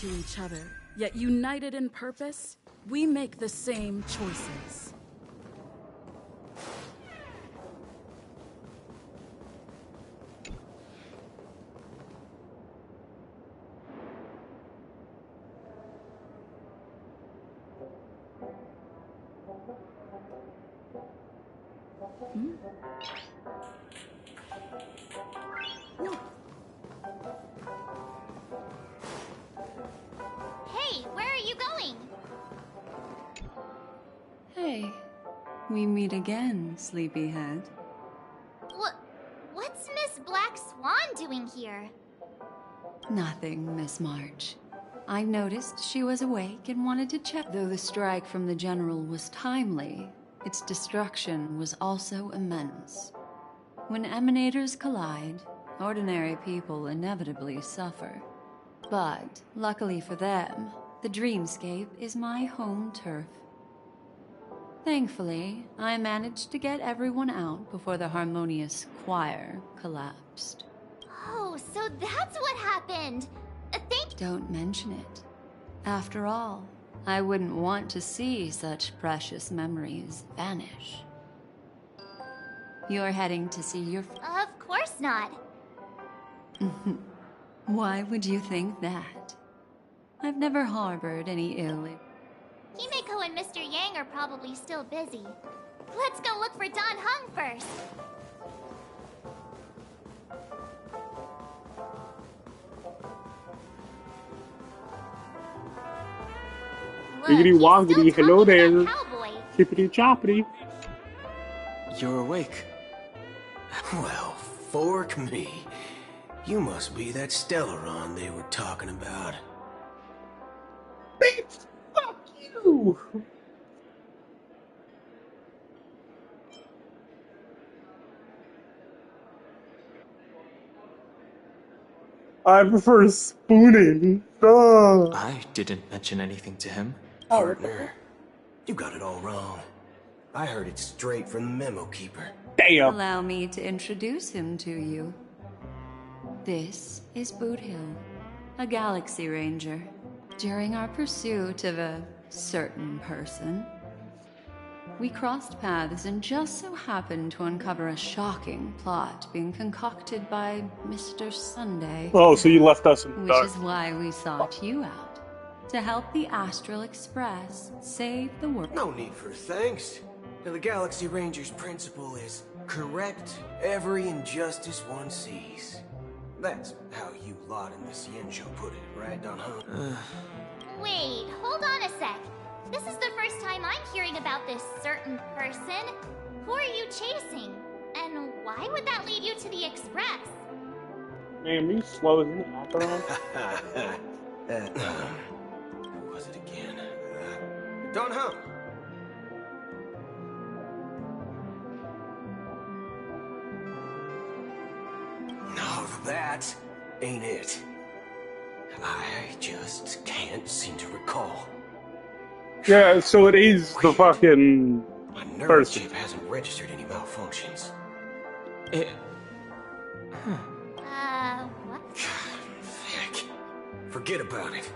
to each other, yet united in purpose, we make the same choices. Hey, where are you going? Hey, we meet again, sleepyhead. What's Miss Black Swan doing here? Nothing, Miss March. I noticed she was awake and wanted to check. Though the strike from the General was timely, its destruction was also immense. When emanators collide, ordinary people inevitably suffer. But, luckily for them, the dreamscape is my home turf. Thankfully, I managed to get everyone out before the Harmonious Choir collapsed. Oh, so that's what happened! Don't mention it. After all, I wouldn't want to see such precious memories vanish. You're heading to see your... Of course not. Why would you think that? I've never harbored any ill... Himeko and Mr. Yang are probably still busy. Let's go look for Don Hung first. Biggity woggity, hello there. Chippity choppity. You're awake. Well, fork me. You must be that Stellaron they were talking about. Bitch, fuck you! I prefer spooning. Ugh. I didn't mention anything to him. Partner, you got it all wrong. I heard it straight from the memo keeper. Damn. Allow me to introduce him to you. This is Boot Hill, a Galaxy Ranger. During our pursuit of a certain person, we crossed paths and just so happened to uncover a shocking plot being concocted by Mr. Sunday. Oh, so you left us in the Which dark. is why we sought you out, to help the Astral Express save the world. No need for thanks. The Galaxy Ranger's principle is correct every injustice one sees. That's how you lot in this Yensho put it, right, Don Hung? Wait, hold on a sec. This is the first time I'm hearing about this certain person. Who are you chasing? And why would that lead you to the Express? Man, me slow as an Acheron. Who was it again? Don Hung. No, that ain't it. I just can't seem to recall. Yeah, so it is the fucking My nerve person. chip hasn't registered any malfunctions. What? Heck. Forget about it.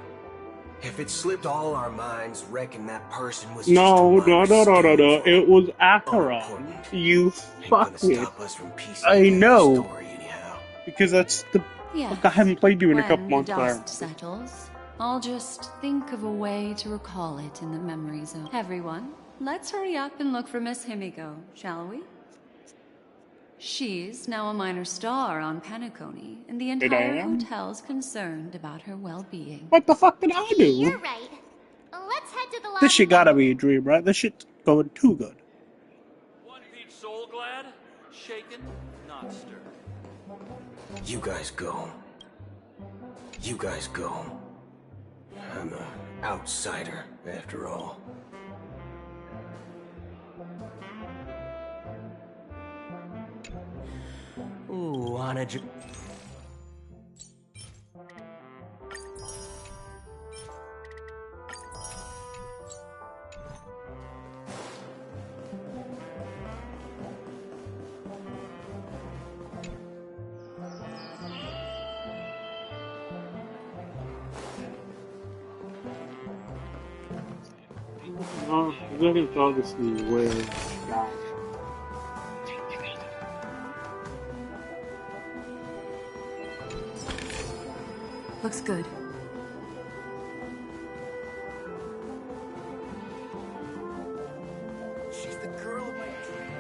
If it slipped all our minds, reckon that person was No, just a minor no. scoundrel. It was Acheron. Unimportant. You Ain't gonna fuckwit. stop us from piecing I together know. the story anyhow. Because that's the... Yes. Look, I haven't played you in a couple When months the now. dust settles, I'll just think of a way to recall it in the memory zone. Everyone, let's hurry up and look for Miss Himiko, shall we? She's now a minor star on Penacony, and the entire am? hotel's concerned about her well-being. What the fuck did I do? You're right. Let's head to the lobby. This shit gotta be a dream, right? This shit's going too good. One beat soul glad, shaken, not stirred. You guys go. You guys go. I'm an outsider, after all. Ooh, Anna. I'm looking forward to see where that. Looks good. She's the girl of my dreams.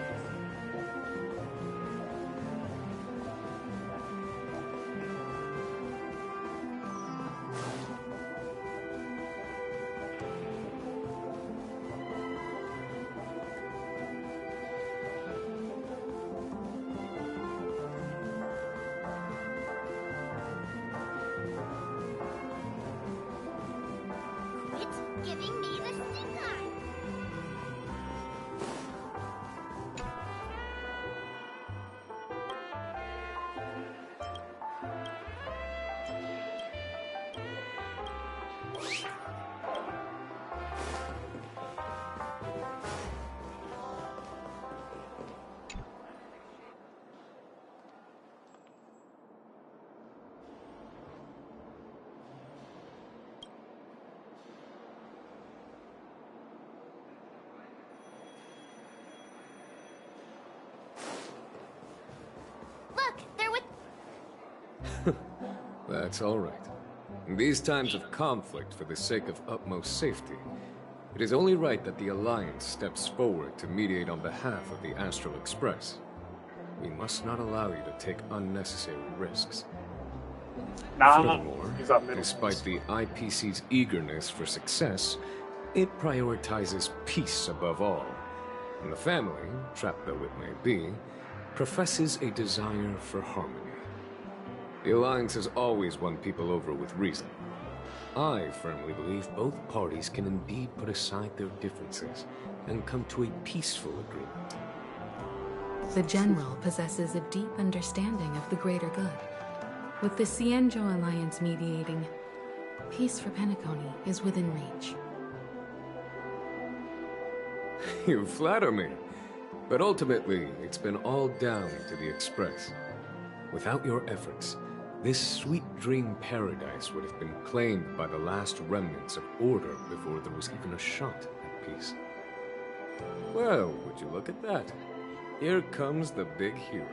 Quit giving me the stink eye! Look, they're with. That's all right. In these times of conflict for the sake of utmost safety, it is only right that the Alliance steps forward to mediate on behalf of the Astral Express. We must not allow you to take unnecessary risks. Furthermore, He's up middle. despite the IPC's eagerness for success, it prioritizes peace above all. And the family, trapped though it may be, professes a desire for harmony. The Alliance has always won people over with reason. I firmly believe both parties can indeed put aside their differences and come to a peaceful agreement. The General possesses a deep understanding of the greater good. With the Cienjo Alliance mediating, peace for Penacony is within reach. You flatter me. But ultimately, it's been all down to the Express. Without your efforts, this sweet dream paradise would have been claimed by the last remnants of order before there was even a shot at peace. Well, would you look at that? Here comes the big hero.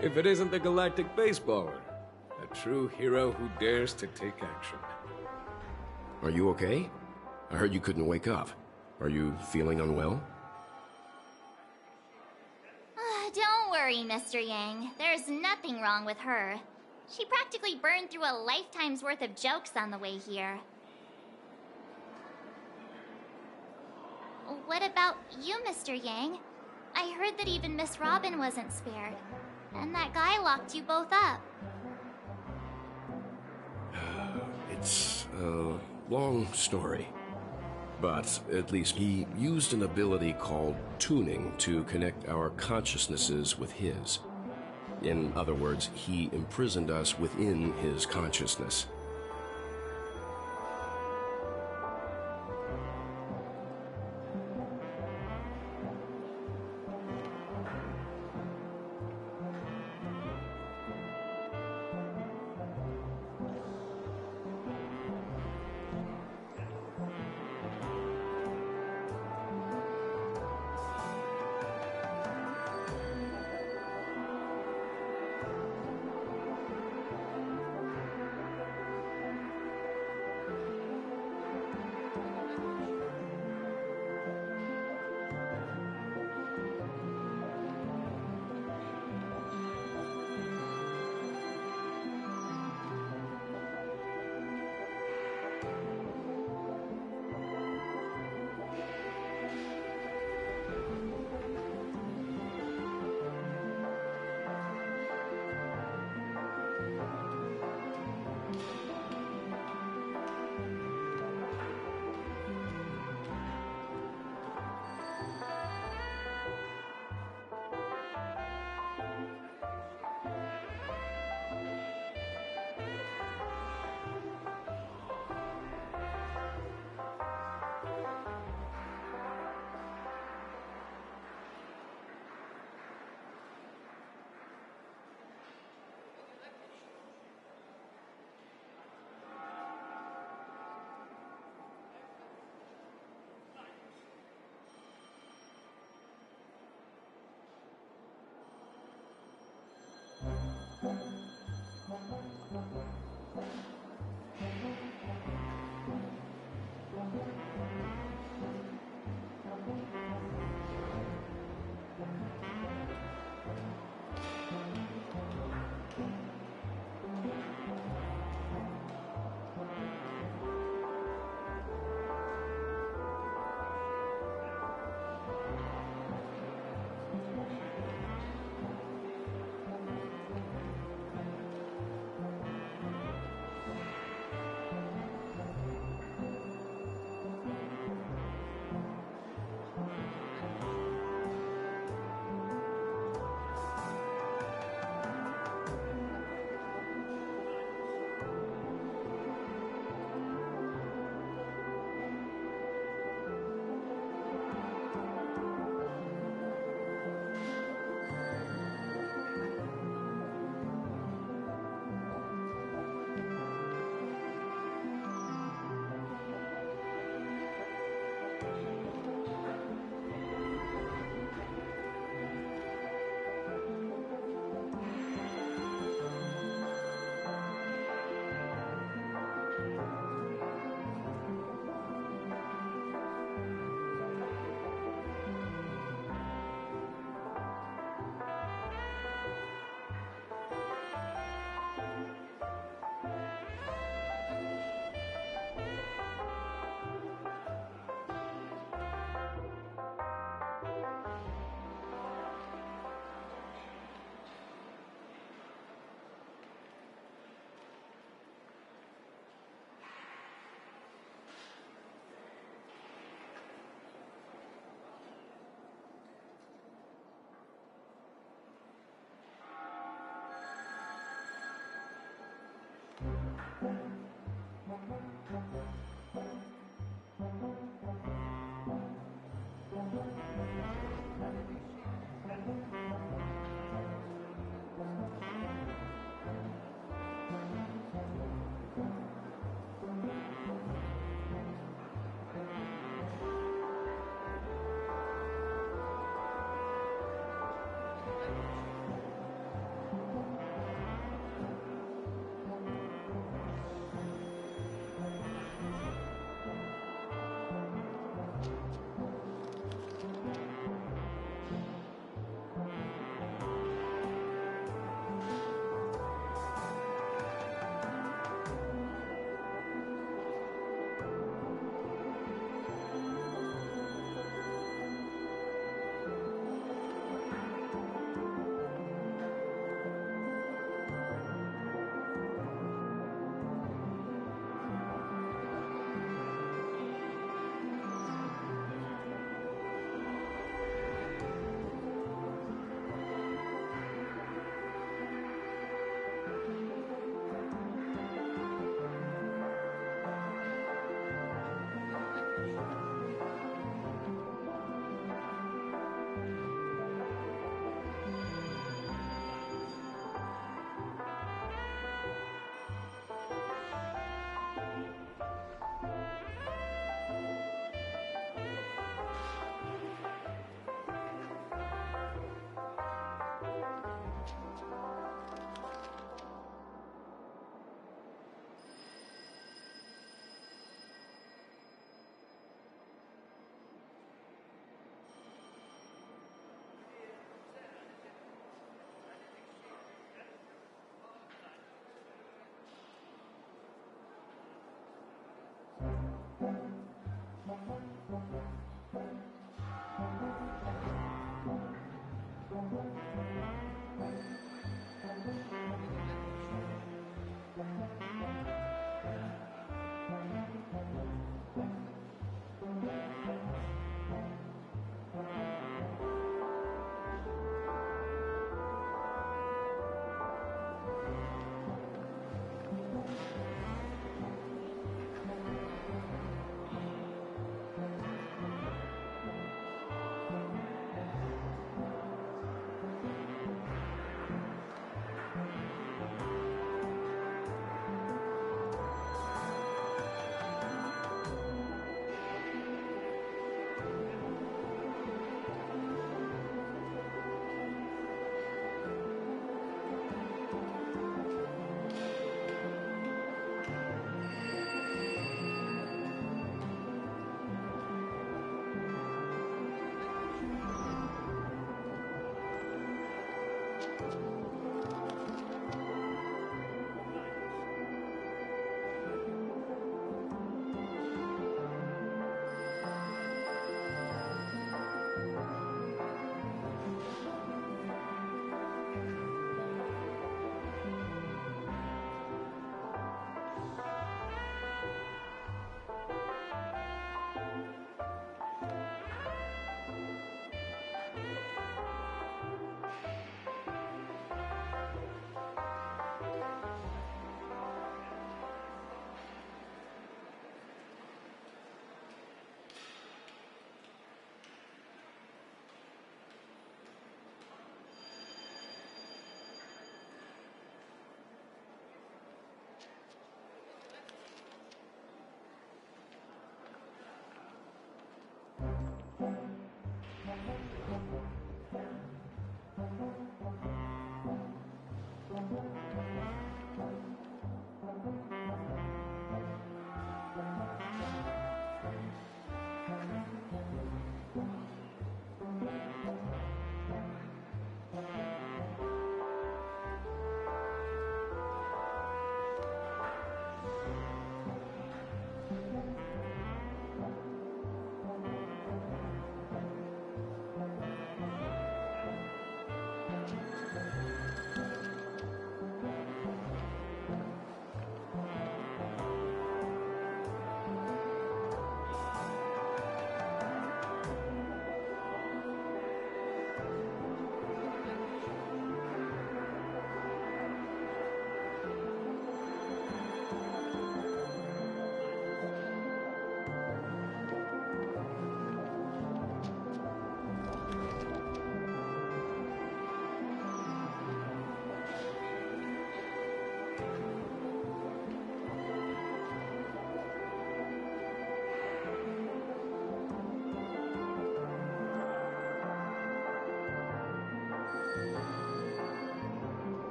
If it isn't the galactic baseballer, a true hero who dares to take action. Are you okay? I heard you couldn't wake up. Are you feeling unwell? Don't worry, Mr. Yang. There's nothing wrong with her. She practically burned through a lifetime's worth of jokes on the way here. What about you, Mr. Yang? I heard that even Miss Robin wasn't spared. And that guy locked you both up. It's a long story. But at least he used an ability called tuning to connect our consciousnesses with his. In other words, he imprisoned us within his consciousness.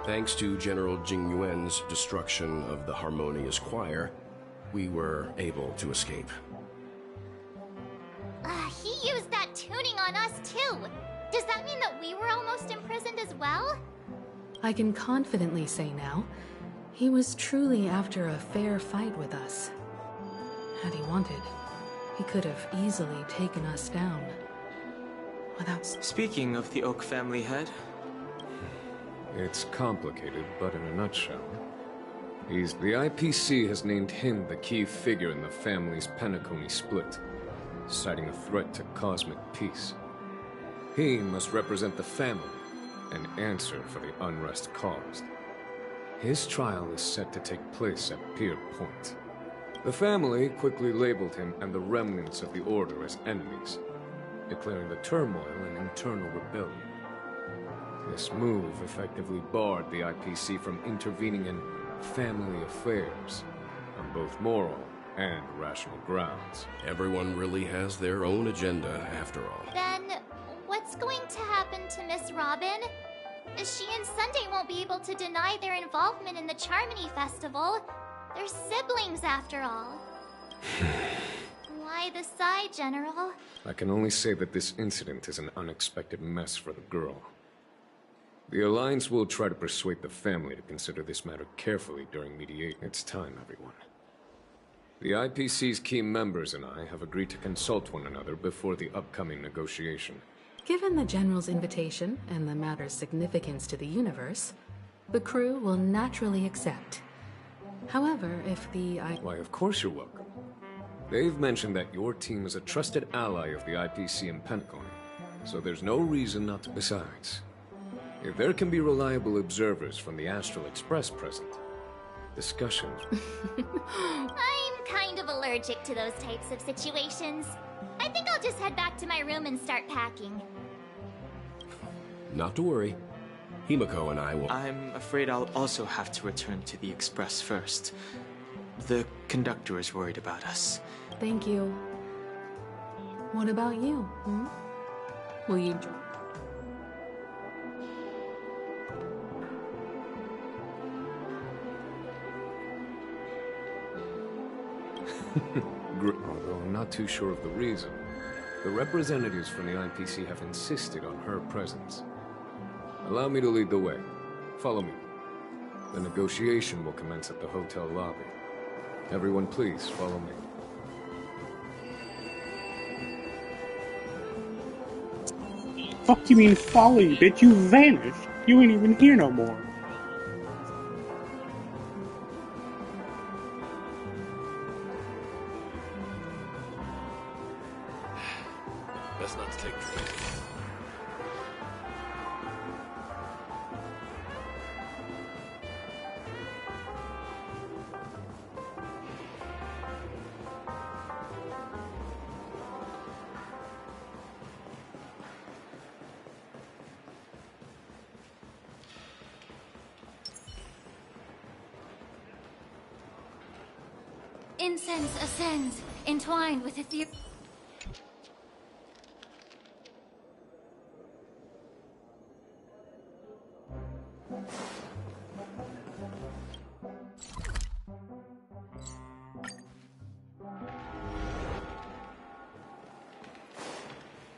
Thanks to General Jing Yuan's destruction of the Harmonious Choir, we were able to escape. He used that tuning on us too. Does that mean that we were almost imprisoned as well? I can confidently say now, he was truly after a fair fight with us. Had he wanted, he could have easily taken us down. Without... Speaking of the Oak family head... It's complicated, but in a nutshell, the IPC has named him the key figure in the family's Penacony split, citing a threat to cosmic peace. He must represent the family and answer for the unrest caused. His trial is set to take place at Pier Point. The family quickly labeled him and the remnants of the Order as enemies, declaring the turmoil an internal rebellion. This move effectively barred the IPC from intervening in family affairs on both moral and rational grounds. Everyone really has their own agenda, after all. Then, what's going to happen to Miss Robin? She and Sunday won't be able to deny their involvement in the Charmony Festival. They're siblings, after all. Why the sigh, General? I can only say that this incident is an unexpected mess for the girl. The Alliance will try to persuade the family to consider this matter carefully during mediation. It's time, everyone. The IPC's key members and I have agreed to consult one another before the upcoming negotiation. Given the General's invitation and the matter's significance to the universe, the crew will naturally accept. However, if the Why, of course you're welcome. They've mentioned that your team is a trusted ally of the IPC in Pentagon, so there's no reason not to. Besides, if there can be reliable observers from the Astral Express present, discussions... I'm kind of allergic to those types of situations. I think I'll just head back to my room and start packing. Not to worry. Himiko and I will... I'm afraid I'll also have to return to the Express first. The conductor is worried about us. Thank you. What about you? Will you join? Although I'm not too sure of the reason, the representatives from the IPC have insisted on her presence. Allow me to lead the way. Follow me. The negotiation will commence at the hotel lobby. Everyone, please follow me. Fuck you mean follow you, bitch? You vanished. You ain't even here no more. Best not to take this. Incense ascends, entwined with ether.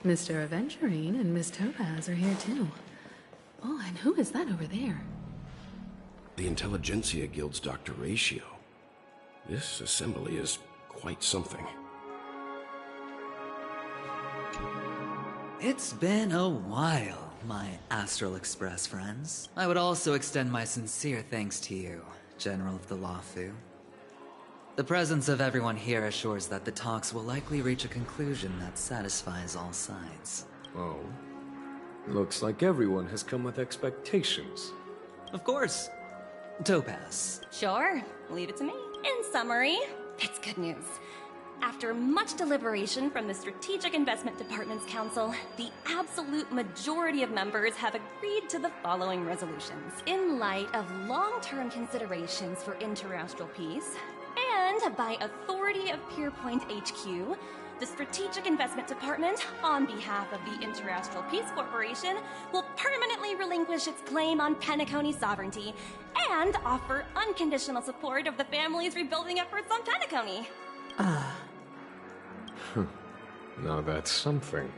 Mr. Aventurine and Miss Topaz are here too. Oh, and who is that over there? The Intelligentsia Guild's Dr. Ratio. This assembly is quite something. It's been a while, my Astral Express friends. I would also extend my sincere thanks to you, General of the Luofu. The presence of everyone here assures that the talks will likely reach a conclusion that satisfies all sides. Oh. Looks like everyone has come with expectations. Of course. Topaz. Sure. Leave it to me. In summary, it's good news. After much deliberation from the Strategic Investment Department's Council, the absolute majority of members have agreed to the following resolutions. In light of long-term considerations for interastral peace, and by authority of Pierpoint HQ, the Strategic Investment Department, on behalf of the Interastral Peace Corporation, will permanently relinquish its claim on Penacony sovereignty and offer unconditional support of the family's rebuilding efforts on Penacony. Now that's something.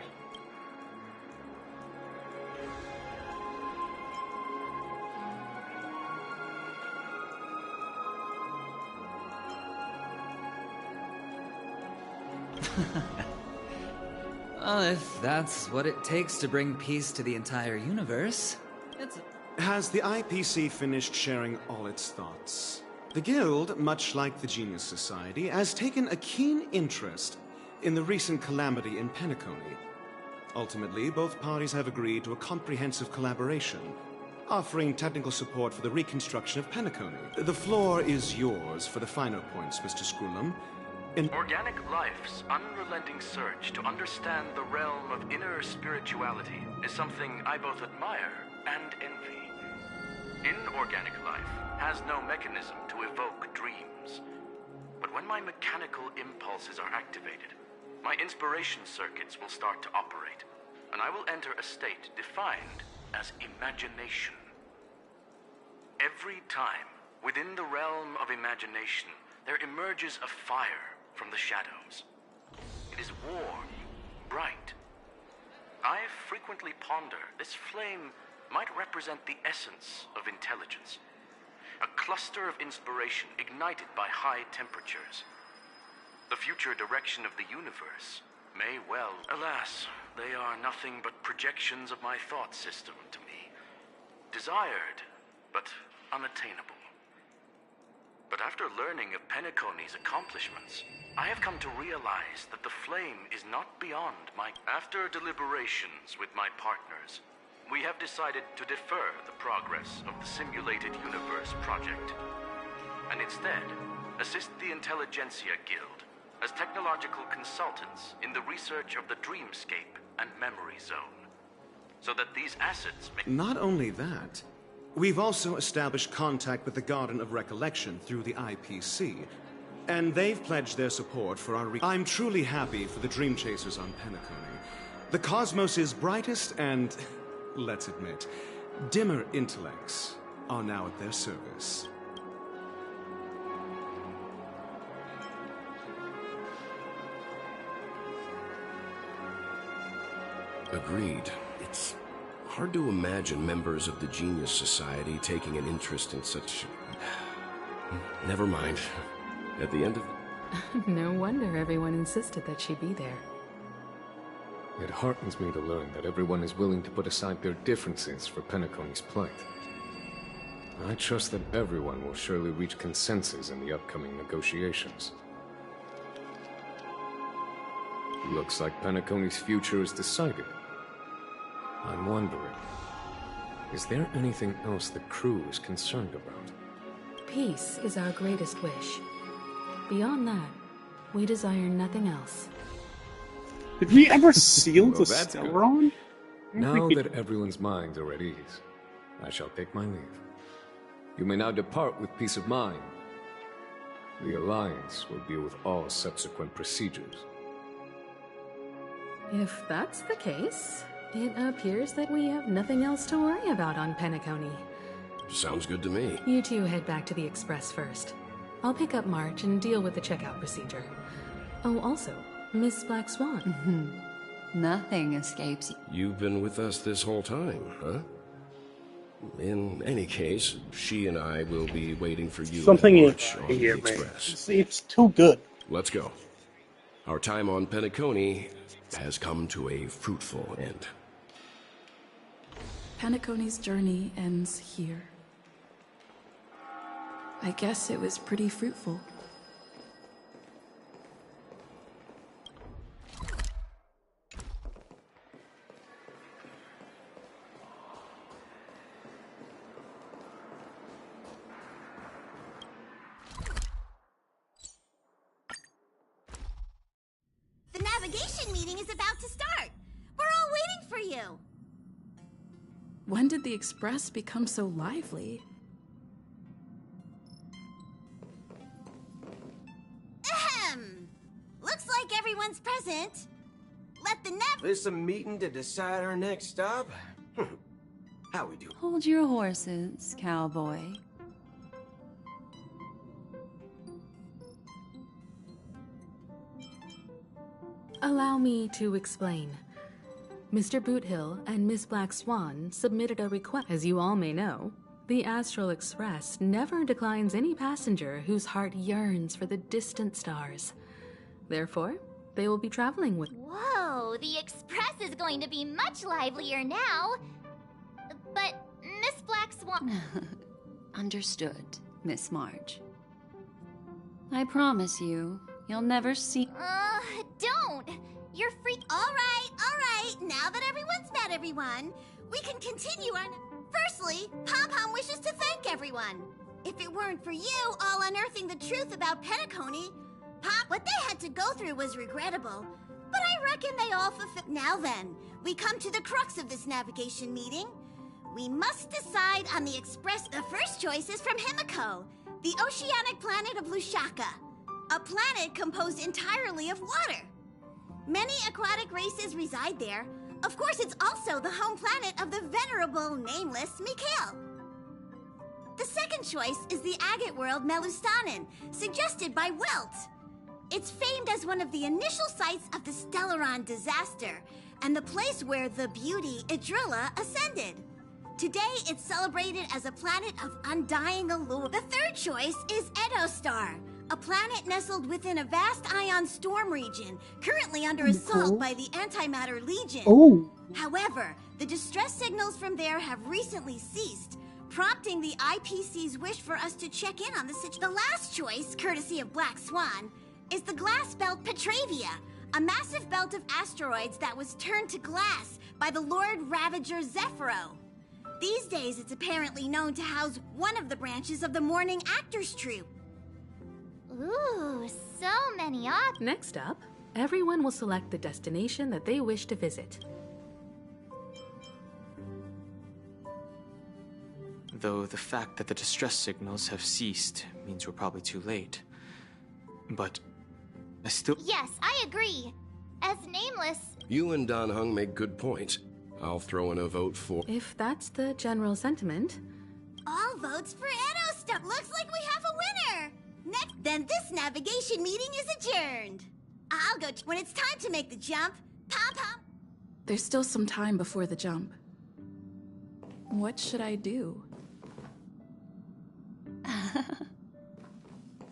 Well, if that's what it takes to bring peace to the entire universe, it's... Has the IPC finished sharing all its thoughts? The Guild, much like the Genius Society, has taken a keen interest in the recent calamity in Penacony. Ultimately, both parties have agreed to a comprehensive collaboration, offering technical support for the reconstruction of Penacony. The floor is yours for the finer points, Mr. Screwlum. Organic life's unrelenting search to understand the realm of inner spirituality is something I both admire and envy. Inorganic life has no mechanism to evoke dreams. But when my mechanical impulses are activated, my inspiration circuits will start to operate, and I will enter a state defined as imagination. Every time, within the realm of imagination, there emerges a fire from the shadows. It is warm, bright. I frequently ponder this flame might represent the essence of intelligence, a cluster of inspiration ignited by high temperatures. The future direction of the universe may well... Alas, they are nothing but projections of my thought system to me. Desired, but unattainable. But after learning of Penacony's accomplishments, I have come to realize that the flame is not beyond my... After deliberations with my partners, we have decided to defer the progress of the Simulated Universe project, and instead assist the Intelligentsia Guild as technological consultants in the research of the Dreamscape and Memory Zone, so that these assets may... Not only that, we've also established contact with the Garden of Recollection through the IPC, and they've pledged their support for our... I'm truly happy for the Dream Chasers on Penacony. The Cosmos' brightest and, let's admit, dimmer intellects are now at their service. Agreed. It's hard to imagine members of the Genius Society taking an interest in such... Never mind. At the end of... No wonder everyone insisted that she be there. It heartens me to learn that everyone is willing to put aside their differences for Penacony's plight. I trust that everyone will surely reach consensus in the upcoming negotiations. Looks like Penacony's future is decided. I'm wondering, is there anything else the crew is concerned about? Peace is our greatest wish. Beyond that, we desire nothing else. Did we ever seal Well, the that's good. Stellaron? Now that everyone's minds are at ease, I shall take my leave. You may now depart with peace of mind. The Alliance will deal with all subsequent procedures. If that's the case, it appears that we have nothing else to worry about on Penacony. Sounds good to me. You two head back to the Express first. I'll pick up March and deal with the checkout procedure. Oh, also, Miss Black Swan. Nothing escapes you. You've been with us this whole time, huh? In any case, she and I will be waiting for you Something in in March on the here, man. Express. It's too good. Let's go. Our time on Penacony has come to a fruitful end. Penacony's journey ends here. I guess it was pretty fruitful. The navigation meeting is about to start. We're all waiting for you. When did the Express become so lively? Ahem. Looks like everyone's present. Let the nav- This a meeting to decide our next stop? How we do? Hold your horses, cowboy. Allow me to explain. Mr. Boothill and Miss Black Swan submitted a request. As you all may know, the Astral Express never declines any passenger whose heart yearns for the distant stars. Therefore, they will be traveling with... Whoa, the Express is going to be much livelier now. But Miss Black Swan... Understood, Miss March. I promise you, you'll never see... Don't! You're freak... All right. Now that everyone's met everyone, we can continue on... Firstly, Pom-Pom wishes to thank everyone. If it weren't for you all unearthing the truth about Penacony, what they had to go through was regrettable. But I reckon they all fulfill... Now then, we come to the crux of this navigation meeting. We must decide on the Express... The first choice is from Himiko, the oceanic planet of Lushaka. A planet composed entirely of water. Many aquatic races reside there. Of course, it's also the home planet of the venerable, nameless Mikhail. The second choice is the agate world Melustanen, suggested by Welt. It's famed as one of the initial sites of the Stellaron disaster, and the place where the beauty Idrilla ascended. Today, it's celebrated as a planet of undying allure. The third choice is Edostar, a planet nestled within a vast ion storm region, currently under assault by the Antimatter Legion. Oh. However, the distress signals from there have recently ceased, prompting the IPC's wish for us to check in on the situation. The last choice, courtesy of Black Swan, is the glass belt Petravia, a massive belt of asteroids that was turned to glass by the Lord Ravager Zephyro. These days, it's apparently known to house one of the branches of the Morning Actors Troupe. Ooh, so many options. Next up, everyone will select the destination that they wish to visit. Though the fact that the distress signals have ceased means we're probably too late. But I still... Yes, I agree. As Nameless... You and Dan Heng make good points. I'll throw in a vote for... If that's the general sentiment... All votes for Edo stuff. Looks like we have a winner. Next, then this navigation meeting is adjourned. I'll go when it's time to make the jump. Pom-pom. There's still some time before the jump. What should I do?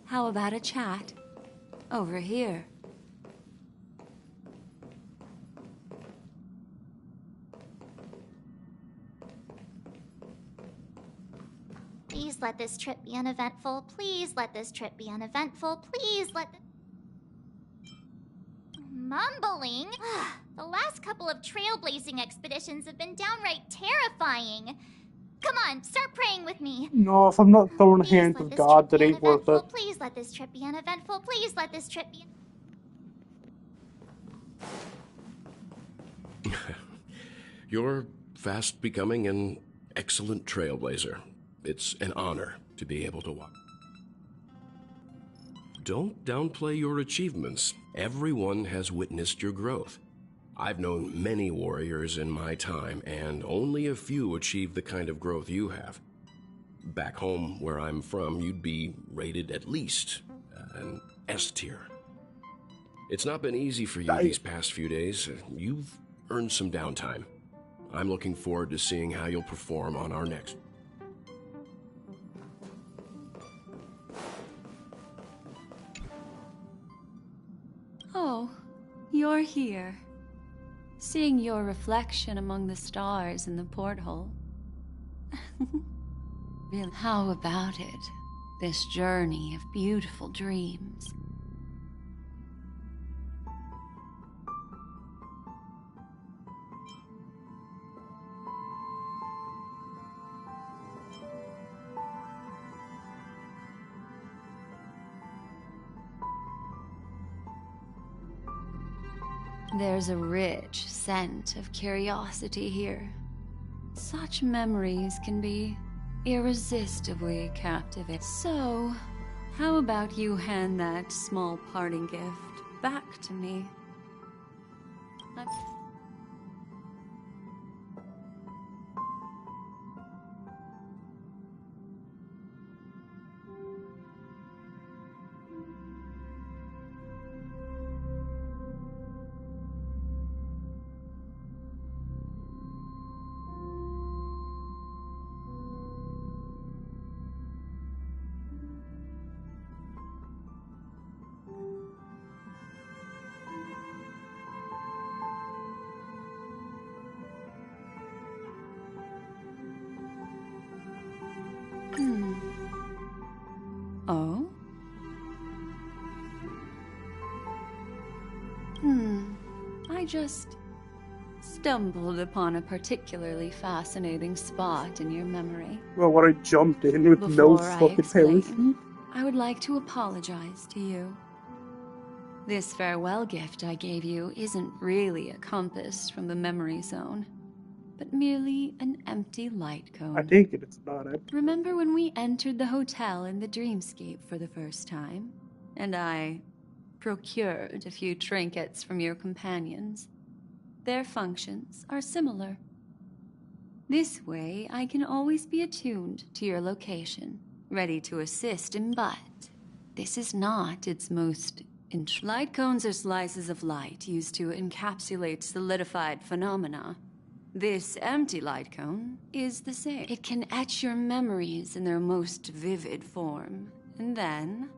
How about a chat? Over here. Please let this trip be uneventful. Please let this trip be uneventful. Please let the... Mumbling? The last couple of trailblazing expeditions have been downright terrifying. Come on, start praying with me. No, if I'm not throwing hands with God, that ain't worth it. Please let this trip be uneventful. Please let this trip be... You're fast becoming an excellent trailblazer. It's an honor to be able to watch. Don't downplay your achievements. Everyone has witnessed your growth. I've known many warriors in my time, and only a few achieved the kind of growth you have. Back home, where I'm from, you'd be rated at least an S tier. It's not been easy for you these past few days. You've earned some downtime. I'm looking forward to seeing how you'll perform on our next. Oh, you're here. Seeing your reflection among the stars in the porthole. Really, how about it? This journey of beautiful dreams. There's a rich scent of curiosity here. Such memories can be irresistibly captivating. So, how about you hand that small parting gift back to me? Oh? I just stumbled upon a particularly fascinating spot in your memory. Well, what I jumped in with no Before I fucking explain, parachute. I would like to apologize to you. This farewell gift I gave you isn't really a compass from the memory zone, but merely an empty light cone. I take it it's not it. Remember when we entered the hotel in the dreamscape for the first time, and I procured a few trinkets from your companions? Their functions are similar. This way, I can always be attuned to your location, ready to assist in, but this is not its most light cones are slices of light used to encapsulate solidified phenomena. This empty light cone is the same. It can etch your memories in their most vivid form, and then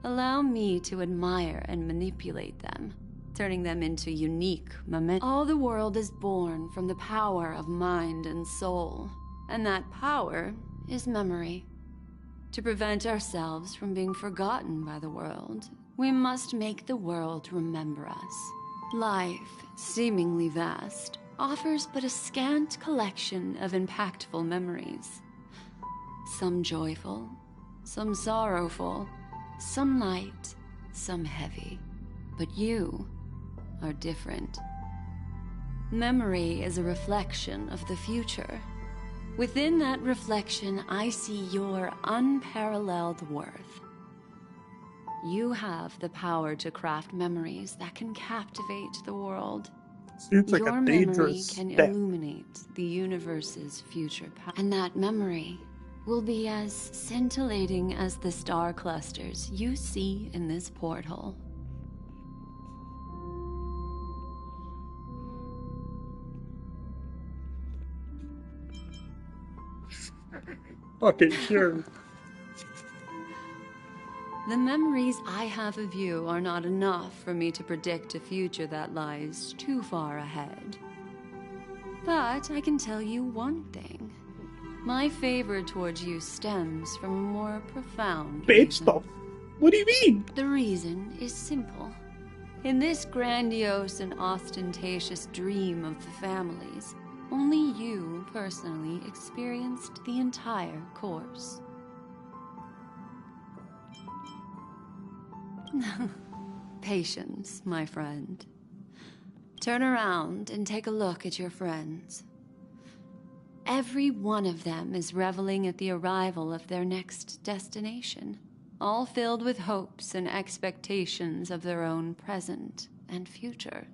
Allow me to admire and manipulate them, turning them into unique moments. All the world is born from the power of mind and soul, and that power is memory. To prevent ourselves from being forgotten by the world, we must make the world remember us. Life, seemingly vast, offers but a scant collection of impactful memories. Some joyful, some sorrowful, some light, some heavy. But you are different. Memory is a reflection of the future. Within that reflection, I see your unparalleled worth. You have the power to craft memories that can captivate the world. Seems like Your a memory dangerous can step. illuminate the universe's future path. And that memory will be as scintillating as the star clusters you see in this portal. Okay, sure. The memories I have of you are not enough for me to predict a future that lies too far ahead. But I can tell you one thing. My favor towards you stems from a more profound Bitch, reason. stop. What do you mean? The reason is simple. In this grandiose and ostentatious dream of the families, only you personally experienced the entire course. Patience, my friend. Turn around and take a look at your friends. Every one of them is reveling at the arrival of their next destination, all filled with hopes and expectations of their own present and future.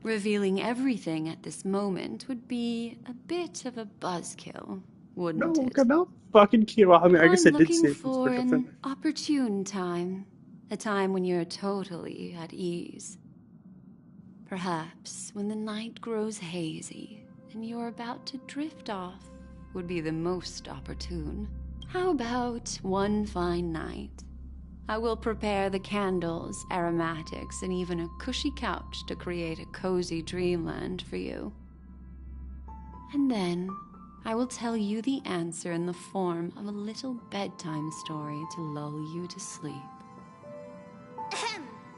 Revealing everything at this moment would be a bit of a buzzkill, wouldn't it? Okay, no fucking Kira. I mean, I guess I I'm did say looking it was for for an defender. opportune time. A time when you're totally at ease. Perhaps when the night grows hazy and you're about to drift off would be the most opportune. How about one fine night? I will prepare the candles, aromatics, and even a cushy couch to create a cozy dreamland for you. And then I will tell you the answer in the form of a little bedtime story to lull you to sleep.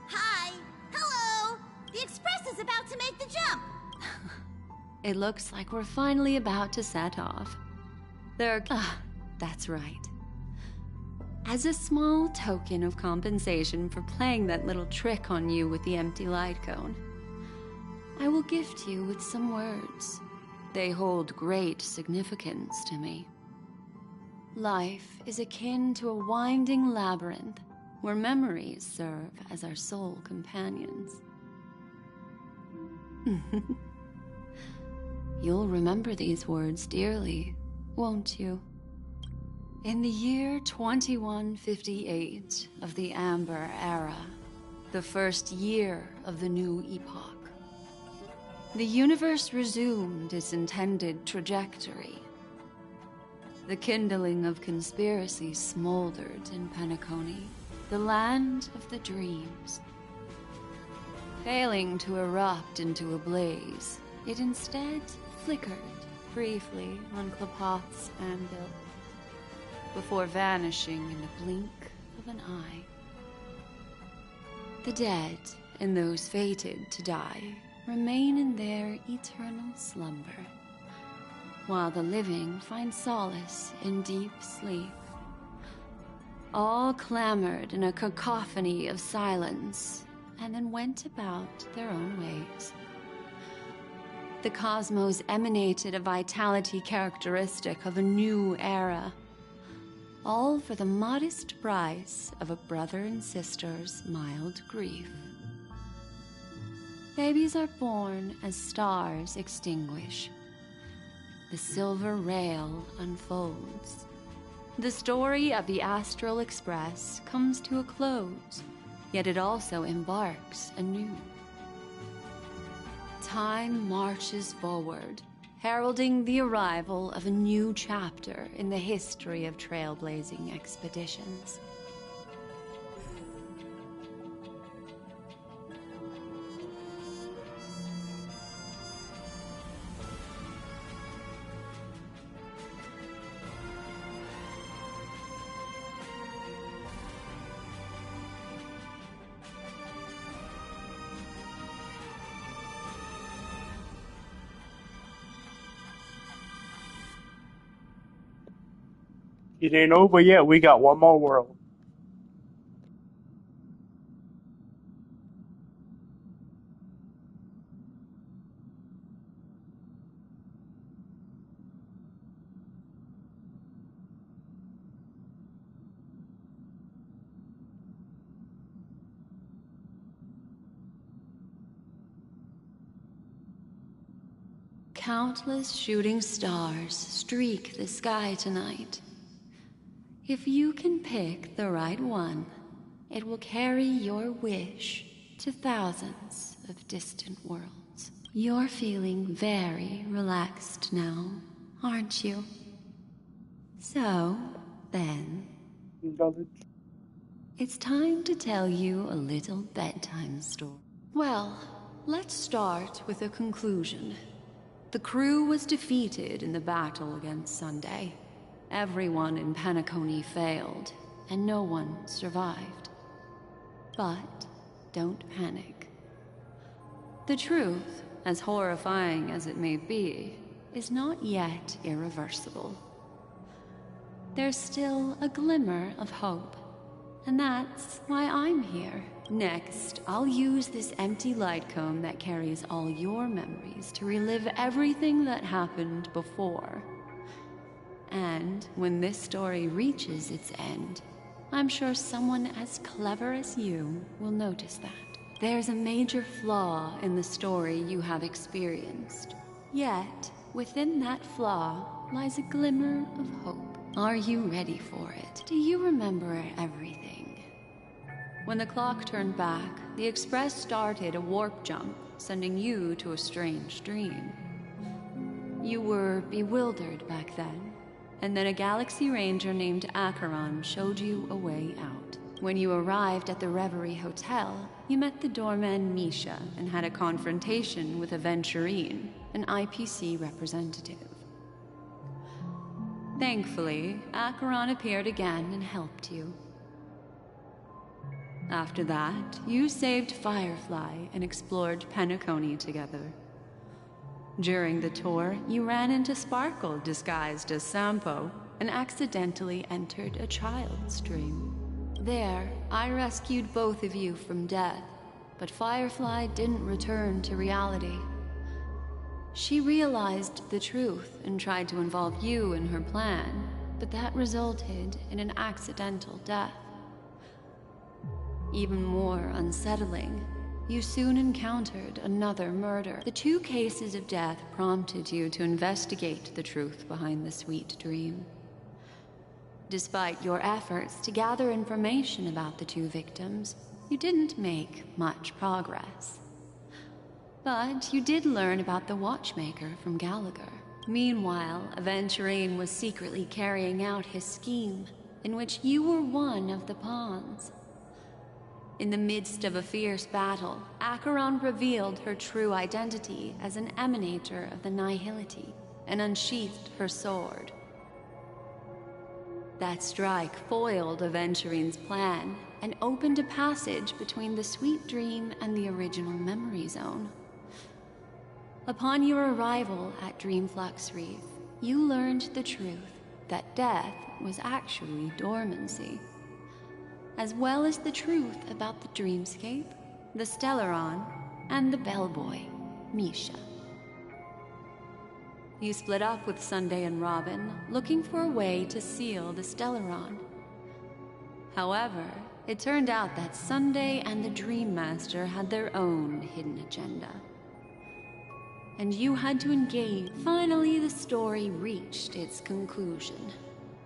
Hi. Hello. The Express is about to make the jump. It looks like we're finally about to set off. That's right. As a small token of compensation for playing that little trick on you with the empty light cone, I will gift you with some words. They hold great significance to me. Life is akin to a winding labyrinth where memories serve as our sole companions. You'll remember these words dearly, won't you? In the year 2158 of the Amber Era, the first year of the new epoch, the universe resumed its intended trajectory. The kindling of conspiracy smoldered in Penacony, the land of the dreams. Failing to erupt into a blaze, it instead flickered briefly on Klapoth's anvil, before vanishing in the blink of an eye. The dead and those fated to die remain in their eternal slumber, while the living find solace in deep sleep. All clamored in a cacophony of silence, and then went about their own ways. The cosmos emanated a vitality characteristic of a new era, all for the modest price of a brother and sister's mild grief. Babies are born as stars extinguish. The silver rail unfolds. The story of the Astral Express comes to a close, yet it also embarks anew. Time marches forward, heralding the arrival of a new chapter in the history of trailblazing expeditions. It ain't over yet. We got one more world. Countless shooting stars streak the sky tonight. If you can pick the right one, it will carry your wish to thousands of distant worlds. You're feeling very relaxed now, aren't you? So, then, it's time to tell you a little bedtime story. Well, let's start with a conclusion. The crew was defeated in the battle against Sunday. Everyone in Penacony failed, and no one survived. But don't panic. The truth, as horrifying as it may be, is not yet irreversible. There's still a glimmer of hope, and that's why I'm here. Next, I'll use this empty light cone that carries all your memories to relive everything that happened before. And when this story reaches its end, I'm sure someone as clever as you will notice that. There's a major flaw in the story you have experienced. Yet, within that flaw lies a glimmer of hope. Are you ready for it? Do you remember everything? When the clock turned back, the Express started a warp jump, sending you to a strange dream. You were bewildered back then, and then a Galaxy Ranger named Acheron showed you a way out. When you arrived at the Reverie Hotel, you met the doorman Misha and had a confrontation with Aventurine, an IPC representative. Thankfully, Acheron appeared again and helped you. After that, you saved Firefly and explored Penacony together. During the tour, you ran into Sparkle disguised as Sampo and accidentally entered a child's dream. There, I rescued both of you from death, but Firefly didn't return to reality. She realized the truth and tried to involve you in her plan, but that resulted in an accidental death. Even more unsettling, you soon encountered another murder. The 2 cases of death prompted you to investigate the truth behind the sweet dream. Despite your efforts to gather information about the 2 victims, you didn't make much progress. But you did learn about the Watchmaker from Gallagher. Meanwhile, Aventurine was secretly carrying out his scheme, in which you were one of the pawns. In the midst of a fierce battle, Acheron revealed her true identity as an emanator of the Nihility and unsheathed her sword. That strike foiled Aventurine's plan and opened a passage between the sweet dream and the original memory zone. Upon your arrival at Dreamflux Reef, you learned the truth that death was actually dormancy, as well as the truth about the Dreamscape, the Stellaron, and the bellboy, Misha. You split up with Sunday and Robin, looking for a way to seal the Stellaron. However, it turned out that Sunday and the Dream Master had their own hidden agenda, and you had to engage. Finally, the story reached its conclusion.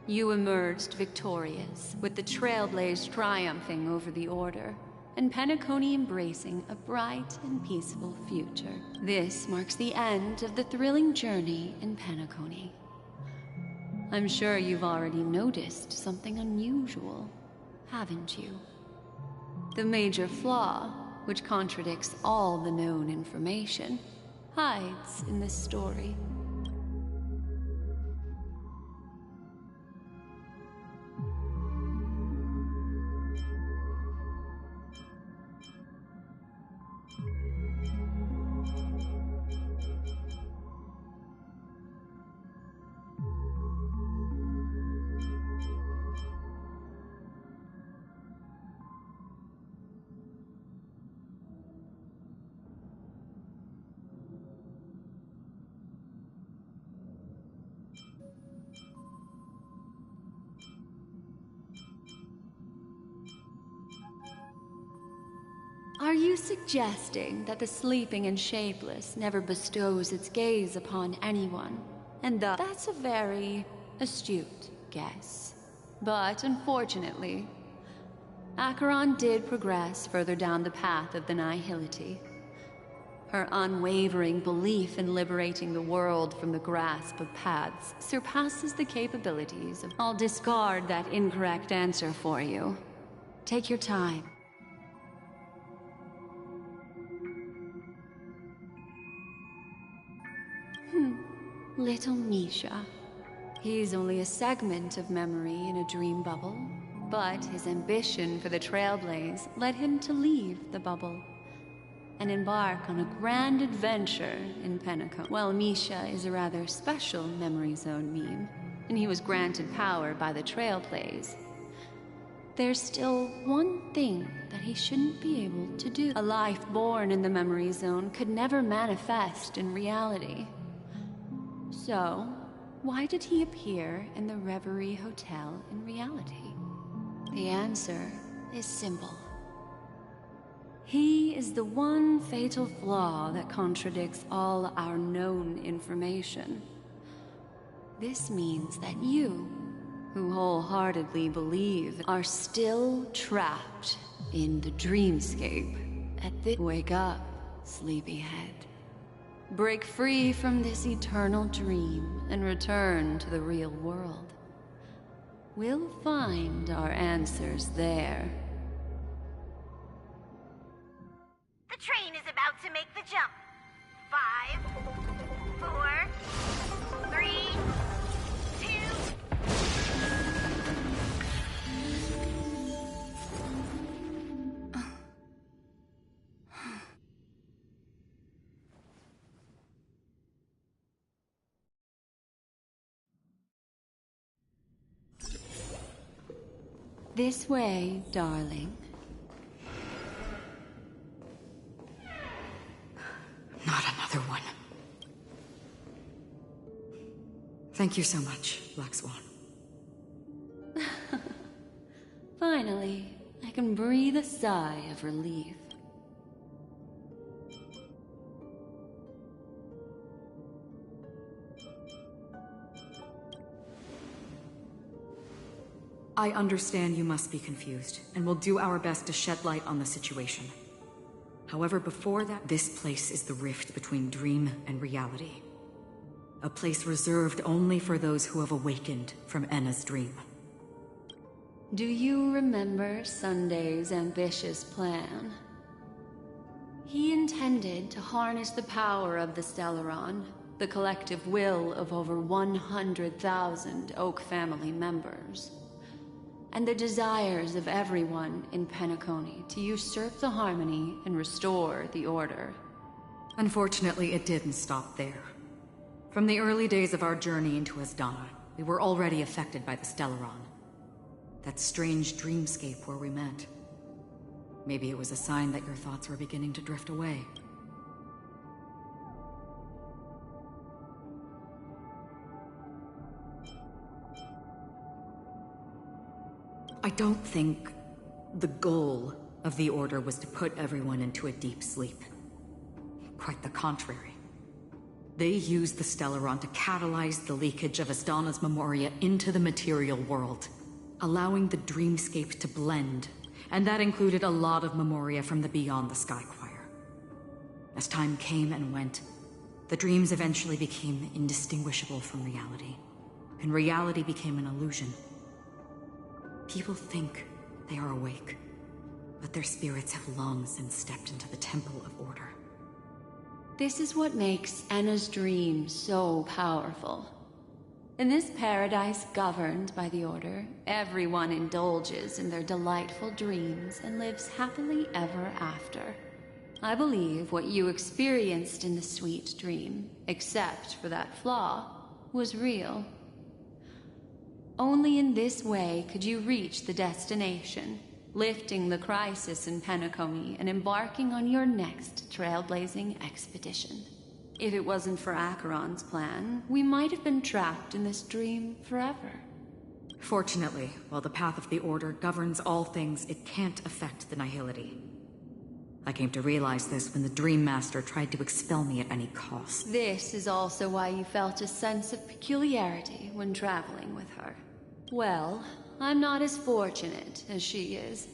You emerged victorious, with the Trailblaze triumphing over the Order, and Penacony embracing a bright and peaceful future. This marks the end of the thrilling journey in Penacony. I'm sure you've already noticed something unusual, haven't you? The major flaw, which contradicts all the known information, hides in this story. Are you suggesting that the sleeping and shapeless never bestows its gaze upon anyone? And that's a very astute guess. But unfortunately, Acheron did progress further down the path of the Nihility. Her unwavering belief in liberating the world from the grasp of paths surpasses the capabilities of... I'll discard that incorrect answer for you. Take your time. Little Misha. He's only a segment of memory in a dream bubble, but his ambition for the Trailblaze led him to leave the bubble and embark on a grand adventure in Penacony. Well, Misha is a rather special Memory Zone meme, and he was granted power by the Trailblaze. There's still one thing that he shouldn't be able to do. A life born in the Memory Zone could never manifest in reality. So, why did he appear in the Reverie Hotel in reality? The answer is simple. He is the one fatal flaw that contradicts all our known information. This means that you, who wholeheartedly believe, are still trapped in the dreamscape. Wake up, sleepyhead. Break free from this eternal dream and return to the real world. We'll find our answers there. The train is about to make the jump. 5, 4, 3, 2... This way, darling. Not another one. Thank you so much, Black Swan. Finally, I can breathe a sigh of relief. I understand you must be confused, and we'll do our best to shed light on the situation. However, before that, this place is the rift between dream and reality. A place reserved only for those who have awakened from Enna's dream. Do you remember Sunday's ambitious plan? He intended to harness the power of the Stellaron, the collective will of over 100,000 Oak family members, and the desires of everyone in Penacony to usurp the harmony and restore the order. Unfortunately, it didn't stop there. From the early days of our journey into Asdana, we were already affected by the Stellaron. That strange dreamscape where we met. Maybe it was a sign that your thoughts were beginning to drift away. I don't think the goal of the Order was to put everyone into a deep sleep. Quite the contrary. They used the Stellaron to catalyze the leakage of Asdana's Memoria into the material world, allowing the dreamscape to blend, and that included a lot of Memoria from the Beyond the Skychoir. As time came and went, the dreams eventually became indistinguishable from reality, and reality became an illusion. People think they are awake, but their spirits have long since stepped into the Temple of Order. This is what makes Enna's dream so powerful. In this paradise governed by the Order, everyone indulges in their delightful dreams and lives happily ever after. I believe what you experienced in the sweet dream, except for that flaw, was real. Only in this way could you reach the destination, lifting the crisis in Penacony and embarking on your next trailblazing expedition. If it wasn't for Acheron's plan, we might have been trapped in this dream forever. Fortunately, while the path of the Order governs all things, it can't affect the Nihility. I came to realize this when the Dream Master tried to expel me at any cost. This is also why you felt a sense of peculiarity when traveling with her. Well, I'm not as fortunate as she is.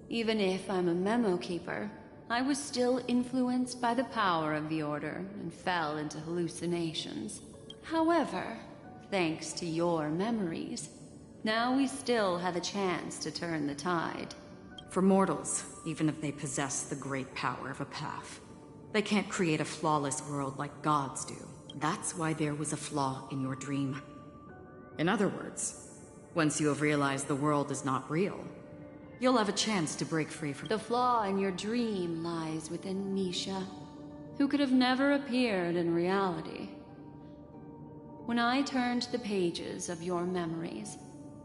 Even if I'm a memo keeper, I was still influenced by the power of the Order and fell into hallucinations. However, thanks to your memories, now we still have a chance to turn the tide. For mortals, even if they possess the great power of a path, they can't create a flawless world like gods do. That's why there was a flaw in your dream. In other words, once you have realized the world is not real, you'll have a chance to break free from— The flaw in your dream lies within Misha, who could have never appeared in reality. When I turned the pages of your memories,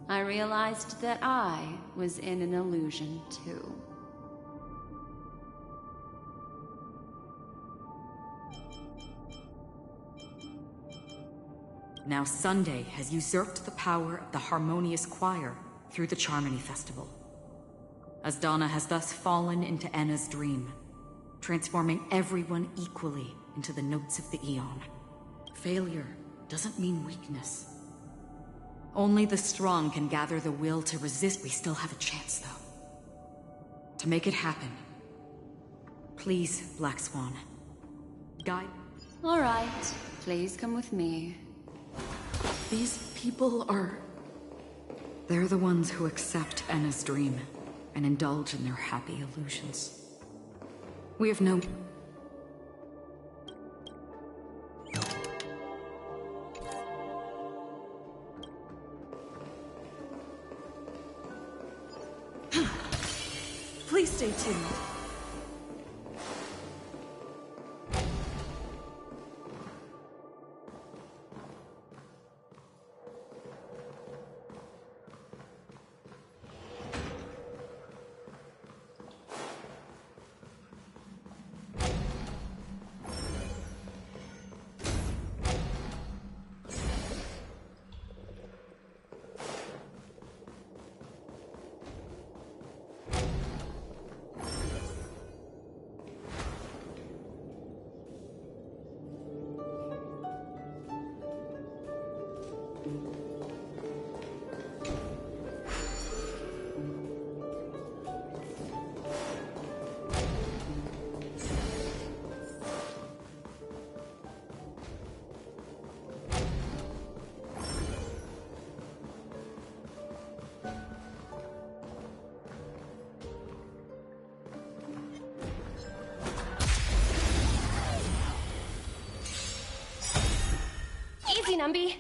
I realized that I was in an illusion too. Now Sunday has usurped the power of the Harmonious Choir through the Charmony Festival. Asdana has thus fallen into Enna's dream, transforming everyone equally into the notes of the Aeon. Failure doesn't mean weakness. Only the strong can gather the will to resist. We still have a chance, though. To make it happen, please, Black Swan, guide— All right, please come with me. These people are— They're the ones who accept Enna's dream and indulge in their happy illusions. We have no— Please stay tuned. Easy, Numby.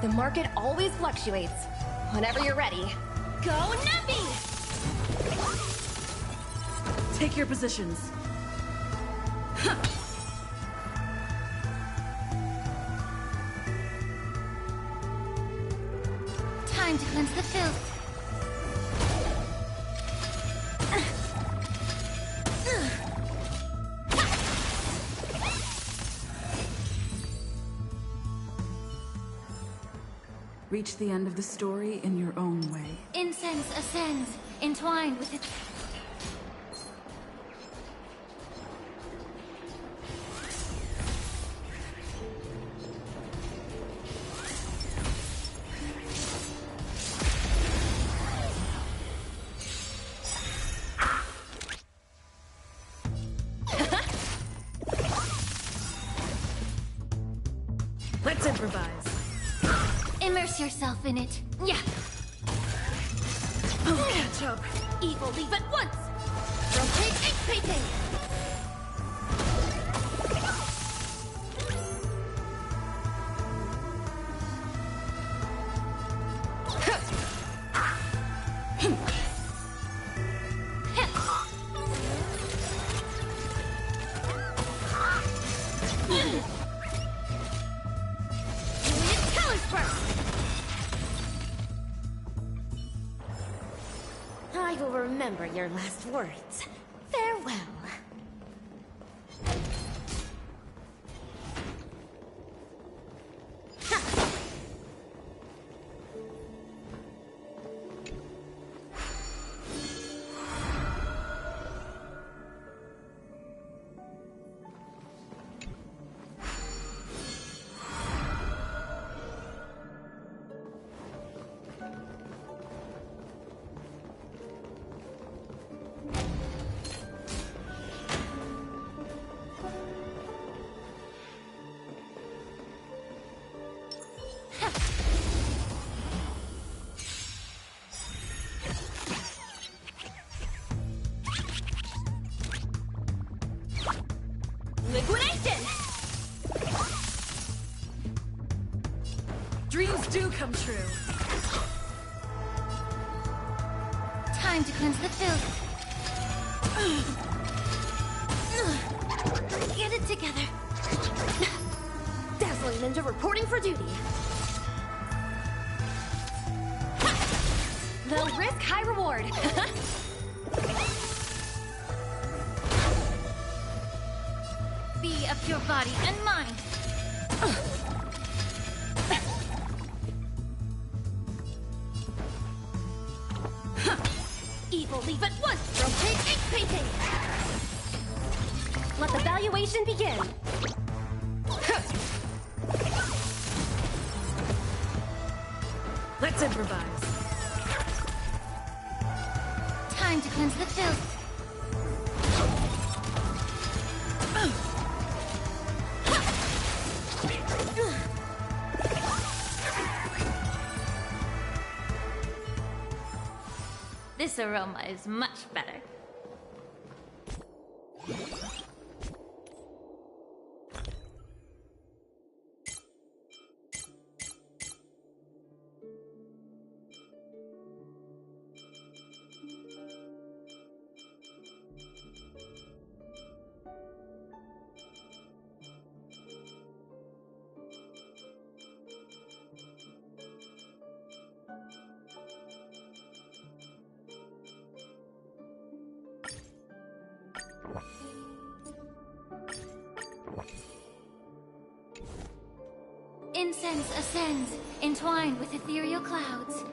The market always fluctuates. Whenever you're ready, go Numby! Take your positions. Time to cleanse the filth. Reach the end of the story in your own way. Incense ascends, entwined with its... Let's improvise. Immerse yourself in it. Yeah. Oh, catch up. Evil leave at once. Rotate ink painting. I will remember your last words. Farewell. Dreams do come true. Time to cleanse the filth. Get it together. Dazzling Ninja reporting for duty. Low risk, high reward. Be of your body and mind. Evil leave at once. Rotate ink painting. Let the valuation begin. Let's improvise. Time to cleanse the filth. This aroma is much better. Incense ascends, entwined with ethereal clouds.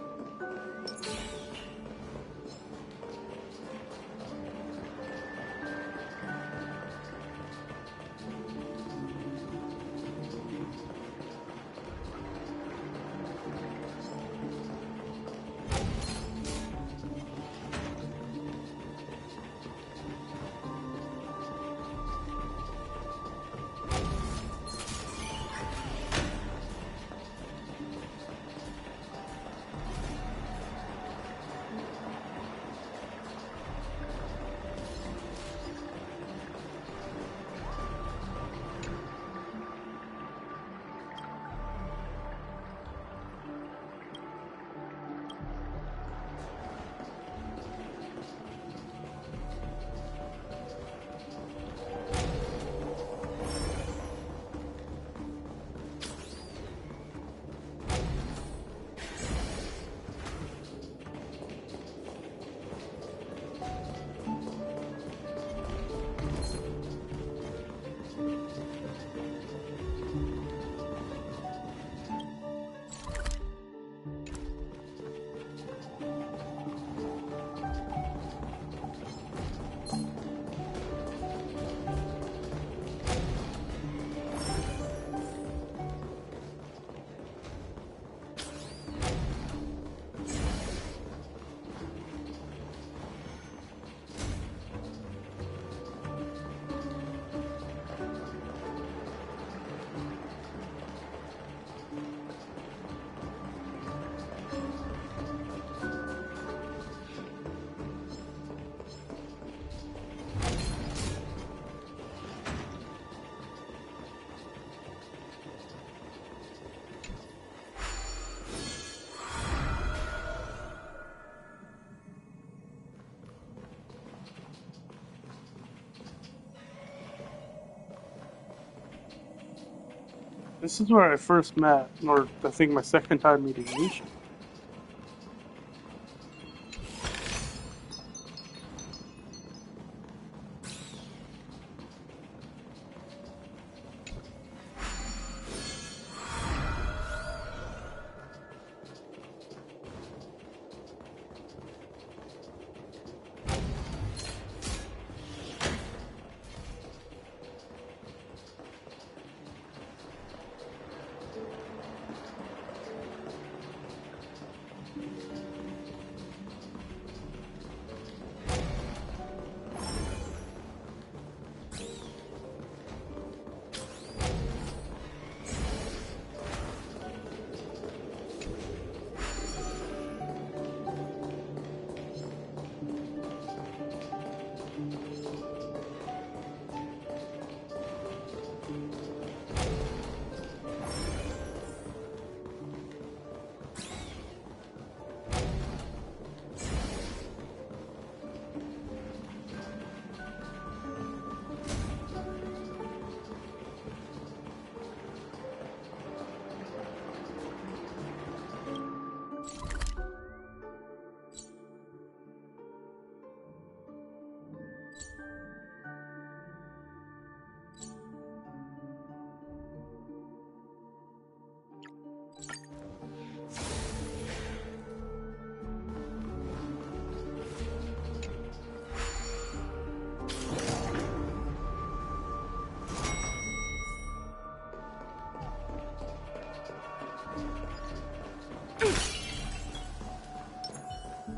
This is where I first met, or I think my second time meeting Misha.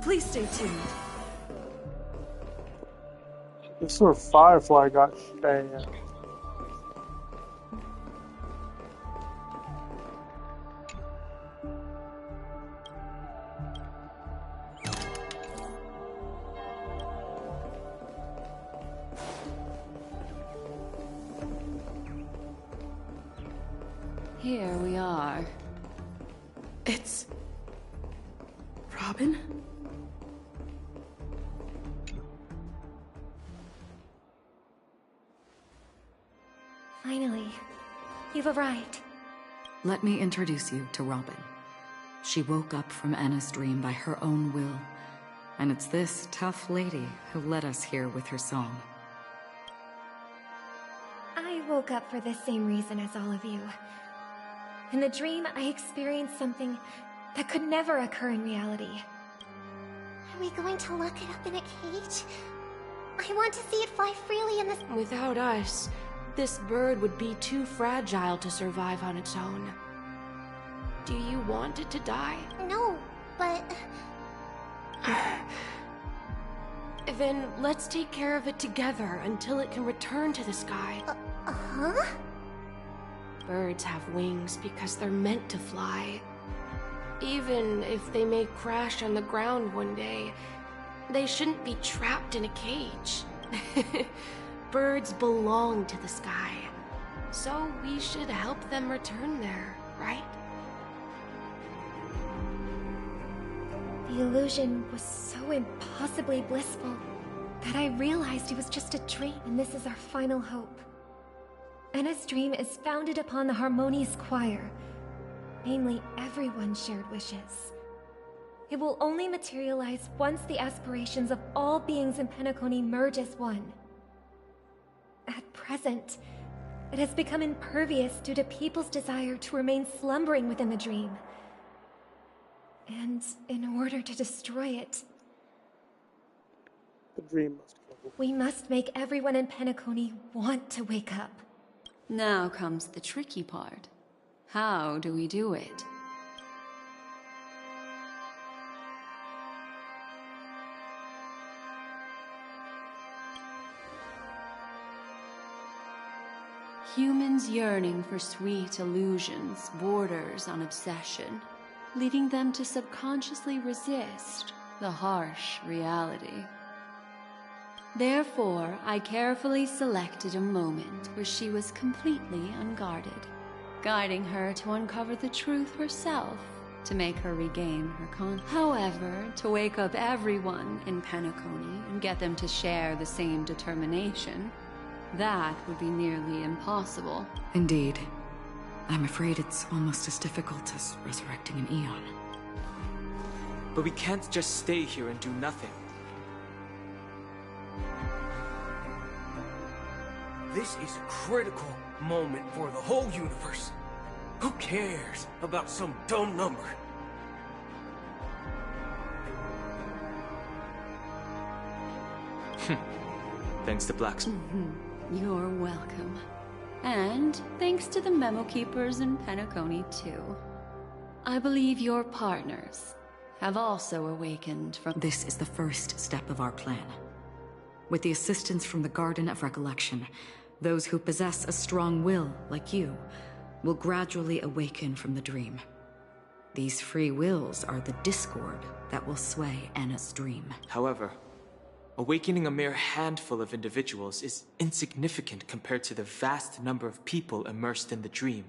Please stay tuned. This is where Firefly got stabbed. Here we are. It's... Robin? Finally, you've arrived. Let me introduce you to Robin. She woke up from Anna's dream by her own will, and it's this tough lady who led us here with her song. I woke up for the same reason as all of you. In the dream, I experienced something that could never occur in reality. Are we going to lock it up in a cage? I want to see it fly freely in the... Without us, this bird would be too fragile to survive on its own. Do you want it to die? No, but... Then let's take care of it together until it can return to the sky. Huh? Birds have wings because they're meant to fly. Even if they may crash on the ground one day, they shouldn't be trapped in a cage. Birds belong to the sky, so we should help them return there, right? The illusion was so impossibly blissful that I realized it was just a dream, and this is our final hope. Anna's dream is founded upon the harmonious choir, namely everyone's shared wishes. It will only materialize once the aspirations of all beings in Penacony merge as one. At present, it has become impervious due to people's desire to remain slumbering within the dream. And in order to destroy it, The dream must go. we must make everyone in Penacony want to wake up. Now comes the tricky part. How do we do it? Humans yearning for sweet illusions borders on obsession, leading them to subconsciously resist the harsh reality. Therefore, I carefully selected a moment where she was completely unguarded, guiding her to uncover the truth herself to make her regain her conscience. However, to wake up everyone in Penacony and get them to share the same determination, that would be nearly impossible. Indeed. I'm afraid it's almost as difficult as resurrecting an Eon. But we can't just stay here and do nothing. This is a critical moment for the whole universe. Who cares about some dumb number? Thanks to Blacksmith. You're welcome. And thanks to the Memo Keepers in Penacony, too. I believe your partners have also awakened from... This is the first step of our plan. With the assistance from the Garden of Recollection, those who possess a strong will, like you, will gradually awaken from the dream. These free wills are the discord that will sway Anna's dream. However, awakening a mere handful of individuals is insignificant compared to the vast number of people immersed in the dream.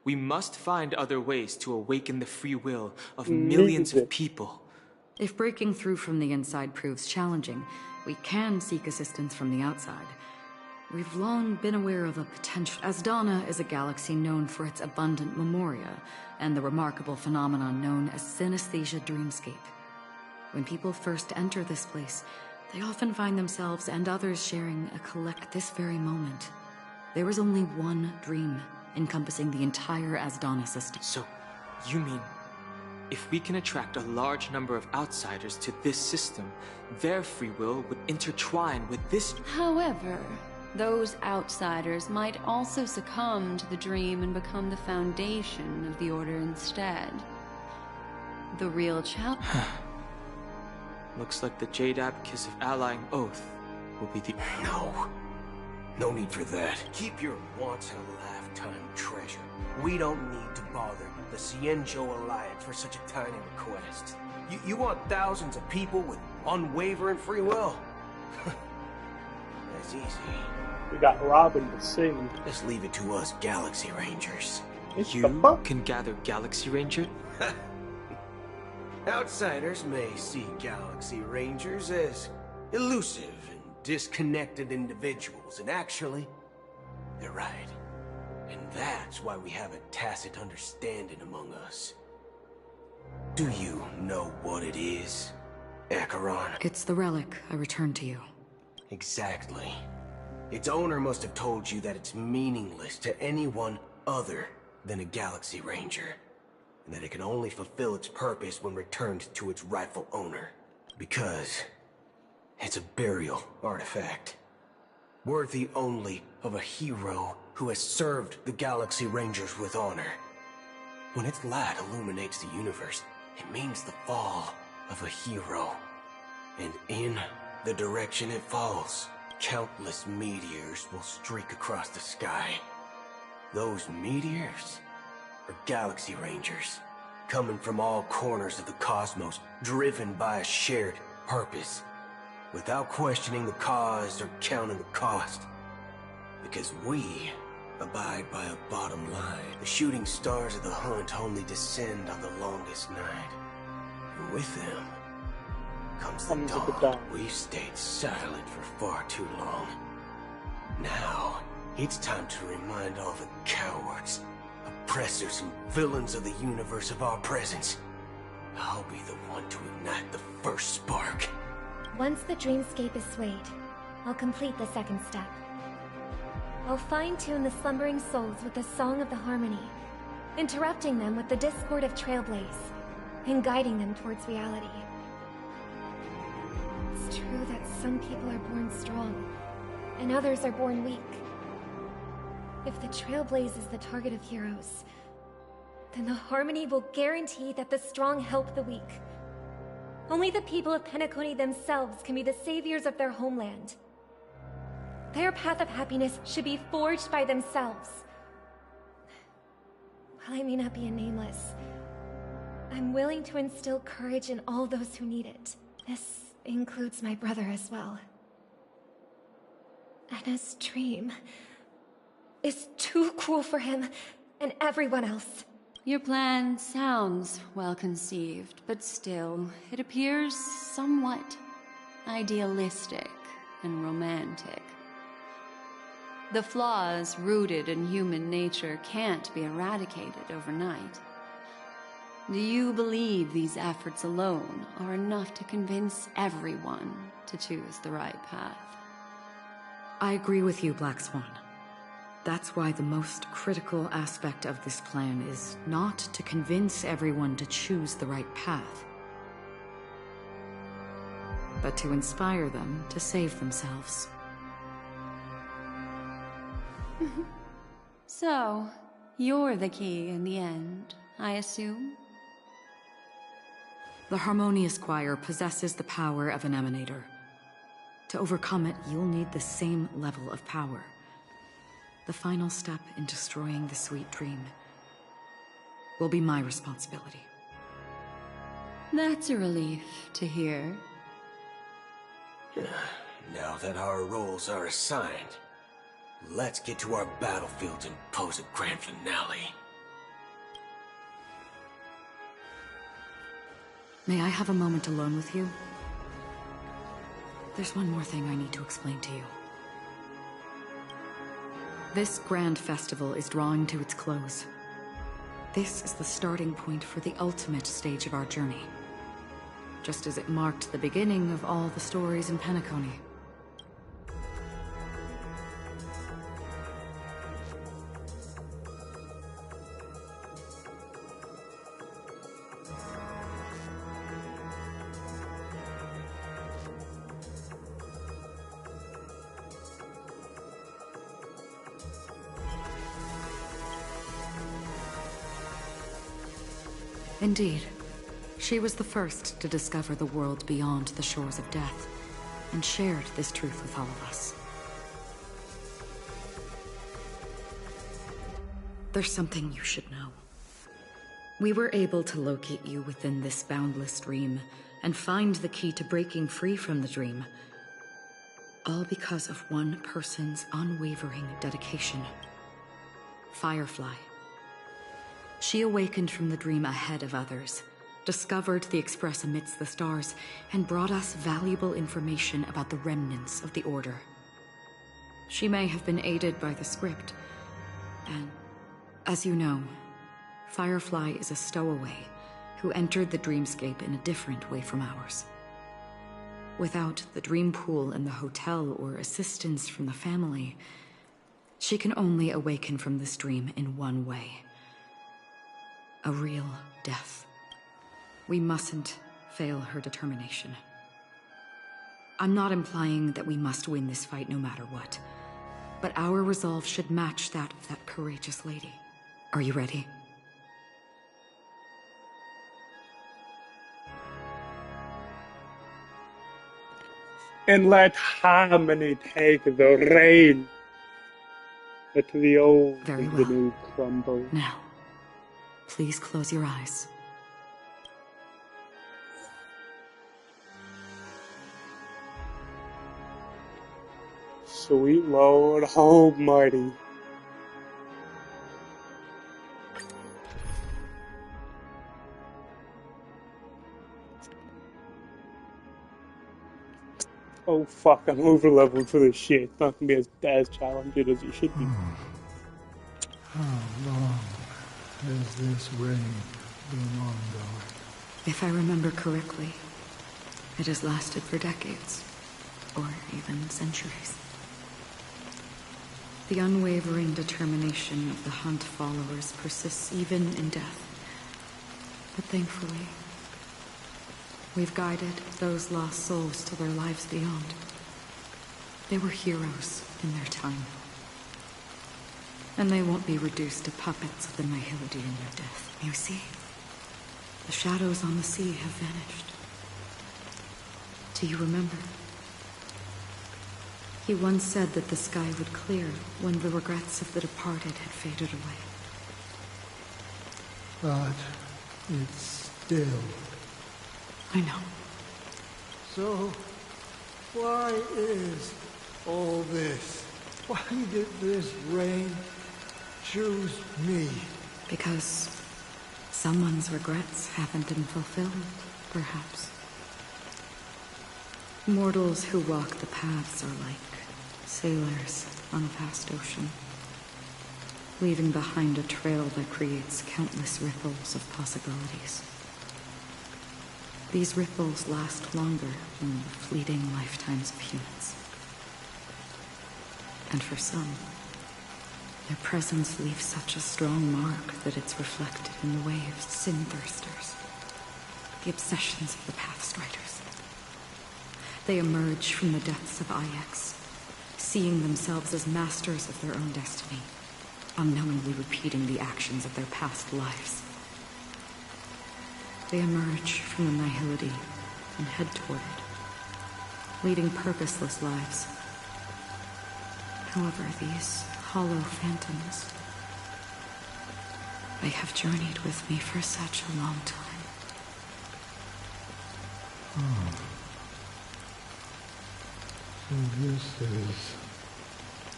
We must find other ways to awaken the free will of millions of people. If breaking through from the inside proves challenging, we can seek assistance from the outside. We've long been aware of a potential. Asdana is a galaxy known for its abundant memoria and the remarkable phenomenon known as synesthesia dreamscape. When people first enter this place, they often find themselves and others sharing a At this very moment, there is only one dream encompassing the entire Asdana system. So, You mean, if we can attract a large number of outsiders to this system, their free will would intertwine with this... However, those outsiders might also succumb to the dream and become the foundation of the Order instead. The real challenge... Looks like the Jade Abacus of Allying Oath will be the... No need for that. Keep your once-in-a-lifetime treasure. We don't need to bother the Xianzhou Alliance for such a tiny request. You want thousands of people with unwavering free will? That's easy. We got Robin to sing. Just leave it to us Galaxy Rangers. You can gather Galaxy Ranger? Outsiders may see Galaxy Rangers as elusive and disconnected individuals, and actually, they're right. And that's why we have a tacit understanding among us. Do you know what it is, Acheron? It's the relic I returned to you. Exactly. Its owner must have told you that it's meaningless to anyone other than a Galaxy Ranger, and that it can only fulfill its purpose when returned to its rightful owner. Because it's a burial artifact, worthy only of a hero who has served the Galaxy Rangers with honor. When its light illuminates the universe, it means the fall of a hero. And in the direction it falls, countless meteors will streak across the sky. Those meteors are Galaxy Rangers, coming from all corners of the cosmos, driven by a shared purpose, without questioning the cause or counting the cost. Because we abide by a bottom line. The shooting stars of the hunt only descend on the longest night. And with them comes the dawn. We've stayed silent for far too long. Now, it's time to remind all the cowards, oppressors, and villains of the universe of our presence. I'll be the one to ignite the first spark. Once the dreamscape is swayed, I'll complete the second step. I'll fine-tune the slumbering souls with the Song of the Harmony, interrupting them with the discord of Trailblaze, and guiding them towards reality. It's true that some people are born strong, and others are born weak. If the Trailblaze is the target of heroes, then the Harmony will guarantee that the strong help the weak. Only the people of Penacony themselves can be the saviors of their homeland. Their path of happiness should be forged by themselves. While I may not be a nameless, I'm willing to instill courage in all those who need it. This includes my brother as well. Anna's dream is too cruel for him and everyone else. Your plan sounds well conceived, but still, it appears somewhat idealistic and romantic. The flaws rooted in human nature can't be eradicated overnight. Do you believe these efforts alone are enough to convince everyone to choose the right path? I agree with you, Black Swan. That's why the most critical aspect of this plan is not to convince everyone to choose the right path, but to inspire them to save themselves. So, you're the key in the end, I assume? The Harmonious Choir possesses the power of an emanator. To overcome it, you'll need the same level of power. The final step in destroying the sweet dream will be my responsibility. That's a relief to hear. Now that our roles are assigned, let's get to our battlefields and pose a grand finale. May I have a moment alone with you? There's one more thing I need to explain to you. This grand festival is drawing to its close. This is the starting point for the ultimate stage of our journey, just as it marked the beginning of all the stories in Penacony. Indeed. She was the first to discover the world beyond the shores of death, and shared this truth with all of us. There's something you should know. We were able to locate you within this boundless dream, and find the key to breaking free from the dream. All because of one person's unwavering dedication. Firefly. She awakened from the dream ahead of others, discovered the Express amidst the stars, and brought us valuable information about the remnants of the Order. She may have been aided by the script, and, as you know, Firefly is a stowaway who entered the dreamscape in a different way from ours. Without the dream pool in the hotel or assistance from the family, she can only awaken from this dream in one way. A real death. We mustn't fail her determination. I'm not implying that we must win this fight no matter what, but our resolve should match that of that courageous lady. Are you ready? And let Harmony take the reign. Let the old and the new crumble. Now, please close your eyes. Sweet Lord Almighty. Oh fuck, I'm over leveled for this shit. It's not gonna be as challenging as it should be. How long has this reign been ongoing? If I remember correctly, it has lasted for decades, or even centuries. The unwavering determination of the Hunt followers persists even in death. But thankfully, we've guided those lost souls to their lives beyond. They were heroes in their time. And they won't be reduced to puppets of the Nihility in your death. You see, the shadows on the sea have vanished. Do you remember? He once said that the sky would clear when the regrets of the departed had faded away. But it's still... I know. So, why is all this? Why did this reign choose me? Because someone's regrets haven't been fulfilled, perhaps. Mortals who walk the paths are like sailors on a vast ocean, leaving behind a trail that creates countless ripples of possibilities. These ripples last longer than the fleeting lifetimes of humans. And for some, their presence leaves such a strong mark that it's reflected in the waves, sin-thirsters, the obsessions of the Pathstriders. They emerge from the depths of Ix, seeing themselves as masters of their own destiny, unknowingly repeating the actions of their past lives. They emerge from the Nihility and head toward it, leading purposeless lives. However, these hollow phantoms, they have journeyed with me for such a long time. Oh. So this is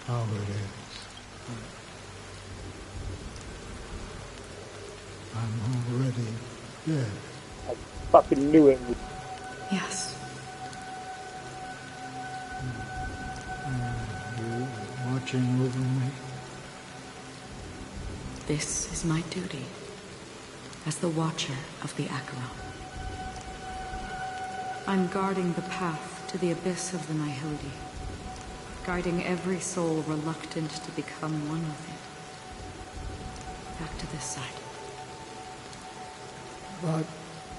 how it is. I'm already dead. I fucking knew it. Yes. You watching over me? This is my duty as the Watcher of the Acheron. I'm guarding the path to the abyss of the Nihility, guiding every soul reluctant to become one with it. Back to this side. But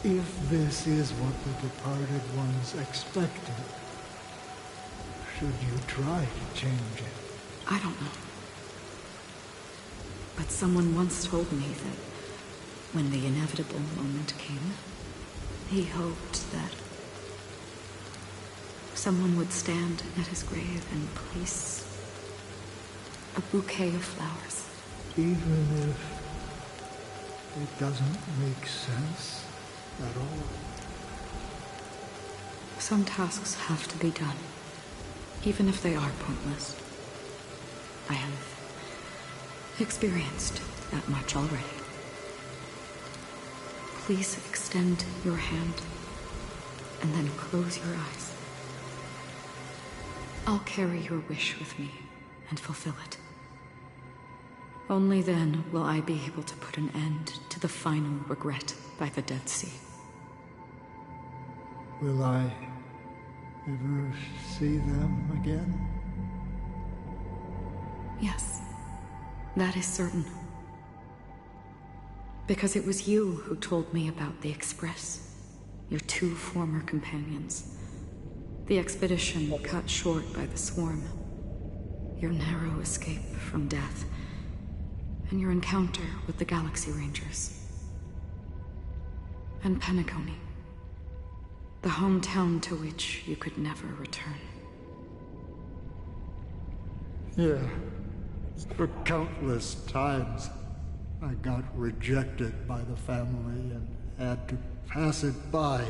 if this is what the departed ones expected, should you try to change it? I don't know. But someone once told me When the inevitable moment came, he hoped that someone would stand at his grave and place a bouquet of flowers. Even if it doesn't make sense at all. Some tasks have to be done, even if they are pointless. I have experienced that much already. Please extend your hand and then close your eyes. I'll carry your wish with me and fulfill it. Only then will I be able to put an end to the final regret by the Dead Sea. Will I ever see them again? Yes, that is certain. Because it was you who told me about the Express, your 2 former companions. The expedition cut short by the swarm. Your narrow escape from death. And your encounter with the Galaxy Rangers. And Penacony. The hometown to which you could never return. Yeah. For countless times, I got rejected by the family and had to pass it by.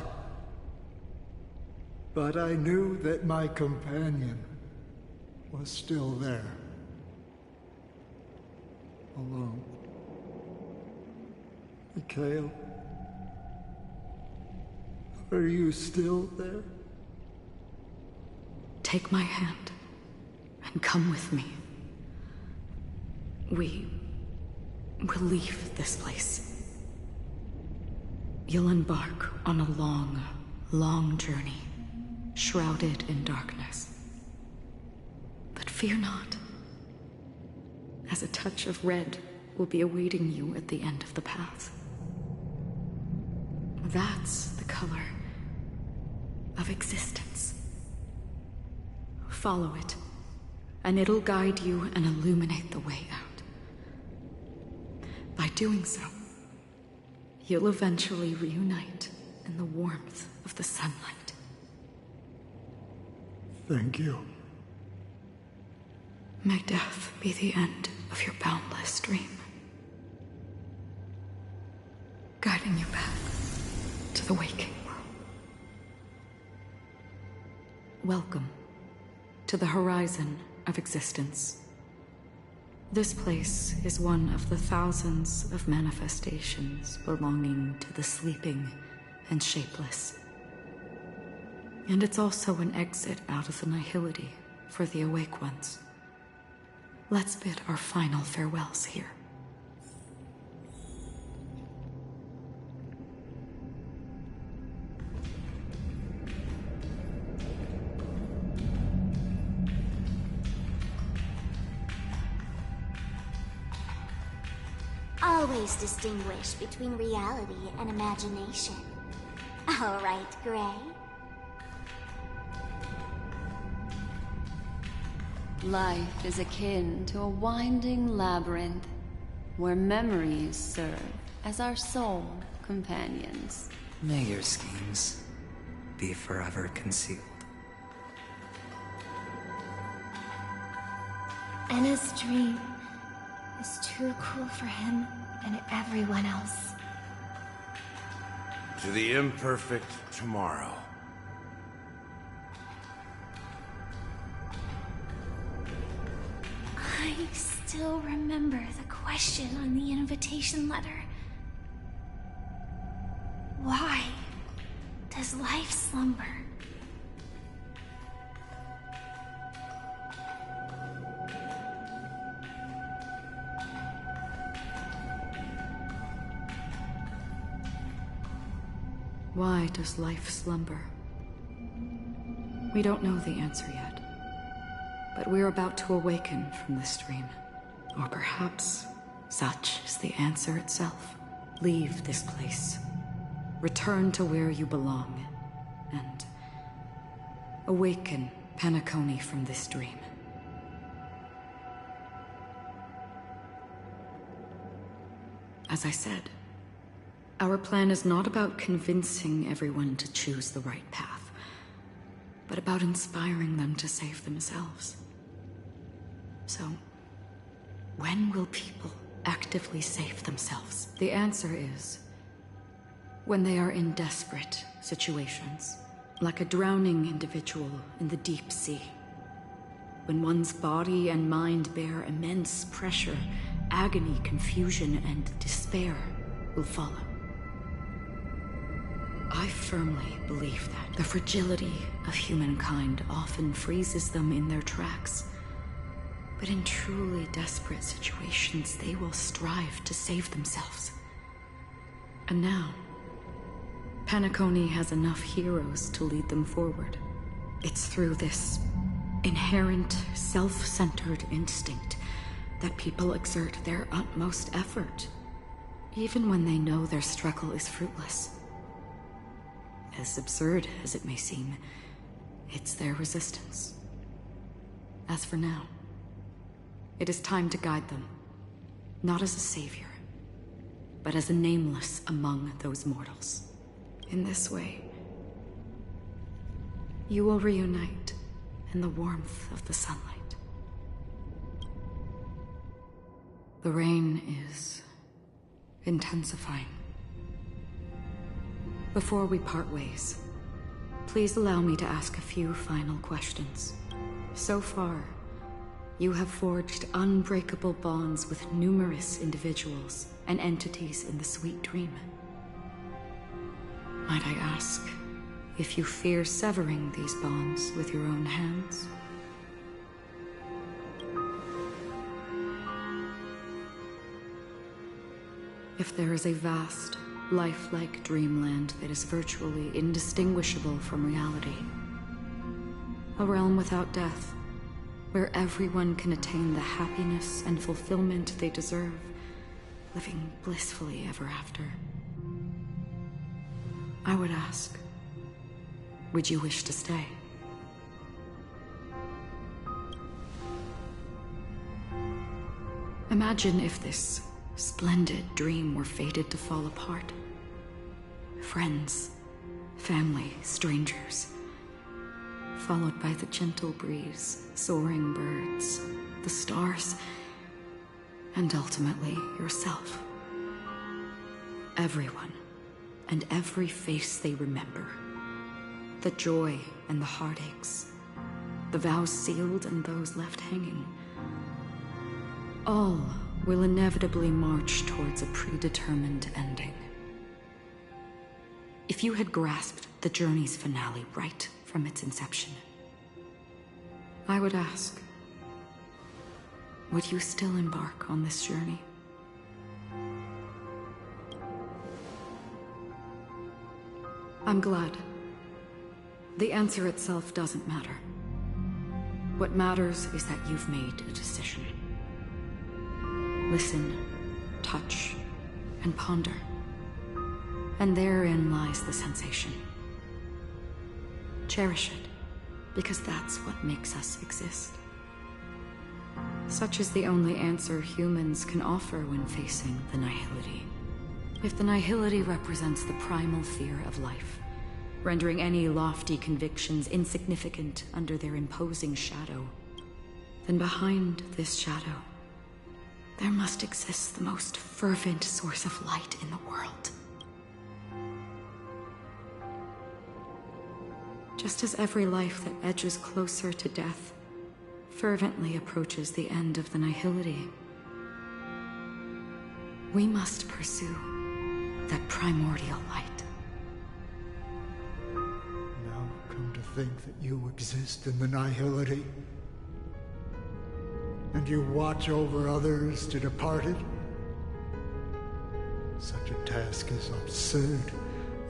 But I knew that my companion was still there. Alone. Mikhail, are you still there? Take my hand and come with me. We will leave this place. You'll embark on a long, long journey, shrouded in darkness. But fear not, as a touch of red will be awaiting you at the end of the path. That's the color of existence. Follow it, and it'll guide you and illuminate the way out. By doing so, you'll eventually reunite in the warmth of the sunlight. Thank you. May death be the end of your boundless dream, guiding you back to the waking world. Welcome to the horizon of existence. This place is one of the thousands of manifestations belonging to the sleeping and shapeless. And it's also an exit out of the nihility for the awake ones. Let's bid our final farewells here. Always distinguish between reality and imagination. All right, Gray. Life is akin to a winding labyrinth, where memories serve as our sole companions. May your schemes be forever concealed. Anna's dream is too cruel for him and everyone else. To the imperfect tomorrow. I still remember the question on the invitation letter. Why does life slumber? Why does life slumber? We don't know the answer yet. But we're about to awaken from this dream. Or perhaps such is the answer itself. Leave this place. Return to where you belong. And awaken Penacony from this dream. As I said, Our plan is not about convincing everyone to choose the right path, but about inspiring them to save themselves. So, when will people actively save themselves? The answer is when they are in desperate situations, like a drowning individual in the deep sea. When one's body and mind bear immense pressure, agony, confusion, and despair will follow. I firmly believe that the fragility of humankind often freezes them in their tracks. But in truly desperate situations, they will strive to save themselves. And now, Penacony has enough heroes to lead them forward. It's through this inherent, self-centered instinct that people exert their utmost effort, even when they know their struggle is fruitless. As absurd as it may seem, it's their resistance. As for now, it is time to guide them, not as a savior, but as a nameless among those mortals. In this way, you will reunite in the warmth of the sunlight. The rain is intensifying. Before we part ways, please allow me to ask a few final questions. So far, you have forged unbreakable bonds with numerous individuals and entities in the Sweet Dream. Might I ask if you fear severing these bonds with your own hands? If there is a vast, lifelike dreamland that is virtually indistinguishable from reality, a realm without death, where everyone can attain the happiness and fulfillment they deserve, living blissfully ever after, I would ask, would you wish to stay? Imagine if this splendid dream were fated to fall apart. Friends, family, strangers, followed by the gentle breeze, soaring birds, the stars, and ultimately yourself. Everyone, and every face they remember. The joy and the heartaches, the vows sealed and those left hanging. All will inevitably march towards a predetermined ending. If you had grasped the journey's finale right from its inception, I would ask, would you still embark on this journey? I'm glad. The answer itself doesn't matter. What matters is that you've made a decision. Listen, touch, and ponder. And therein lies the sensation. Cherish it, because that's what makes us exist. Such is the only answer humans can offer when facing the nihility. If the nihility represents the primal fear of life, rendering any lofty convictions insignificant under their imposing shadow, then behind this shadow, there must exist the most fervent source of light in the world. Just as every life that edges closer to death fervently approaches the end of the nihility, we must pursue that primordial light. Now come to think that you exist in the nihility, and you watch over others to depart it. Such a task is absurd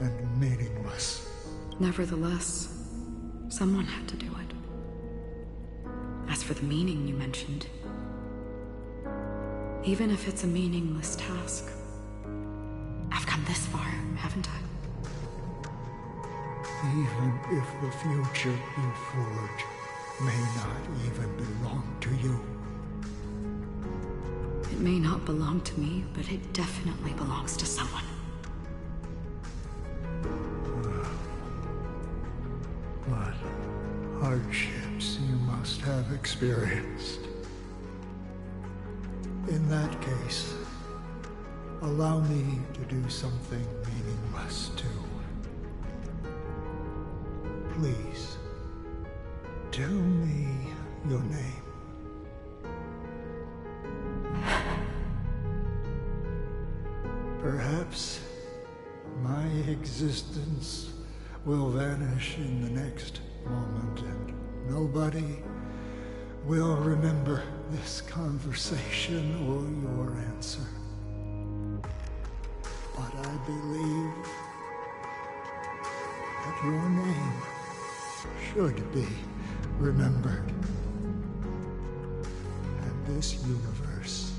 and meaningless. Nevertheless, someone had to do it. As for the meaning you mentioned, even if it's a meaningless task, I've come this far, haven't I? Even if the future you forge may not even belong to you. It may not belong to me, but it definitely belongs to someone. hardships you must have experienced. In that case, allow me to do something meaningless too. Please, tell me your name. Perhaps my existence will vanish in the next moment, and nobody will remember this conversation or your answer. But I believe that your name should be remembered. And this universe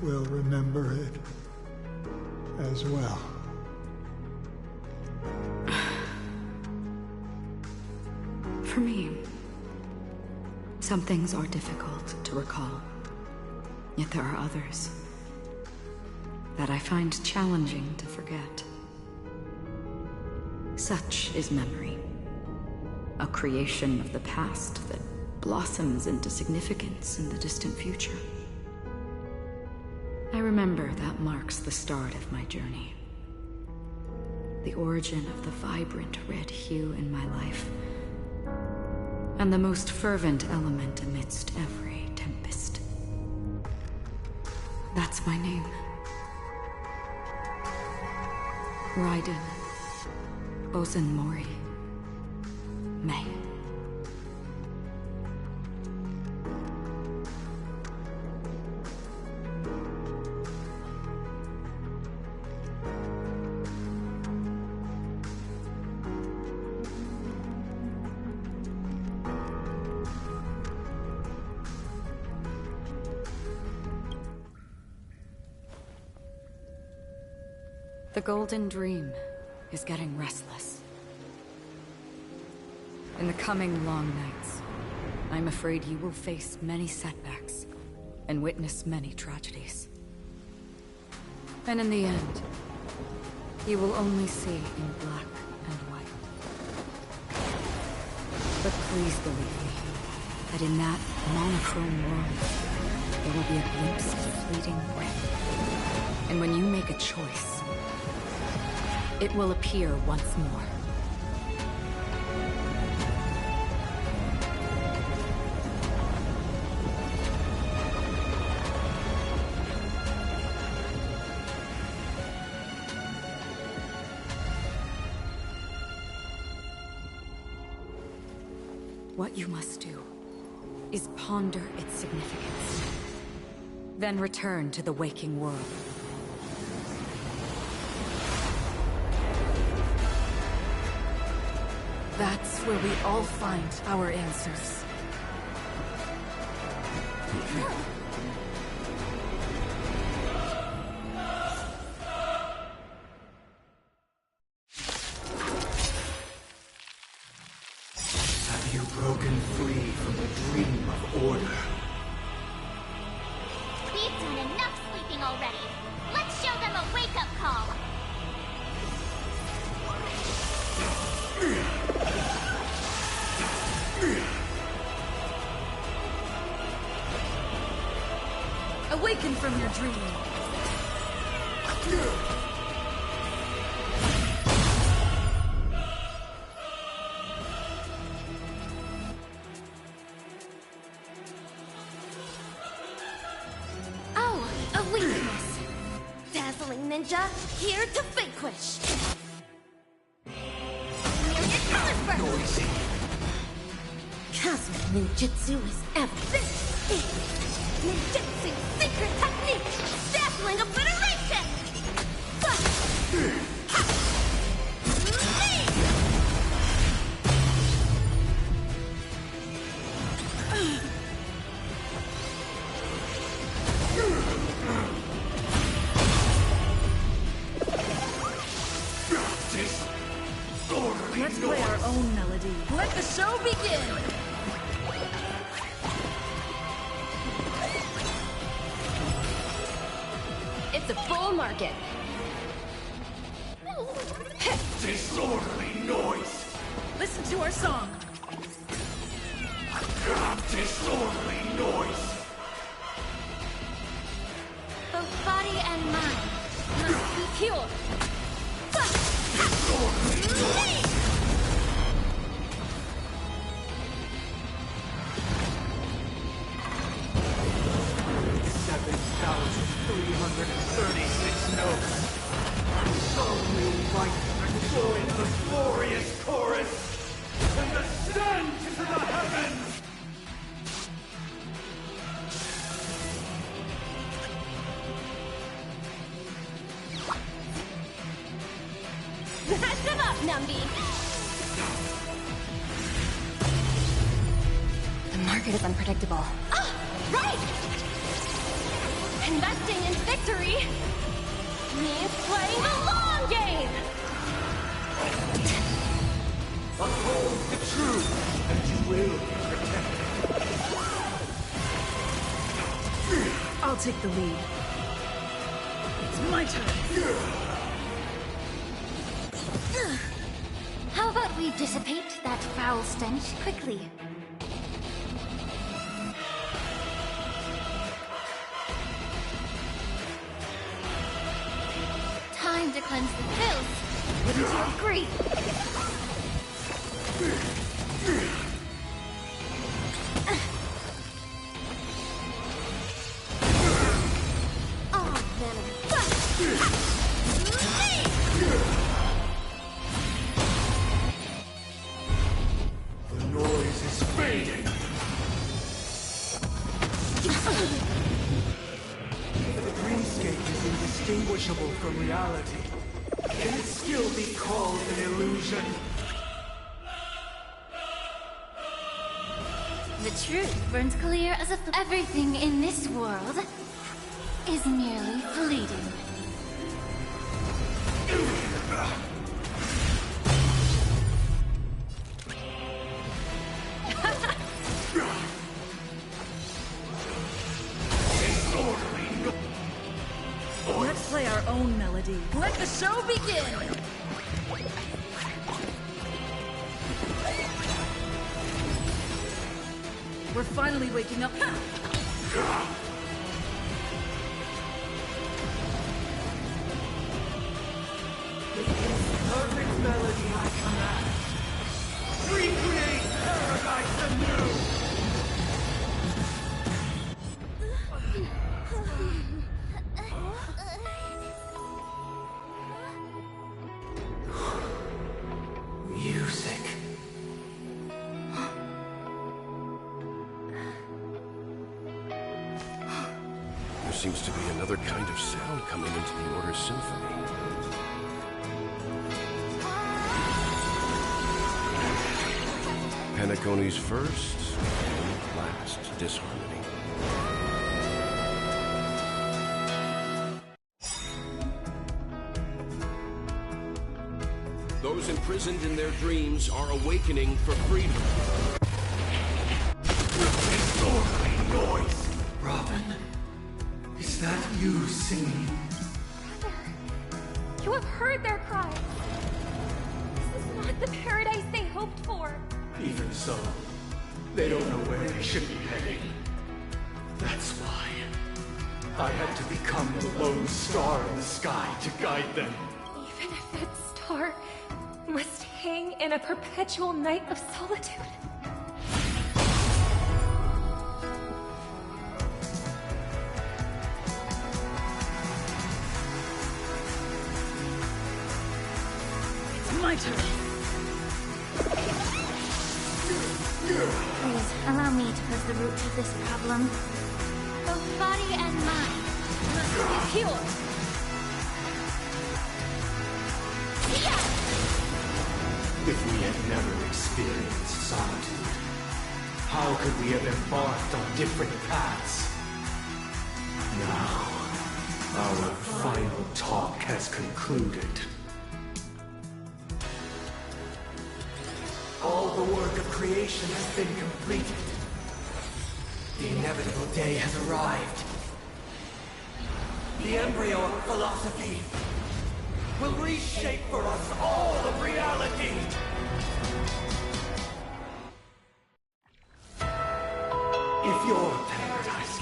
will remember it as well. For me, some things are difficult to recall. Yet there are others that I find challenging to forget. Such is memory, a creation of the past that blossoms into significance in the distant future. I remember that marks the start of my journey. The origin of the vibrant red hue in my life, and the most fervent element amidst every tempest. That's my name. Raiden Ozenmori May. The Golden Dream is getting restless. In the coming long nights, I'm afraid you will face many setbacks and witness many tragedies. And in the end, you will only see in black and white. But please believe me, that in that monochrome world, there will be a glimpse of fleeting red. And when you make a choice, it will appear once more. What you must do is ponder its significance, then return to the waking world. That's where we all find our answers. Have you broken free from the dream of order? We've done enough sleeping already. Let's show them a wake-up call. Awaken from your dream. Oh, a weakness. Dazzling ninja, here to vanquish. Familiar colors burst. Noisy. Cosmic ninjutsu is everything. Ninjutsu secret technique. Dazzling obliteration. Let's play our own melody. Let the show begin! It's a bull market. Disorderly noise. Listen to our song. Disorderly noise! Both body and mind must be pure. Disorderly noise! 7,336 notes. Solemnly invite to join the glorious chorus and ascend to the heavens! That's enough, Numby! The market is unpredictable. Ah, right! Investing in victory means playing the long game! Uphold the truth, and you will be protected. I'll take the lead. It's my turn. How about we dissipate that foul stench quickly? Time to cleanse the filth. Wouldn't you agree? Oh, venom. The noise is fading. The dreamscape is indistinguishable from reality. Can it still be called an illusion? The truth burns clear as if everything in this world is merely fleeting. Let's play our own melody. Let the show begin! We're finally waking up. Perfect melody I command. Recreate paradise anew! Music. There seems to be another kind of sound coming into the Order's symphony. Penacony's first and last disharmony. Those imprisoned in their dreams are awakening for freedom. Disorderly noise! Robin, is that you singing? You have heard their cries. This is not the paradise they hoped for. Even so, they don't know where they should be heading. That's why I had to become the lone star in the sky to guide them. Even if that star must hang in a perpetual night of solitude. It's my turn. Please, allow me to pose the root of this problem. Both body and mind must be pure. If we had never experienced solitude, how could we have embarked on different paths? Now, our final talk has concluded. All the work of creation has been completed. The inevitable day has arrived. The embryo of philosophy will reshape for us all of reality!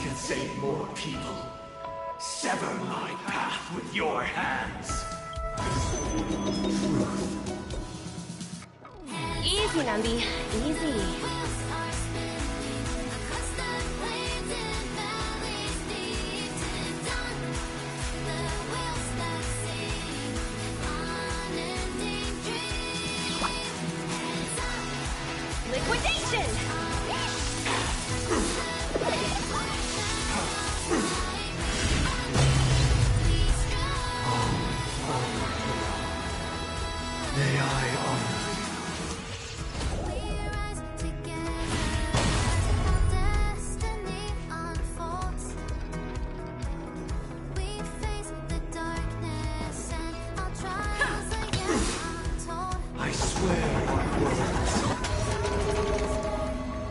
can save more people. Sever my path with your hands. Easy, Nambi. Easy. Liquidation! May I honor I swear on words.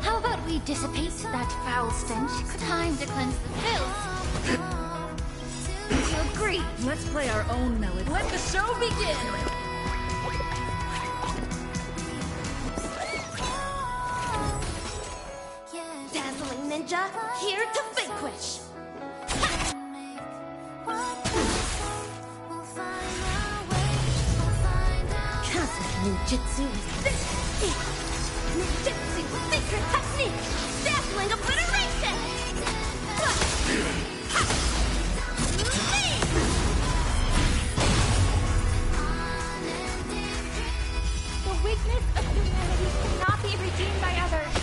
How about we dissipate that foul stench? Time to cleanse the filth. You agree? Let's play our own melody. Let the show begin! Dazzling ninja, here to vanquish! Cosmic ninjutsu is this! Ninjutsu secret technique! Dazzling obliteration! The weakness of humanity cannot be redeemed by others.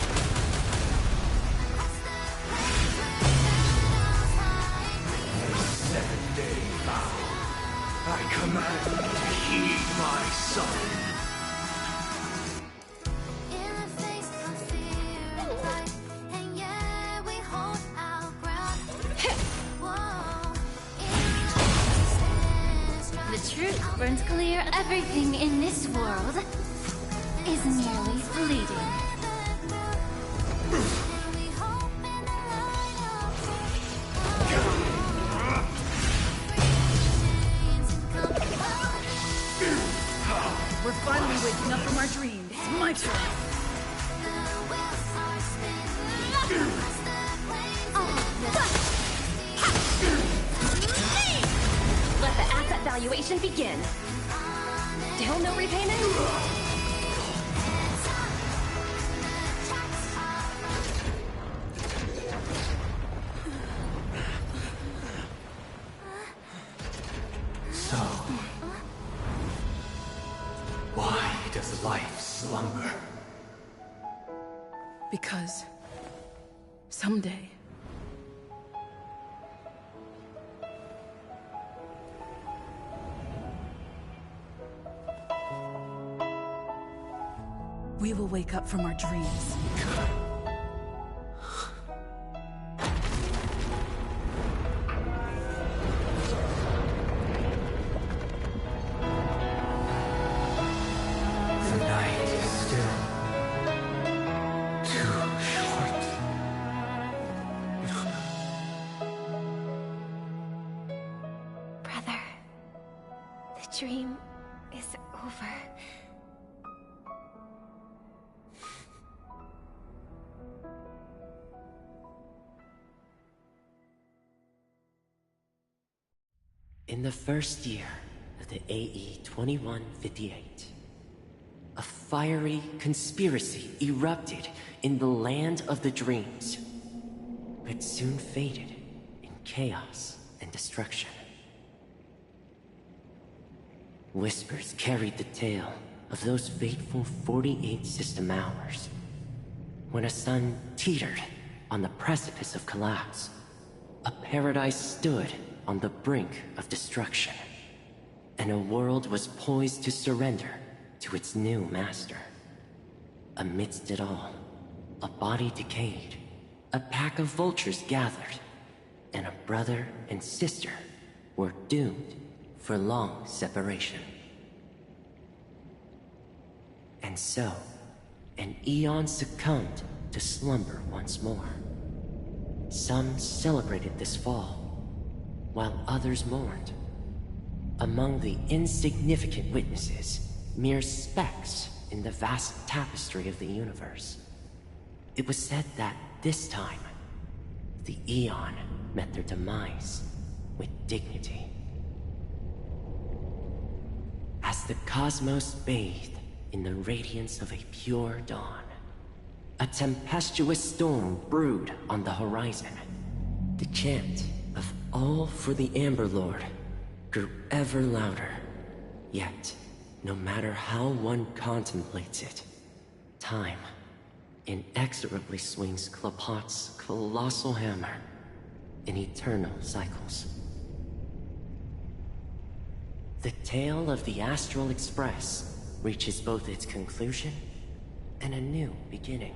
Seven-day vow. I command you to heed my son. The truth burns clear. Everything in this world is merely fleeting. We're finally waking up from our dreams. It's my turn. Let the asset valuation begin. Still no repayment? So, why does life slumber? Because someday we will wake up from our dreams. The night is still too short. Brother, the dream is over. In the first year of the AE 2158, a fiery conspiracy erupted in the land of the dreams, but soon faded in chaos and destruction. Whispers carried the tale of those fateful 48 system hours, when a sun teetered on the precipice of collapse. A paradise stood on the brink of destruction, and a world was poised to surrender to its new master. Amidst it all, a body decayed, a pack of vultures gathered, and a brother and sister were doomed for long separation. And so, an eon succumbed to slumber once more. Some celebrated this fall, while others mourned. Among the insignificant witnesses, mere specks in the vast tapestry of the universe, it was said that this time, the Eon met their demise with dignity. As the cosmos bathed in the radiance of a pure dawn, a tempestuous storm brewed on the horizon. The chant of all for the Amber Lord grew ever louder. Yet, no matter how one contemplates it, time inexorably swings Klapot's colossal hammer in eternal cycles. The tale of the Astral Express reaches both its conclusion and a new beginning.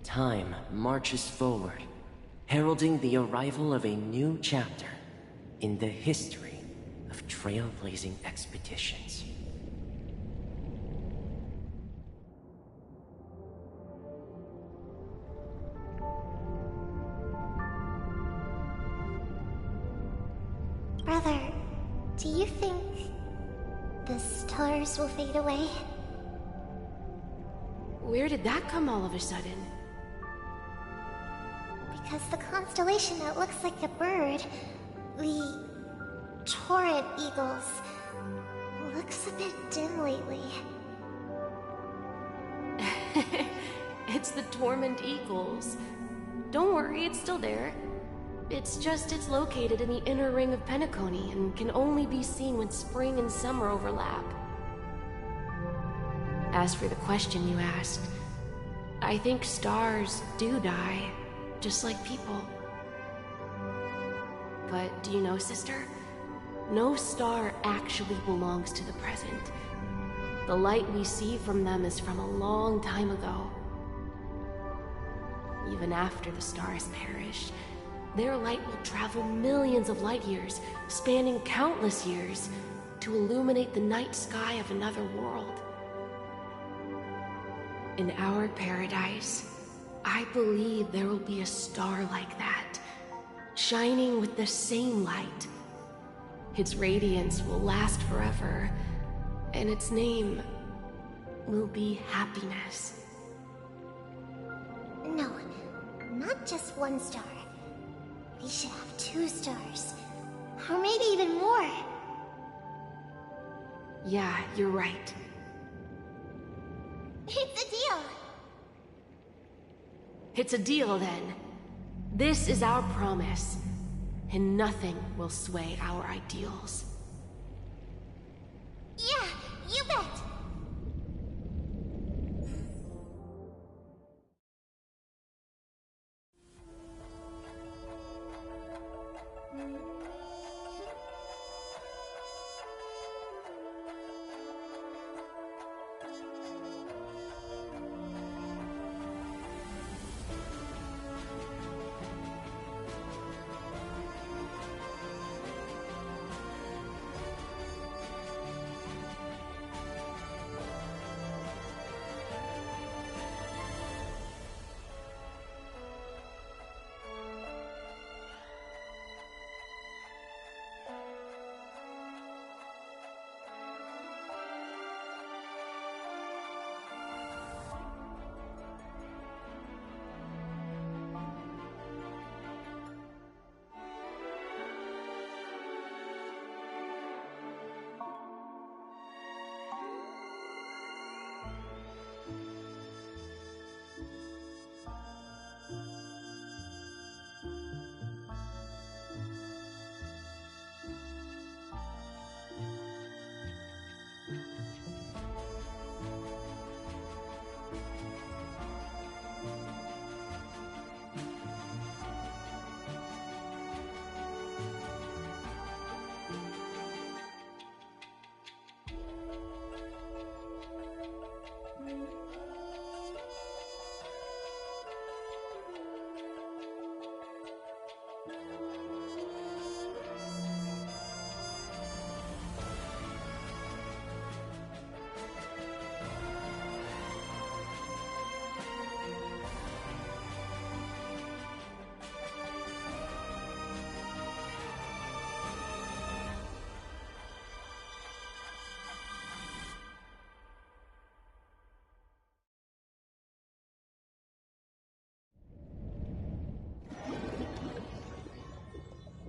Time marches forward, heralding the arrival of a new chapter in the history of trailblazing expeditions. Brother, do you think the stars will fade away? Where did that come all of a sudden? Because the constellation that looks like a bird, the Torrent Eagles, looks a bit dim lately. It's the Torment Eagles. Don't worry, it's still there. It's just it's located in the inner ring of Penacony and can only be seen when spring and summer overlap. As for the question you asked, I think stars do die, just like people. But do you know, sister? No star actually belongs to the present. The light we see from them is from a long time ago. Even after the stars perish, their light will travel millions of light years, spanning countless years, to illuminate the night sky of another world. In our paradise, I believe there will be a star like that, shining with the same light. Its radiance will last forever, and its name will be Happiness. No, not just one star. We should have 2 stars. Or maybe even more. Yeah, you're right. It's a deal. It's a deal, then. This is our promise, and nothing will sway our ideals. Yeah, you bet.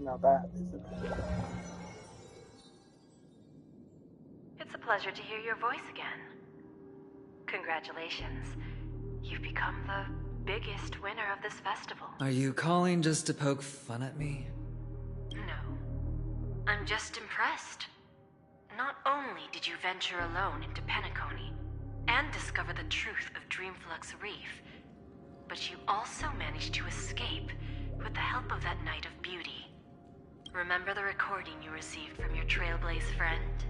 Now that is it. It's a pleasure to hear your voice again. Congratulations. You've become the biggest winner of this festival. Are you calling just to poke fun at me? No. I'm just impressed. Not only did you venture alone into Penacony and discover the truth of Dreamflux Reef, but you also managed to escape with the help of that Knight of Beauty. Remember the recording you received from your Trailblaze friend?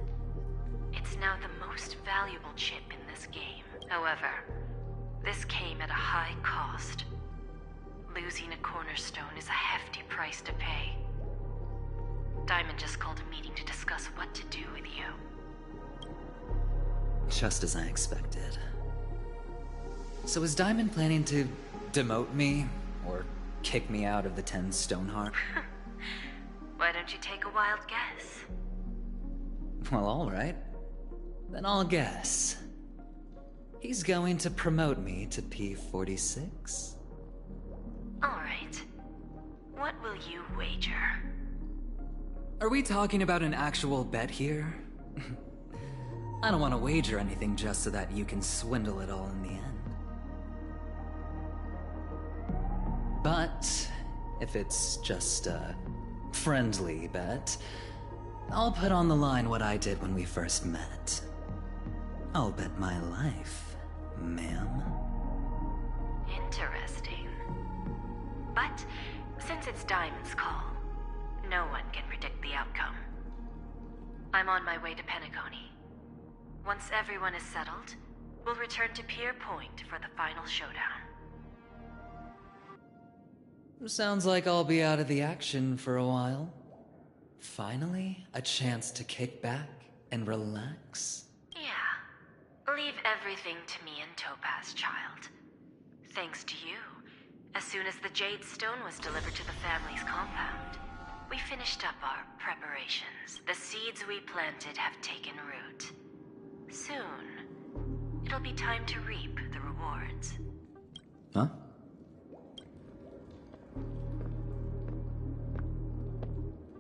It's now the most valuable chip in this game. However, this came at a high cost. Losing a cornerstone is a hefty price to pay. Diamond just called a meeting to discuss what to do with you. Just as I expected. So is Diamond planning to demote me, or kick me out of the 10 Stoneheart? Why don't you take a wild guess? Well, alright. Then I'll guess. He's going to promote me to P46? Alright. What will you wager? Are we talking about an actual bet here? I don't want to wager anything just so that you can swindle it all in the end. But if it's just a friendly bet, I'll put on the line what I did when we first met. I'll bet my life, ma'am. Interesting. But since it's Diamond's call, no one can predict the outcome. I'm on my way to Penacony. Once everyone is settled, we'll return to Pier Point for the final showdown. Sounds like I'll be out of the action for a while. Finally, a chance to kick back and relax. Yeah. Leave everything to me and Topaz, child. Thanks to you, as soon as the Jade Stone was delivered to the family's compound, we finished up our preparations. The seeds we planted have taken root. Soon, it'll be time to reap the rewards. Huh?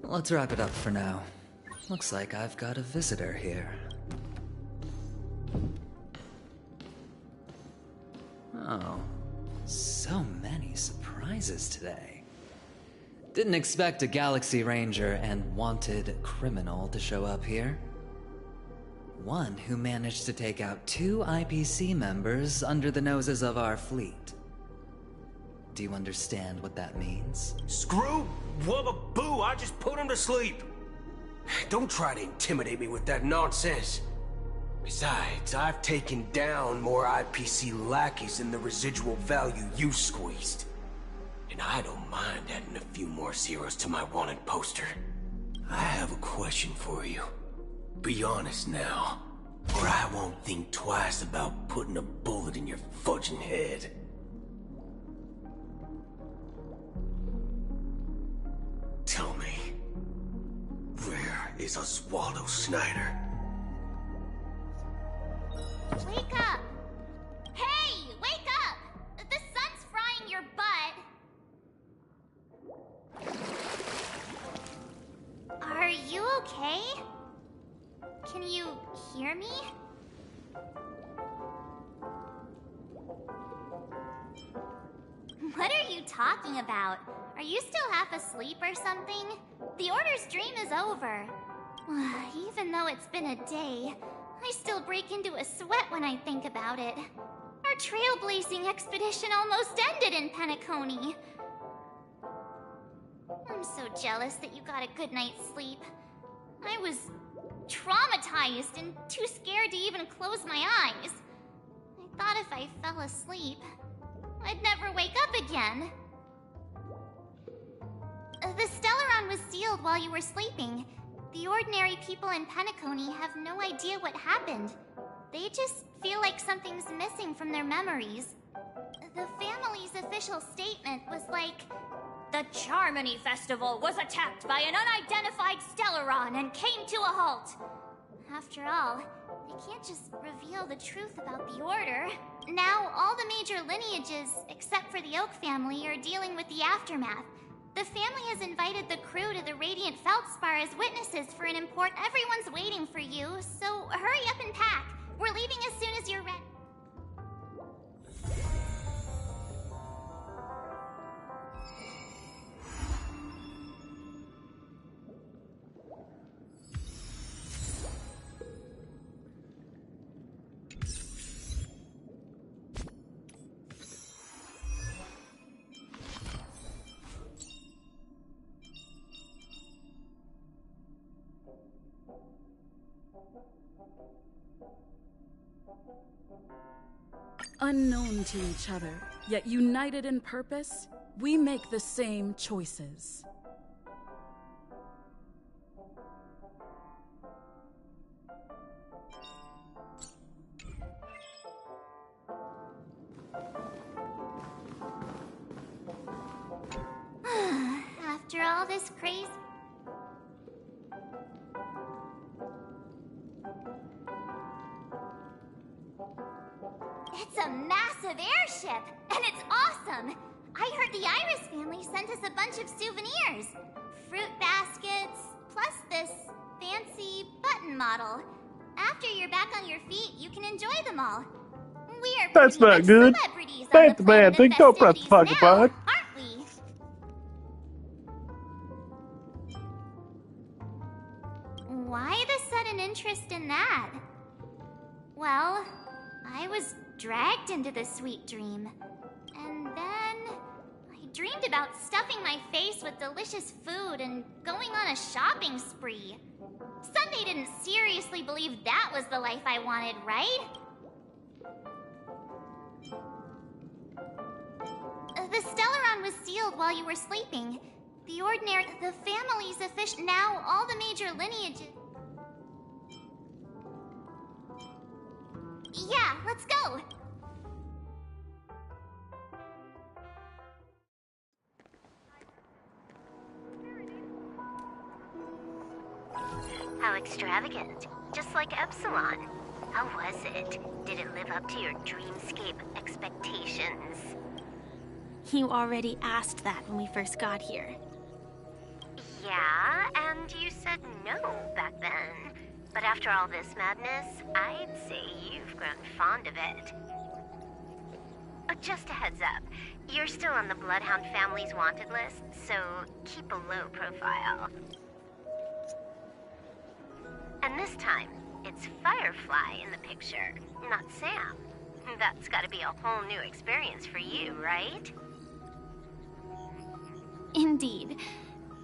Let's wrap it up for now. Looks like I've got a visitor here. Oh, so many surprises today. Didn't expect a Galaxy Ranger and wanted criminal to show up here. One who managed to take out 2 IPC members under the noses of our fleet. Do you understand what that means? Screw wubba boo, I just put him to sleep. Don't try to intimidate me with that nonsense. Besides, I've taken down more IPC lackeys than the residual value you squeezed. And I don't mind adding a few more zeros to my wanted poster. I have a question for you. Be honest now, or I won't think twice about putting a bullet in your fudging head. Tell me, where is Oswaldo Snyder? Wake up! Hey, wake up! The sun's frying your butt. Are you okay? Can you hear me? What are you talking about? Are you still half asleep or something? The Order's dream is over. Even though it's been a day, I still break into a sweat when I think about it. Our trailblazing expedition almost ended in Penacony. I'm so jealous that you got a good night's sleep. I was traumatized and too scared to even close my eyes. I thought if I fell asleep, I'd never wake up again. The Stellaron was sealed while you were sleeping. The ordinary people in Penacony have no idea what happened. They just feel like something's missing from their memories. The family's official statement was like, "The Charmony Festival was attacked by an unidentified Stellaron and came to a halt." After all, they can't just reveal the truth about the Order. Now, all the major lineages, except for the Oak family, are dealing with the aftermath. The family has invited the crew to the Radiant Feldspar as witnesses for an import. Everyone's waiting for you, so hurry up and pack. We're leaving as soon as you're ready. Unknown to each other, yet united in purpose, we make the same choices. After all this crazy... It's a massive airship, and it's awesome! I heard the Iris family sent us a bunch of souvenirs. Fruit baskets, plus this fancy button model. After you're back on your feet, you can enjoy them all. We are That's pretty not much good. celebrities on That's the the bad planet thing. of Don't press the festivities fucking now, button. aren't we? Why the sudden interest in that? Well, I was dragged into this sweet dream. And then I dreamed about stuffing my face with delicious food and going on a shopping spree. Sunday didn't seriously believe that was the life I wanted, right? The Stellaron was sealed while you were sleeping. The Ordinary, the family's official. Now all the major lineages. Yeah, let's go. How extravagant. Just like Epsilon. How was it? Did it live up to your dreamscape expectations? You already asked that when we first got here. Yeah, and you said no back then. But after all this madness, I'd say you've grown fond of it. Just a heads up, you're still on the Bloodhound family's wanted list, so keep a low profile. And this time, it's Firefly in the picture, not Sam. That's gotta be a whole new experience for you, right? Indeed.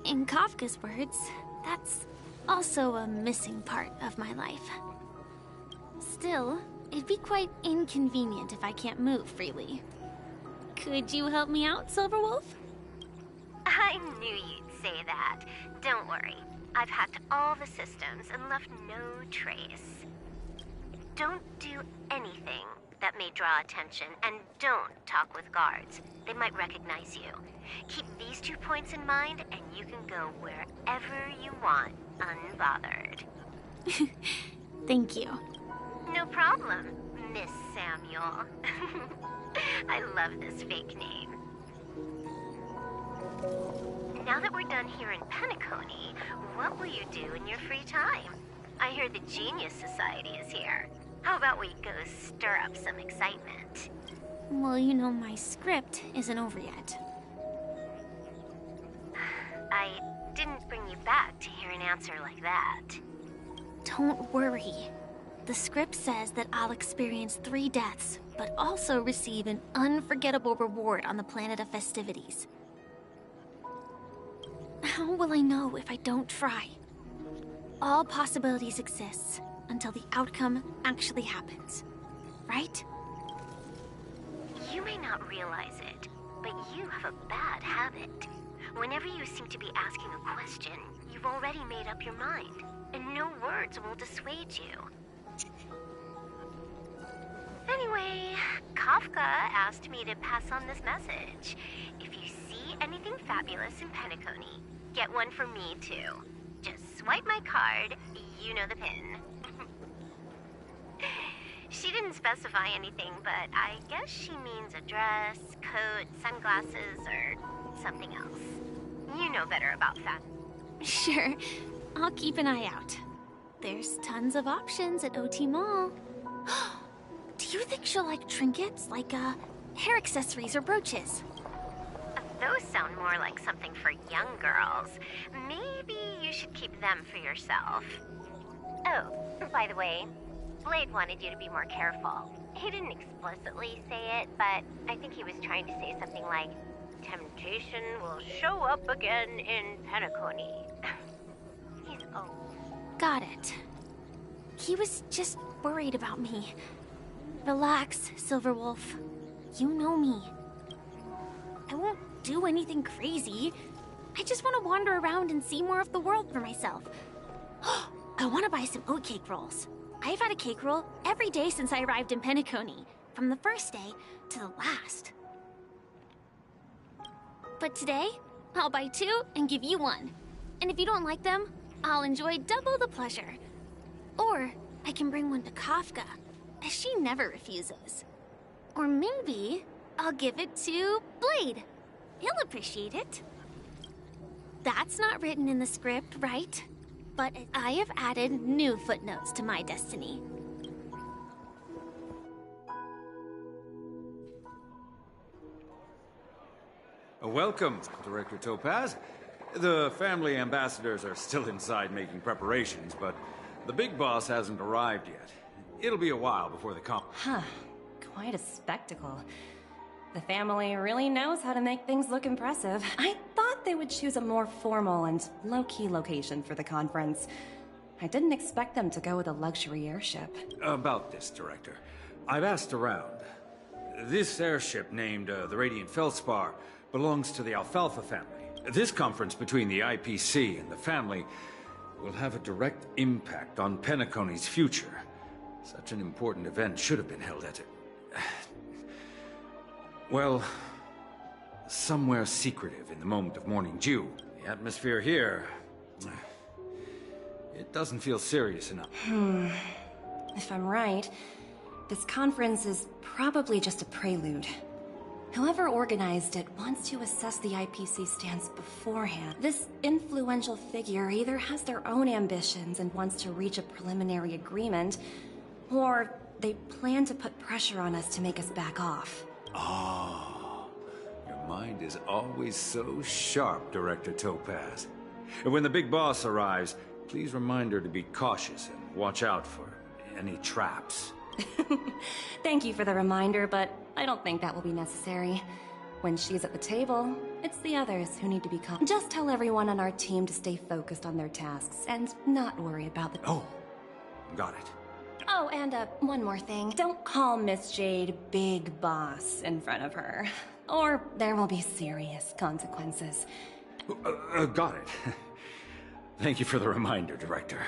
In Kafka's words, that's also a missing part of my life. Still, it'd be quite inconvenient if I can't move freely. Could you help me out, Silverwolf? I knew you'd say that. Don't worry. I've hacked all the systems and left no trace. Don't do anything that may draw attention, and don't talk with guards. They might recognize you. Keep these 2 points in mind, and you can go wherever you want, unbothered. Thank you. No problem, Miss Samuel. I love this fake name. Now that we're done here in Penacony, what will you do in your free time? I hear the Genius Society is here. How about we go stir up some excitement? Well, you know my script isn't over yet. I didn't bring you back to hear an answer like that. Don't worry. The script says that I'll experience 3 deaths, but also receive an unforgettable reward on the planet of festivities. How will I know if I don't try? All possibilities exist until the outcome actually happens, right? You may not realize it, but you have a bad habit. Whenever you seem to be asking a question, you've already made up your mind, and no words will dissuade you. Anyway, Kafka asked me to pass on this message. If you see anything fabulous in Penacony, get one for me too. Just swipe my card, you know the pin. She didn't specify anything, but I guess she means a dress, coat, sunglasses, or something else. You know better about that. Sure, I'll keep an eye out. There's tons of options at OT Mall. Do you think she'll like trinkets, like hair accessories or brooches? Those sound more like something for young girls. Maybe you should keep them for yourself. Oh, by the way, Blade wanted you to be more careful. He didn't explicitly say it, but I think he was trying to say something like, temptation will show up again in Penacony. He's old. Got it. He was just worried about me. Relax, Silverwolf. You know me. I won't do anything crazy. I just want to wander around and see more of the world for myself. I want to buy some oatcake rolls. I've had a cake roll every day since I arrived in Penacony, from the first day to the last. But today, I'll buy 2 and give you 1. And if you don't like them, I'll enjoy double the pleasure. Or I can bring one to Kafka, as she never refuses. Or maybe I'll give it to Blade. He'll appreciate it. That's not written in the script, right? But I have added new footnotes to my destiny. Welcome, Director Topaz. The family ambassadors are still inside making preparations, but the big boss hasn't arrived yet. It'll be a while before the Huh. Quite a spectacle. The family really knows how to make things look impressive. I thought they would choose a more formal and low-key location for the conference. I didn't expect them to go with a luxury airship. About this, Director. I've asked around. This airship, named the Radiant Feldspar, belongs to the Alfalfa family. This conference between the IPC and the family will have a direct impact on Penacony's future. Such an important event should have been held at it. Well, somewhere secretive in the moment of morning dew. The atmosphere here, it doesn't feel serious enough. If I'm right, this conference is probably just a prelude. Whoever organized it wants to assess the IPC stance beforehand. This influential figure either has their own ambitions and wants to reach a preliminary agreement, or they plan to put pressure on us to make us back off. Oh, your mind is always so sharp, Director Topaz. And when the big boss arrives, please remind her to be cautious and watch out for any traps. Thank you for the reminder, but I don't think that will be necessary. When she's at the table, it's the others who need to be calm. Just tell everyone on our team to stay focused on their tasks and not worry about the— Oh, got it. Oh, and one more thing. Don't call Miss Jade Big Boss in front of her, or there will be serious consequences. Got it. Thank you for the reminder, Director.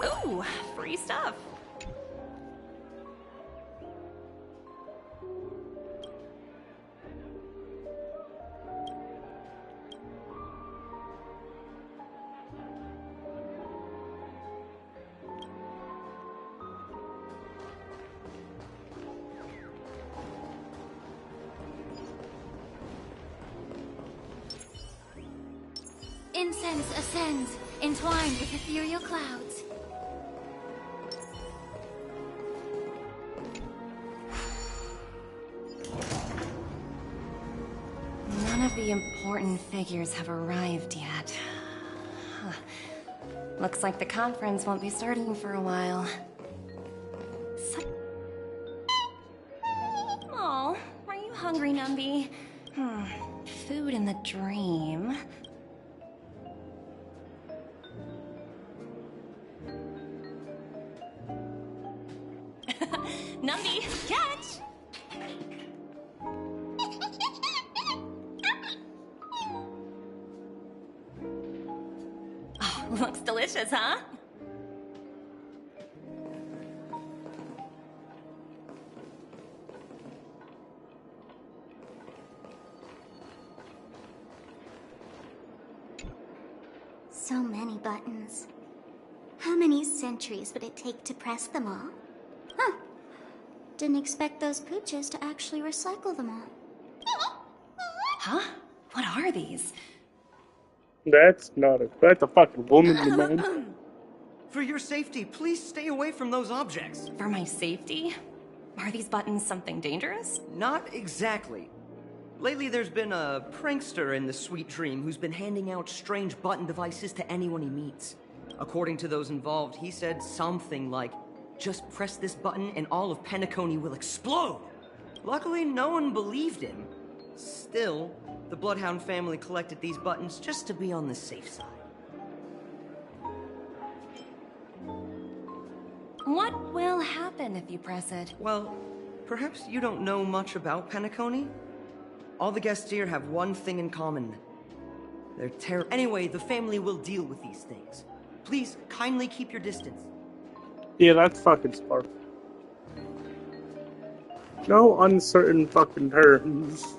Ooh, free stuff. Incense ascends, entwined with ethereal clouds. None of the important figures have arrived yet. Huh. Looks like the conference won't be starting for a while. Aw, are you hungry, Numby? Food in the dream. Numby, catch! Oh, looks delicious, huh? So many buttons. How many centuries would it take to press them all? Huh. Didn't expect those pooches to actually recycle them all. Huh? What are these? That's a fucking woman, man. For your safety, please stay away from those objects. For my safety? Are these buttons something dangerous? Not exactly. Lately, there's been a prankster in the Sweet Dream who's been handing out strange button devices to anyone he meets. According to those involved, he said something like, "Just press this button and all of Penacony will explode." Luckily, no one believed him. Still, the Bloodhound family collected these buttons just to be on the safe side. What will happen if you press it? Well, perhaps you don't know much about Penacony? All the guests here have one thing in common. They're terrible. Anyway, the family will deal with these things. Please, kindly keep your distance. Yeah, that's fucking smart. No uncertain fucking terms.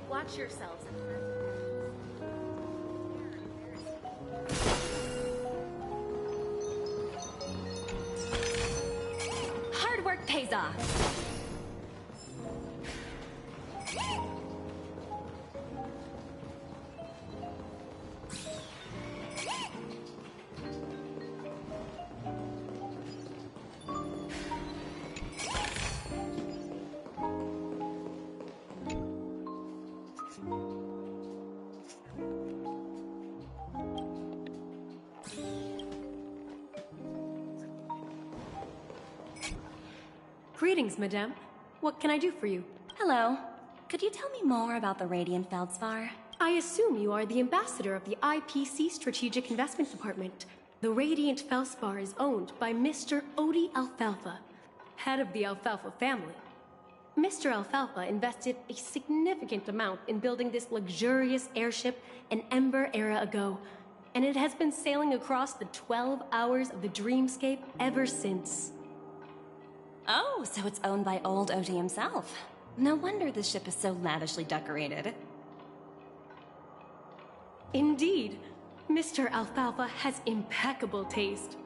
Watch yourselves. Hard work pays off. Greetings, madame. What can I do for you? Hello. Could you tell me more about the Radiant Feldspar? I assume you are the ambassador of the IPC Strategic Investment Department. The Radiant Feldspar is owned by Mr. Odie Alfalfa, head of the Alfalfa family. Mr. Alfalfa invested a significant amount in building this luxurious airship an Ember era ago, and it has been sailing across the 12 hours of the dreamscape ever since. Oh, so it's owned by old Odie himself. No wonder the ship is so lavishly decorated. Indeed, Mr. Alfalfa has impeccable taste.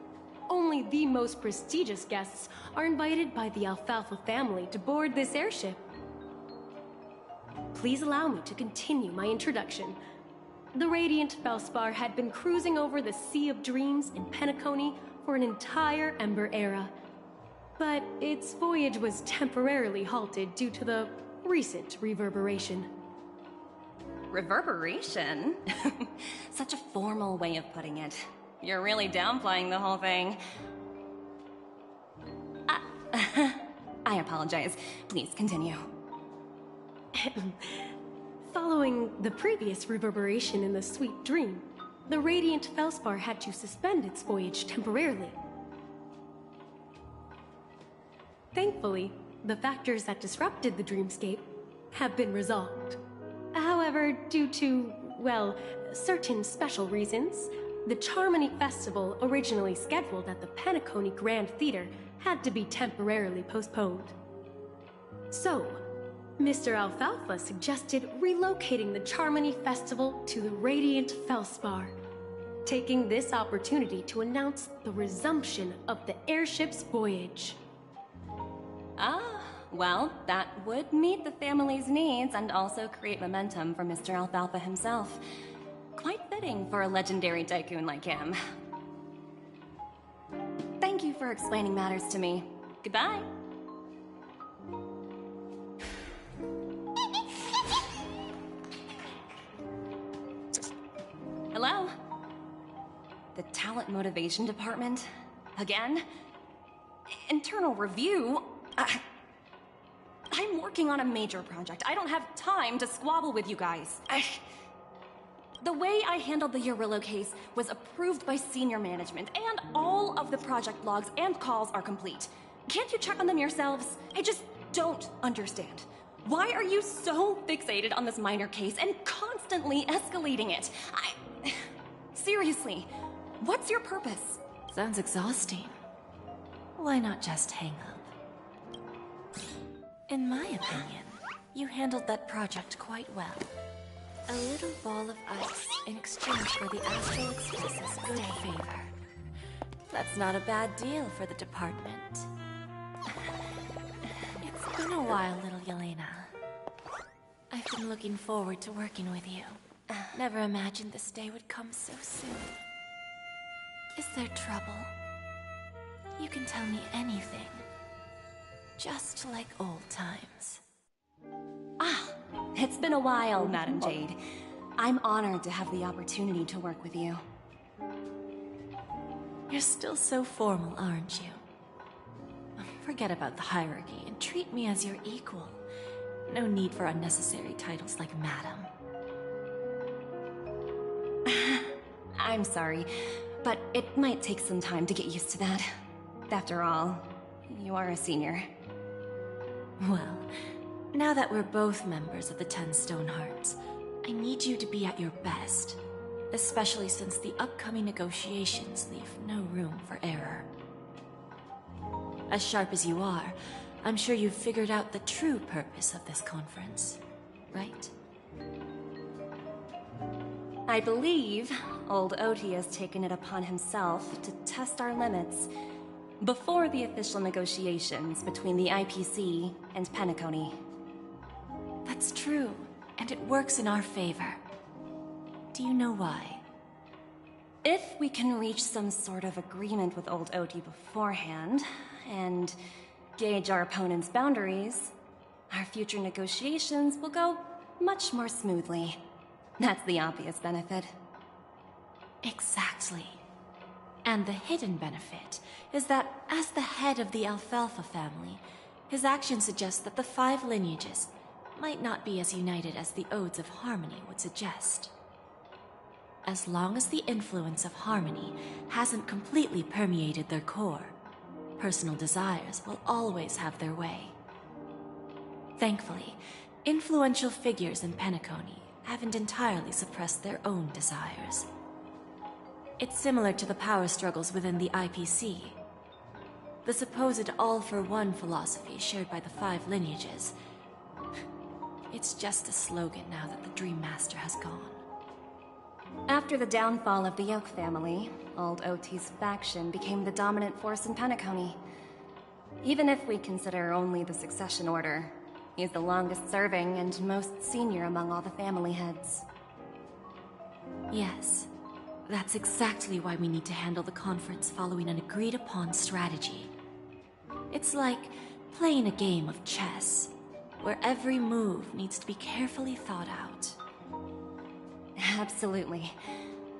Only the most prestigious guests are invited by the Alfalfa family to board this airship. Please allow me to continue my introduction. The Radiant Feldspar had been cruising over the Sea of Dreams in Penacony for an entire Ember era. But its voyage was temporarily halted due to the recent reverberation. Reverberation? Such a formal way of putting it. You're really downplaying the whole thing. I apologize. Please continue. Following the previous reverberation in the Sweet Dream, the Radiant Feldspar had to suspend its voyage temporarily. Thankfully, the factors that disrupted the dreamscape have been resolved. However, due to, well, certain special reasons, The Charmony Festival, originally scheduled at the Penacony Grand Theater, had to be temporarily postponed. So, Mr. Alfalfa suggested relocating the Charmony Festival to the Radiant Felspar, taking this opportunity to announce the resumption of the airship's voyage. Ah, well, that would meet the family's needs and also create momentum for Mr. Alfalfa himself. Quite fitting for a legendary tycoon like him. Thank you for explaining matters to me. Goodbye. Hello? The Talent Motivation Department? Again? Internal review? I'm working on a major project. I don't have time to squabble with you guys. The way I handled the Urillo case was approved by senior management, and all of the project logs and calls are complete. Can't you check on them yourselves? I just don't understand. Why are you so fixated on this minor case and constantly escalating it? Seriously, what's your purpose? Sounds exhausting. Why not just hang up? In my opinion, you handled that project quite well. A little ball of ice in exchange for the Astral Express's good favor. That's not a bad deal for the department. It's been a while, little Yelena. I've been looking forward to working with you. Never imagined this day would come so soon. Is there trouble? You can tell me anything. Just like old times. Ah, it's been a while, Madam Jade. I'm honored to have the opportunity to work with you. You're still so formal, aren't you? Forget about the hierarchy and treat me as your equal. No need for unnecessary titles like Madam. I'm sorry, but it might take some time to get used to that. After all, you are a senior. Well, now that we're both members of the 10 Stonehearts, I need you to be at your best. Especially since the upcoming negotiations leave no room for error. As sharp as you are, I'm sure you've figured out the true purpose of this conference, right? I believe old Oti has taken it upon himself to test our limits before the official negotiations between the IPC and Penacony. That's true, and it works in our favor. Do you know why? If we can reach some sort of agreement with old Oti beforehand, and gauge our opponent's boundaries, our future negotiations will go much more smoothly. That's the obvious benefit. Exactly. And the hidden benefit is that as the head of the Alfalfa family, his actions suggest that the 5 lineages might not be as united as the Odes of Harmony would suggest. As long as the influence of Harmony hasn't completely permeated their core, personal desires will always have their way. Thankfully, influential figures in Penacony haven't entirely suppressed their own desires. It's similar to the power struggles within the IPC. The supposed all-for-one philosophy shared by the 5 lineages. It's just a slogan now that the Dream Master has gone. After the downfall of the Yoke family, old Oti's faction became the dominant force in Penacony. Even if we consider only the succession order, he's the longest serving and most senior among all the family heads. Yes, that's exactly why we need to handle the conference following an agreed-upon strategy. It's like playing a game of chess, where every move needs to be carefully thought out. Absolutely.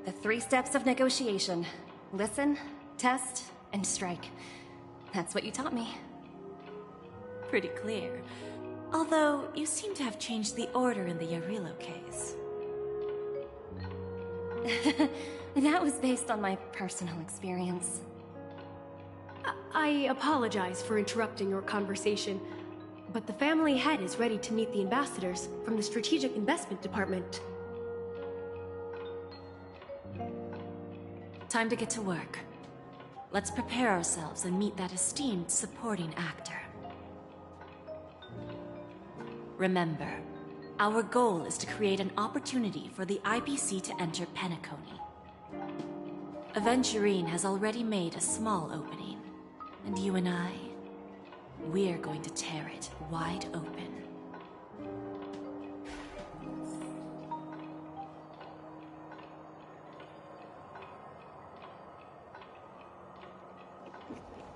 The 3 steps of negotiation. Listen, test, and strike. That's what you taught me. Pretty clear. Although, you seem to have changed the order in the Urillo case. That was based on my personal experience. I apologize for interrupting your conversation, but the family head is ready to meet the ambassadors from the Strategic Investment Department. time to get to work. Let's prepare ourselves and meet that esteemed supporting actor. Remember, our goal is to create an opportunity for the IPC to enter Penacony. Aventurine has already made a small opening, and you and I, we're going to tear it wide open.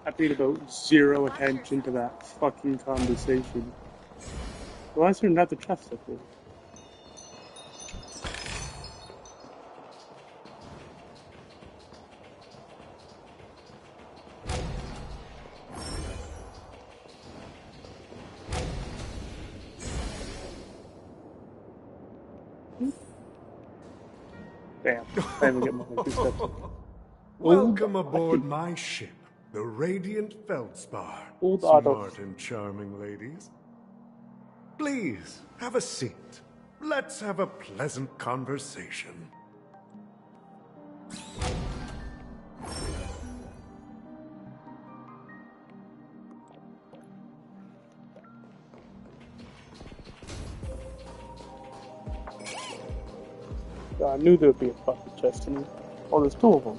I paid about zero attention to that fucking conversation. Why is there not the trust up there? Damn, time to get my two steps. Welcome aboard my ship, the Radiant Feldspar. Old Smart Otto. and charming ladies. Please, have a seat. Let's have a pleasant conversation. I knew there would be a bucket chest in here. Oh, there's two of them.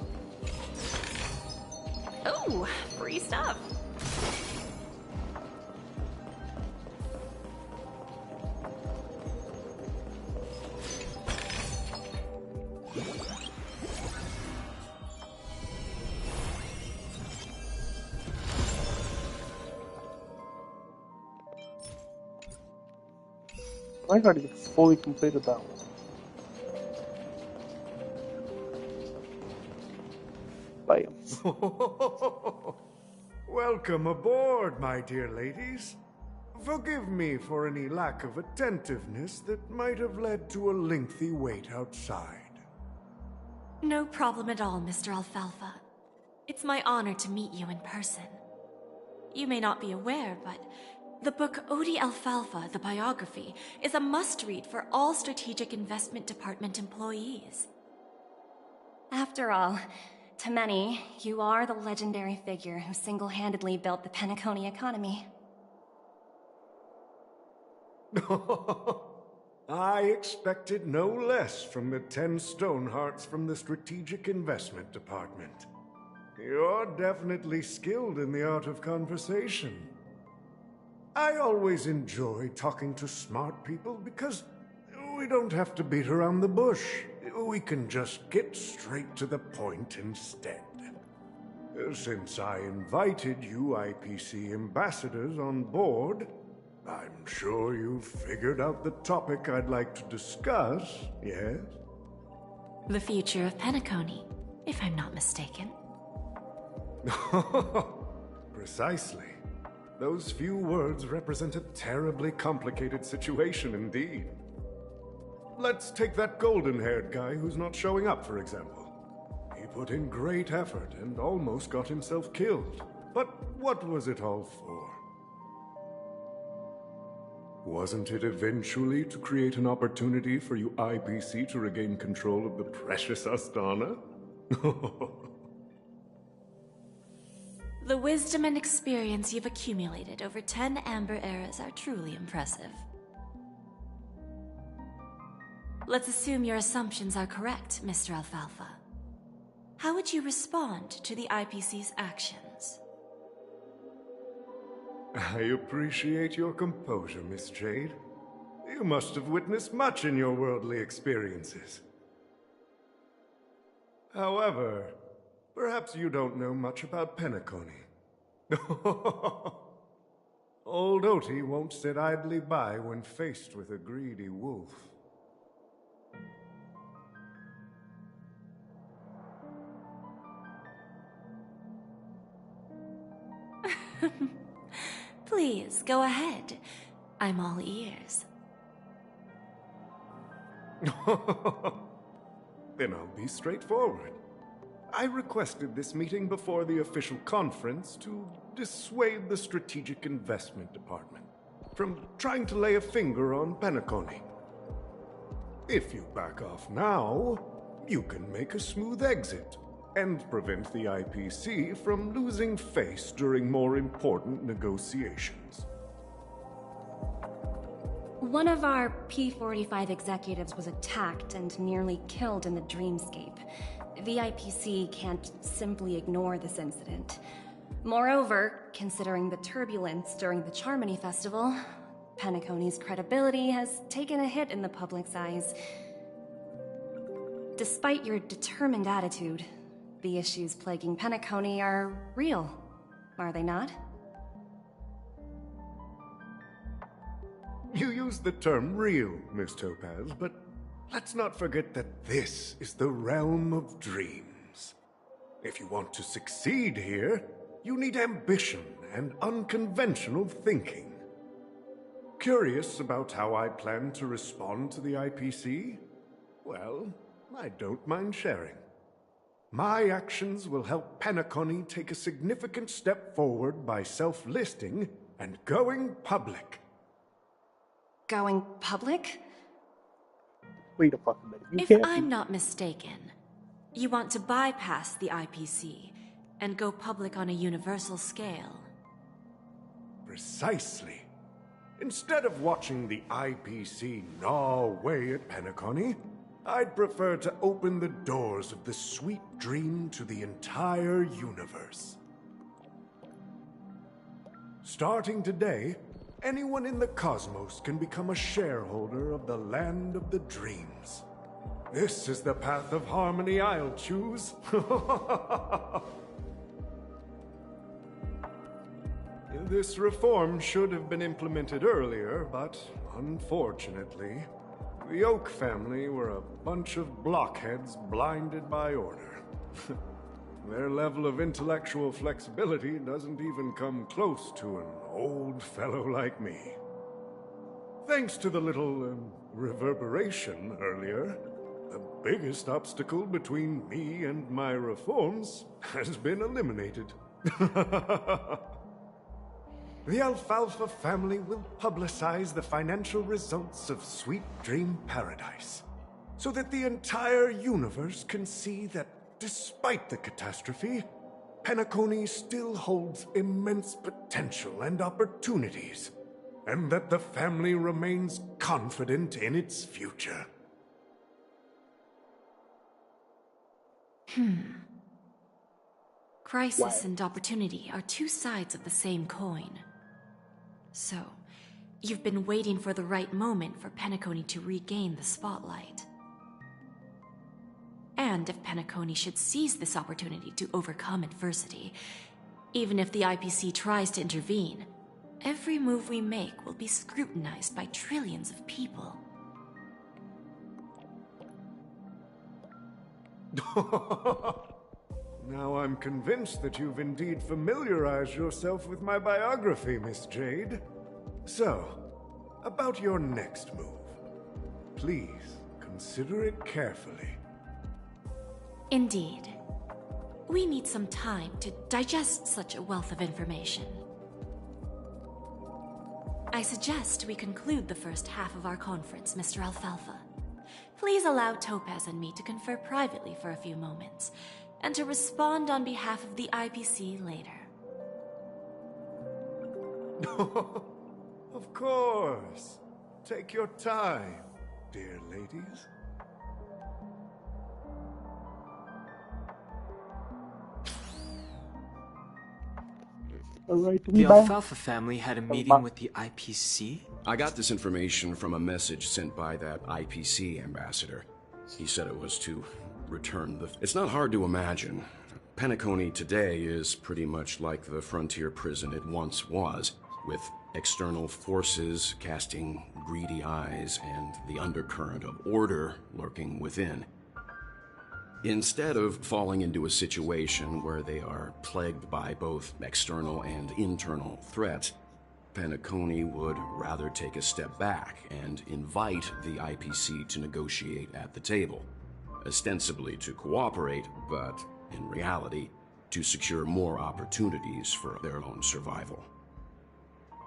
Oh, free stuff. I already fully completed that one. Bam. Welcome aboard, my dear ladies. Forgive me for any lack of attentiveness that might have led to a lengthy wait outside. No problem at all, Mr. Alfalfa. It's my honor to meet you in person. You may not be aware, but the book Odie Alfalfa, the biography, is a must-read for all Strategic Investment Department employees. After all, to many, you are the legendary figure who single-handedly built the Penacony economy. I expected no less from the 10 Stonehearts from the Strategic Investment Department. You're definitely skilled in the art of conversation. I always enjoy talking to smart people because we don't have to beat around the bush. We can just get straight to the point instead. Since I invited you IPC ambassadors on board, I'm sure you've figured out the topic I'd like to discuss, yes? The future of Penacony, if I'm not mistaken. Precisely. Those few words represent a terribly complicated situation indeed. Let's take that golden-haired guy who's not showing up, for example. He put in great effort and almost got himself killed. But what was it all for? Wasn't it eventually to create an opportunity for you IPC to regain control of the precious Astana? The wisdom and experience you've accumulated over 10 Amber Eras are truly impressive. Let's assume your assumptions are correct, Mr. Alfalfa. How would you respond to the IPC's actions? I appreciate your composure, Miss Jade. You must have witnessed much in your worldly experiences. However, perhaps you don't know much about Penacony. Old Oti won't sit idly by when faced with a greedy wolf. Please, go ahead. I'm all ears. Then I'll be straightforward. I requested this meeting before the official conference to dissuade the Strategic Investment Department from trying to lay a finger on Penacony. If you back off now, you can make a smooth exit, and prevent the IPC from losing face during more important negotiations. One of our P-45 executives was attacked and nearly killed in the Dreamscape. The IPC can't simply ignore this incident. Moreover, considering the turbulence during the Charmony Festival, Penacony's credibility has taken a hit in the public's eyes. Despite your determined attitude, the issues plaguing Penacony are real, are they not? You use the term real, Miss Topaz, but let's not forget that this is the realm of dreams. If you want to succeed here, you need ambition and unconventional thinking. Curious about how I plan to respond to the IPC? Well, I don't mind sharing. My actions will help Penacony take a significant step forward by self-listing and going public. Going public? Wait a fucking minute. You If can't I'm not mistaken, you want to bypass the IPC and go public on a universal scale. Precisely. Instead of watching the IPC gnaw away at Penacony, I'd prefer to open the doors of the sweet dream to the entire universe. Starting today, anyone in the cosmos can become a shareholder of the land of the dreams. This is the path of harmony I'll choose. This reform should have been implemented earlier, but unfortunately, the Oak family were a bunch of blockheads blinded by order. Their level of intellectual flexibility doesn't even come close to an old fellow like me. Thanks to the little reverberation earlier, the biggest obstacle between me and my reforms has been eliminated. The Alfalfa family will publicize the financial results of Sweet Dream Paradise, so that the entire universe can see that despite the catastrophe, Penacony still holds immense potential and opportunities, and that the family remains confident in its future. Crisis and opportunity are two sides of the same coin. So, you've been waiting for the right moment for Penacony to regain the spotlight. And if Penacony should seize this opportunity to overcome adversity, even if the IPC tries to intervene, every move we make will be scrutinized by trillions of people. Now I'm convinced that you've indeed familiarized yourself with my biography, Miss Jade. So, about your next move. Please, consider it carefully. Indeed. We need some time to digest such a wealth of information. I suggest we conclude the first half of our conference, Mr. Alfalfa. Please allow Topaz and me to confer privately for a few moments, and to respond on behalf of the IPC later. Of course. Take your time, dear ladies. The Alfalfa family had a meeting with the IPC? I got this information from a message sent by that IPC ambassador. He said it was to return the... It's not hard to imagine. Penacony today is pretty much like the frontier prison it once was, with external forces casting greedy eyes and the undercurrent of order lurking within. Instead of falling into a situation where they are plagued by both external and internal threats, Penacony would rather take a step back and invite the IPC to negotiate at the table, ostensibly to cooperate, but in reality, to secure more opportunities for their own survival.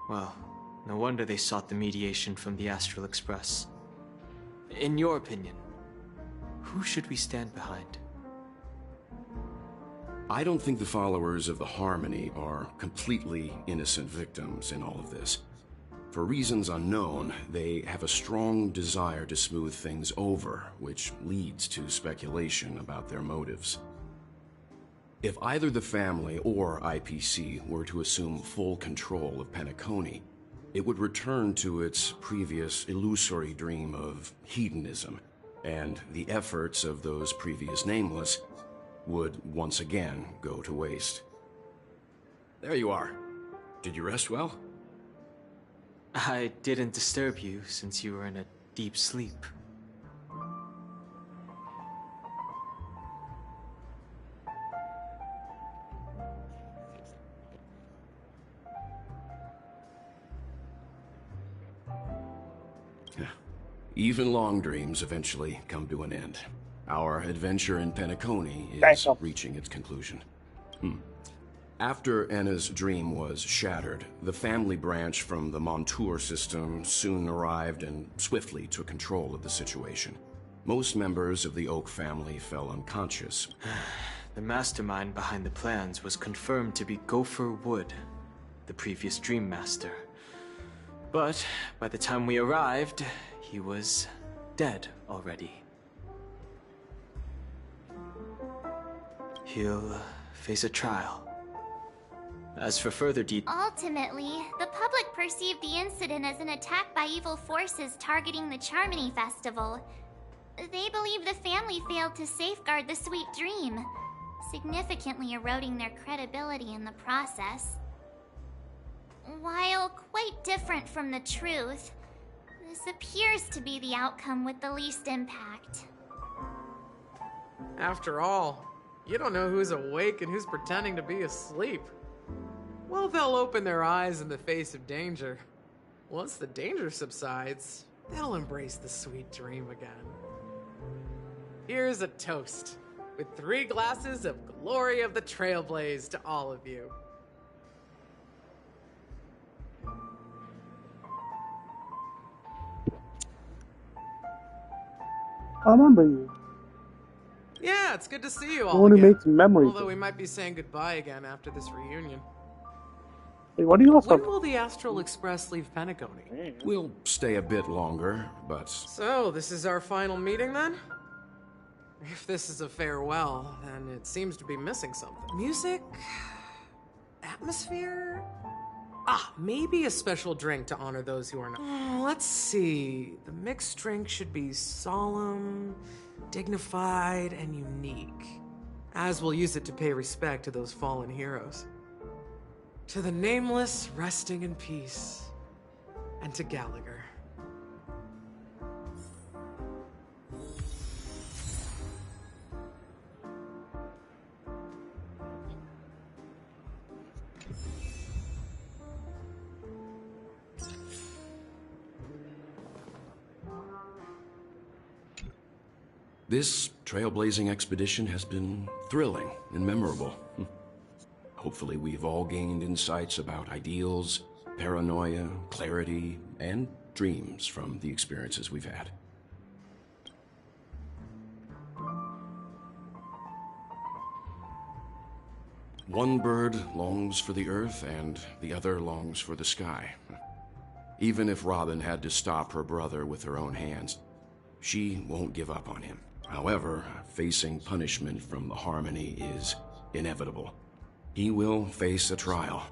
Well, no wonder they sought the mediation from the Astral Express. In your opinion, who should we stand behind? I don't think the followers of the Harmony are completely innocent victims in all of this. For reasons unknown, they have a strong desire to smooth things over, which leads to speculation about their motives. If either the family or IPC were to assume full control of Penacony, it would return to its previous illusory dream of hedonism, and the efforts of those previous Nameless would once again go to waste. There you are. Did you rest well? I didn't disturb you since you were in a deep sleep. Even long dreams eventually come to an end. Our adventure in Penacony is reaching its conclusion. After Enna's dream was shattered, the family branch from the Montour system soon arrived and swiftly took control of the situation. Most members of the Oak family fell unconscious. The mastermind behind the plans was confirmed to be Gopher Wood, the previous Dream Master. But by the time we arrived, he was dead already. He'll face a trial. As for further details... Ultimately, the public perceived the incident as an attack by evil forces targeting the Charmony Festival. They believe the family failed to safeguard the Sweet Dream, significantly eroding their credibility in the process. While quite different from the truth, this appears to be the outcome with the least impact. After all, you don't know who's awake and who's pretending to be asleep. Well, they'll open their eyes in the face of danger. Once the danger subsides, they'll embrace the sweet dream again. Here's a toast, with 3 glasses of Glory of the Trailblaze to all of you. I remember you. Yeah, it's good to see you I all want to again. make some memories. Although we might be saying goodbye again after this reunion. Hey, what do you also? When will the Astral Express leave Penacony? We'll stay a bit longer, but... So, this is our final meeting then? If this is a farewell, then it seems to be missing something. Music? Atmosphere? Maybe a special drink to honor those who are not. Let's see. The mixed drink should be solemn, dignified, and unique. As we'll use it to pay respect to those fallen heroes. To the Nameless, resting in peace. And to Gallagher. This trailblazing expedition has been thrilling and memorable. Hopefully we've all gained insights about ideals, paranoia, clarity, and dreams from the experiences we've had. One bird longs for the earth and the other longs for the sky. Even if Robin had to stop her brother with her own hands, she won't give up on him. However, facing punishment from the Harmony is inevitable. He will face a trial.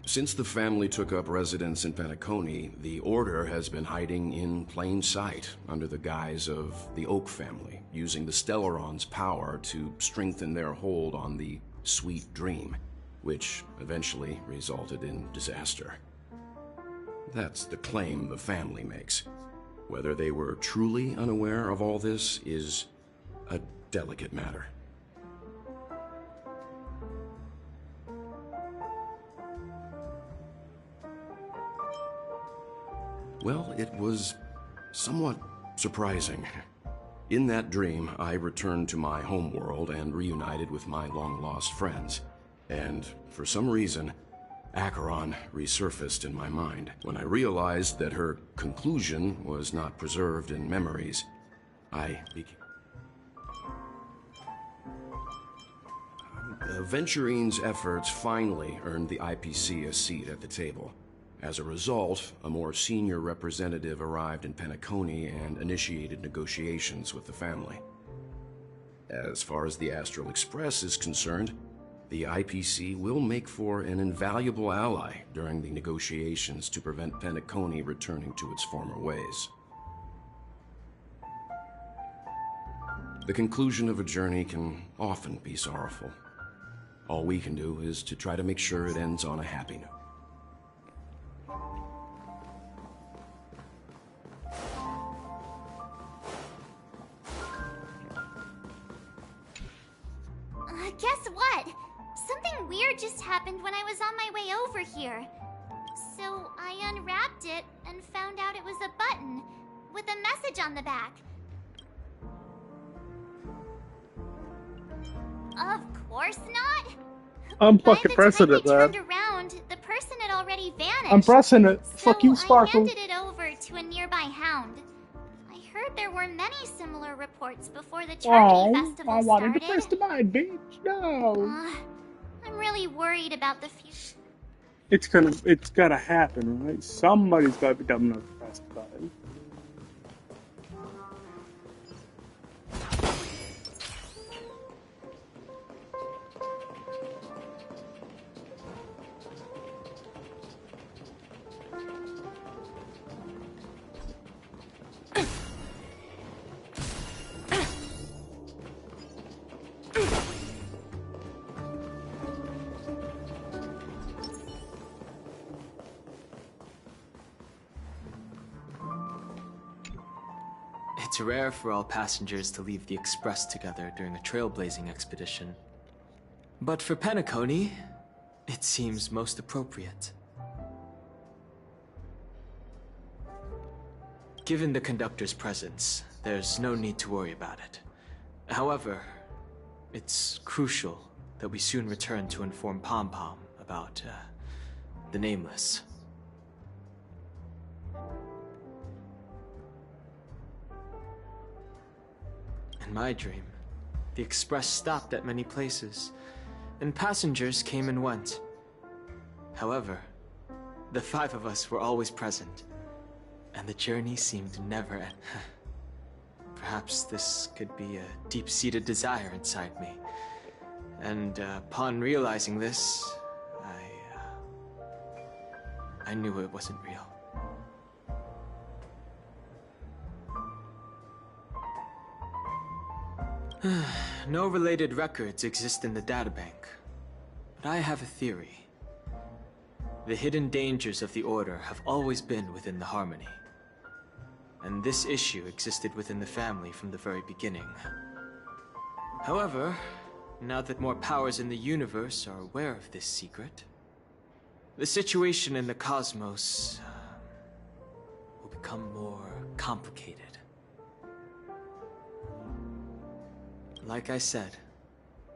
Since the family took up residence in Penacony, the Order has been hiding in plain sight under the guise of the Oak family, using the Stellaron's power to strengthen their hold on the Sweet Dream, which eventually resulted in disaster. That's the claim the family makes. Whether they were truly unaware of all this is a delicate matter. Well, it was somewhat surprising. In that dream, I returned to my homeworld and reunited with my long-lost friends. And for some reason, Acheron resurfaced in my mind. When I realized that her conclusion was not preserved in memories, I became... Venturine's efforts finally earned the IPC a seat at the table. As a result, a more senior representative arrived in Penacony and initiated negotiations with the family. As far as the Astral Express is concerned, the IPC will make for an invaluable ally during the negotiations to prevent Penacony returning to its former ways. The conclusion of a journey can often be sorrowful. All we can do is to try to make sure it ends on a happy note. Guess what? Something weird just happened when I was on my way over here. So I unwrapped it and found out it was a button with a message on the back. Of course not. I'm fucking pressing it, man. Turned around, the person had already vanished. I'm pressing it. So Fuck you, Sparkle. I handed it over to a nearby hound. I heard there were many similar reports before the Charity Festival I wanted started. to press the mine, bitch. No. I'm really worried about the future. It's gotta happen, right? Somebody's gotta be dumb enough to press the button. It's rare for all passengers to leave the Express together during a trailblazing expedition. But for Penacony, it seems most appropriate. Given the conductor's presence, there's no need to worry about it. However, it's crucial that we soon return to inform Pom Pom about, the Nameless. In my dream, the Express stopped at many places, and passengers came and went. However, the five of us were always present, and the journey seemed never end. Perhaps this could be a deep-seated desire inside me, and upon realizing this, I knew it wasn't real. No related records exist in the databank, but I have a theory. The hidden dangers of the Order have always been within the Harmony, and this issue existed within the family from the very beginning. However, now that more powers in the universe are aware of this secret, the situation in the cosmos will become more complicated. Like I said,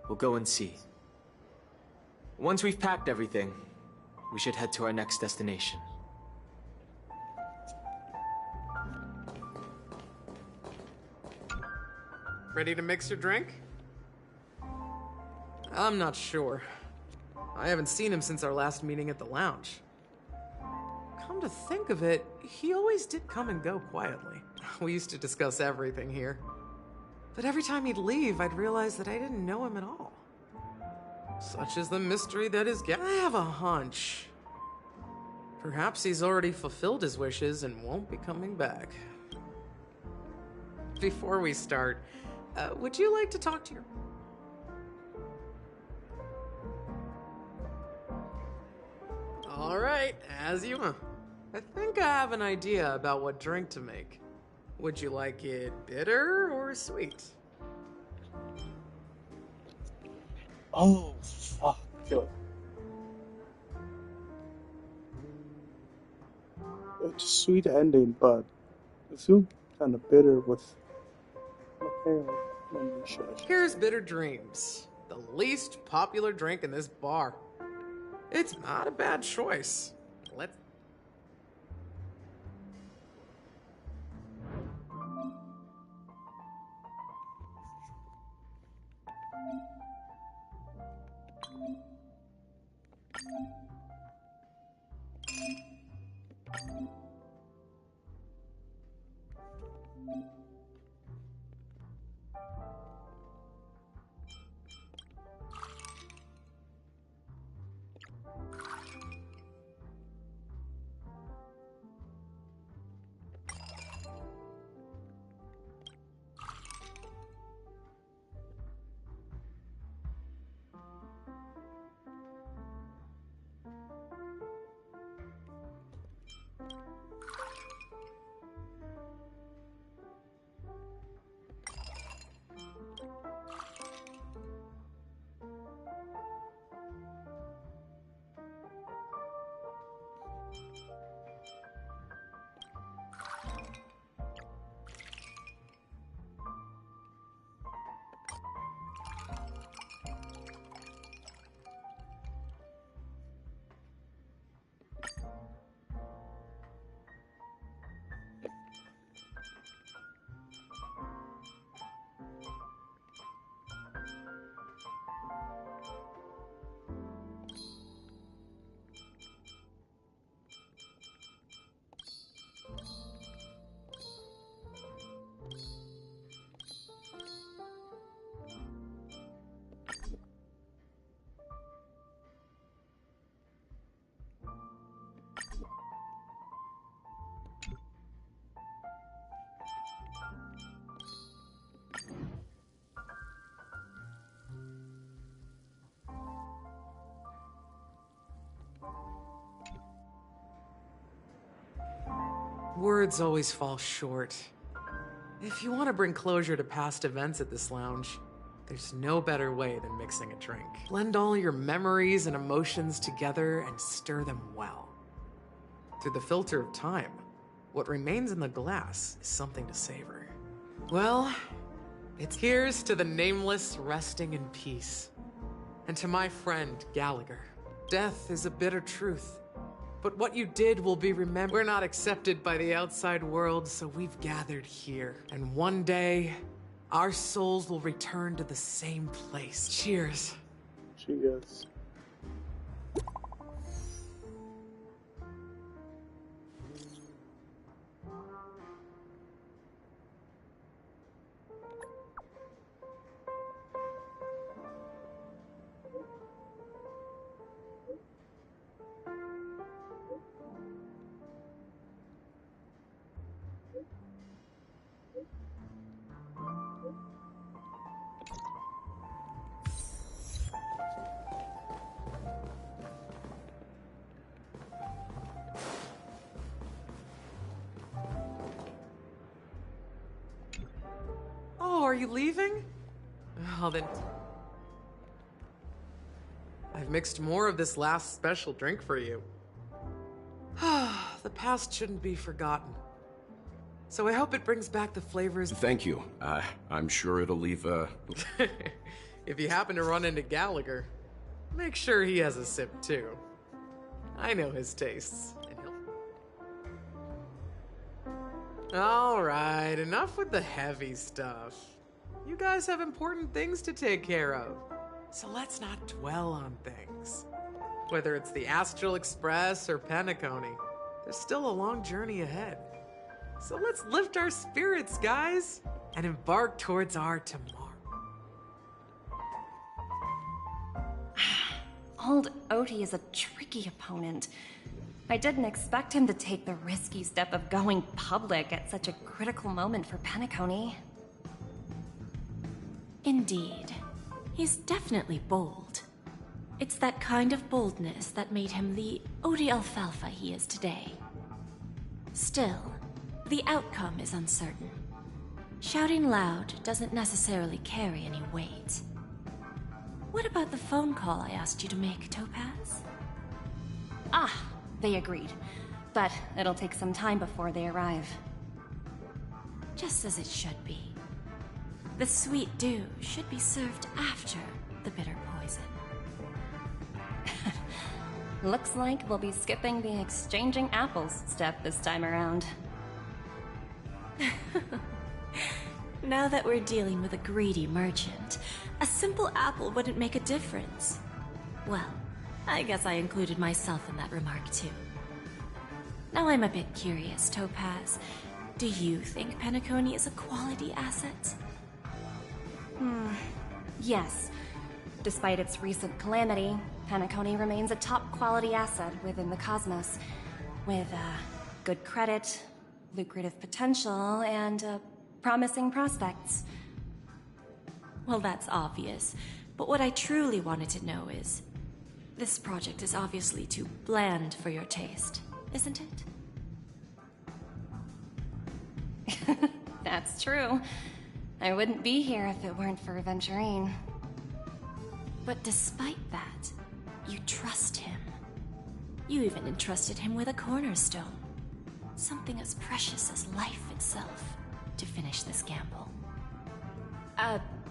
we'll go and see. Once we've packed everything, we should head to our next destination. Ready to mix your drink? I'm not sure. I haven't seen him since our last meeting at the lounge. Come to think of it, he always did come and go quietly. We used to discuss everything here. But every time he'd leave, I'd realize that I didn't know him at all. Such is the mystery that is I have a hunch. Perhaps he's already fulfilled his wishes and won't be coming back. Before we start, would you like to talk to your... All right, as you... I think I have an idea about what drink to make. Would you like it bitter or sweet? Oh, fuck. Good. It's a sweet ending, but I feel kind of bitter with my hair. Here's Bitter Dreams, the least popular drink in this bar. It's not a bad choice. Let's... Words always fall short. If you want to bring closure to past events at this lounge, there's no better way than mixing a drink. Blend all your memories and emotions together and stir them well. Through the filter of time, what remains in the glass is something to savor. Well, it's here's to the nameless resting in peace. And to my friend, Gallagher. Death is a bitter truth. But what you did will be remembered. We're not accepted by the outside world, so we've gathered here. And one day, our souls will return to the same place. Cheers. Cheers. Oh, are you leaving? Oh, then... I've mixed more of this last special drink for you. The past shouldn't be forgotten. So I hope it brings back the flavors... Thank you. I'm sure it'll leave If you happen to run into Gallagher, make sure he has a sip too. I know his tastes. Alright, enough with the heavy stuff. You guys have important things to take care of. So let's not dwell on things. Whether it's the Astral Express or Penacony, there's still a long journey ahead. So let's lift our spirits, guys, and embark towards our tomorrow. Old Odie is a tricky opponent. I didn't expect him to take the risky step of going public at such a critical moment for Penacony. Indeed. He's definitely bold. It's that kind of boldness that made him the Odie Alfalfa he is today. Still, the outcome is uncertain. Shouting loud doesn't necessarily carry any weight. What about the phone call I asked you to make, Topaz? Ah, they agreed. But it'll take some time before they arrive. Just as it should be. The sweet dew should be served after the bitter poison. Looks like we'll be skipping the exchanging apples step this time around. Now that we're dealing with a greedy merchant, a simple apple wouldn't make a difference. Well, I guess I included myself in that remark too. Now I'm a bit curious, Topaz. Do you think Penacony is a quality asset? Yes. Despite its recent calamity, Penacony remains a top-quality asset within the cosmos, with good credit, lucrative potential, and promising prospects. Well, that's obvious, but what I truly wanted to know is, this project is obviously too bland for your taste, isn't it? That's true. I wouldn't be here if it weren't for Aventurine. But despite that, you trust him. You even entrusted him with a cornerstone. Something as precious as life itself, to finish this gamble.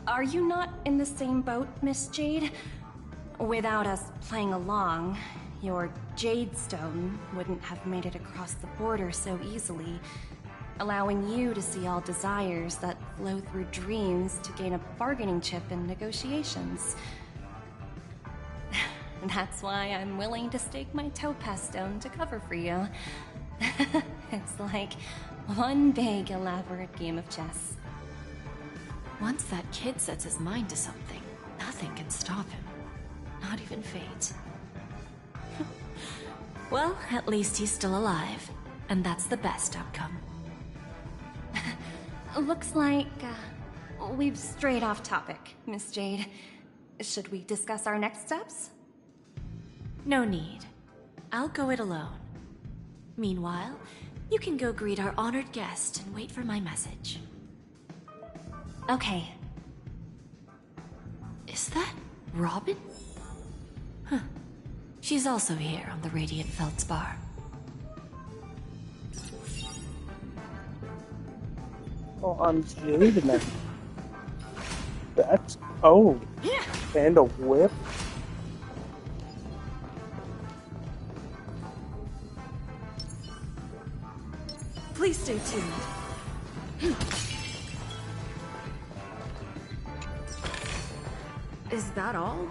Are you not in the same boat, Miss Jade? Without us playing along, your Jade Stone wouldn't have made it across the border so easily, allowing you to see all desires that flow through dreams to gain a bargaining chip in negotiations. That's why I'm willing to stake my Topaz Stone to cover for you. It's like one big, elaborate game of chess. Once that kid sets his mind to something, nothing can stop him. Not even fate. Well, at least he's still alive, and that's the best outcome. Looks like we've strayed off topic, Miss Jade. Should we discuss our next steps? No need. I'll go it alone. Meanwhile, you can go greet our honored guest and wait for my message. Okay. Is that Robin? Huh. She's also here on the Radiant Feldspar. Oh, I'm Jade now. That's... oh. And a whip? Please stay tuned. Is that all?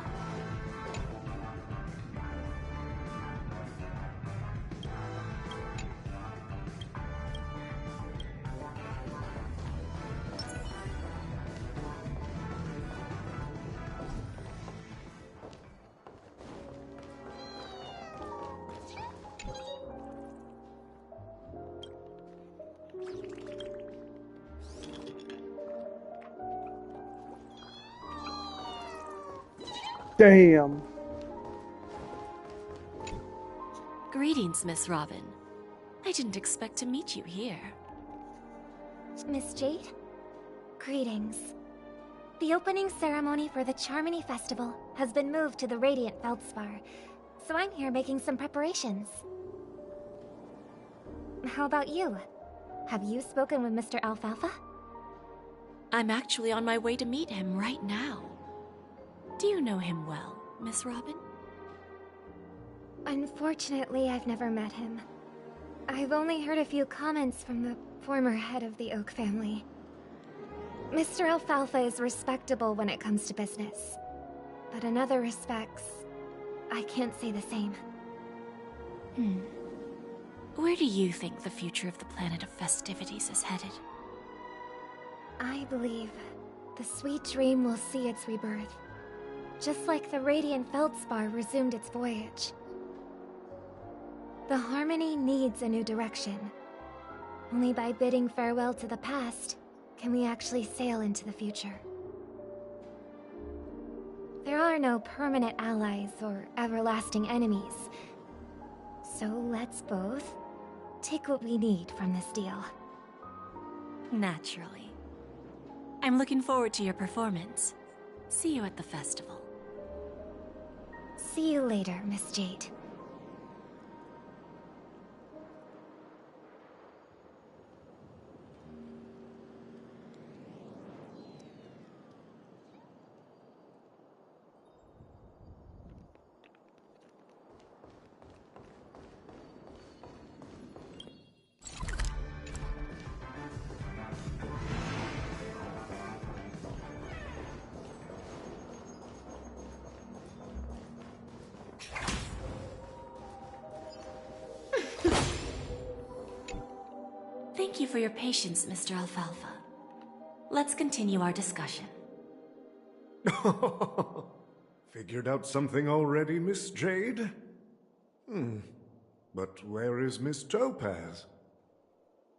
Damn. Greetings, Miss Robin. I didn't expect to meet you here. Miss Jade? Greetings. The opening ceremony for the Charmony Festival has been moved to the Radiant Feldspar, so I'm here making some preparations. How about you? Have you spoken with Mr. Alfalfa? I'm actually on my way to meet him right now. Do you know him well, Miss Robin? Unfortunately, I've never met him. I've only heard a few comments from the former head of the Oak family. Mr. Alfalfa is respectable when it comes to business, but in other respects, I can't say the same. Where do you think the future of the planet of festivities is headed? I believe the sweet dream will see its rebirth, just like the Radiant Feldspar resumed its voyage. The Harmony needs a new direction. Only by bidding farewell to the past can we actually sail into the future. There are no permanent allies or everlasting enemies, so let's both take what we need from this deal. Naturally. I'm looking forward to your performance. See you at the festival. See you later, Miss Jade. Thank you for your patience, Mr. Alfalfa. Let's continue our discussion. Figured out something already, Miss Jade? But where is Miss Topaz?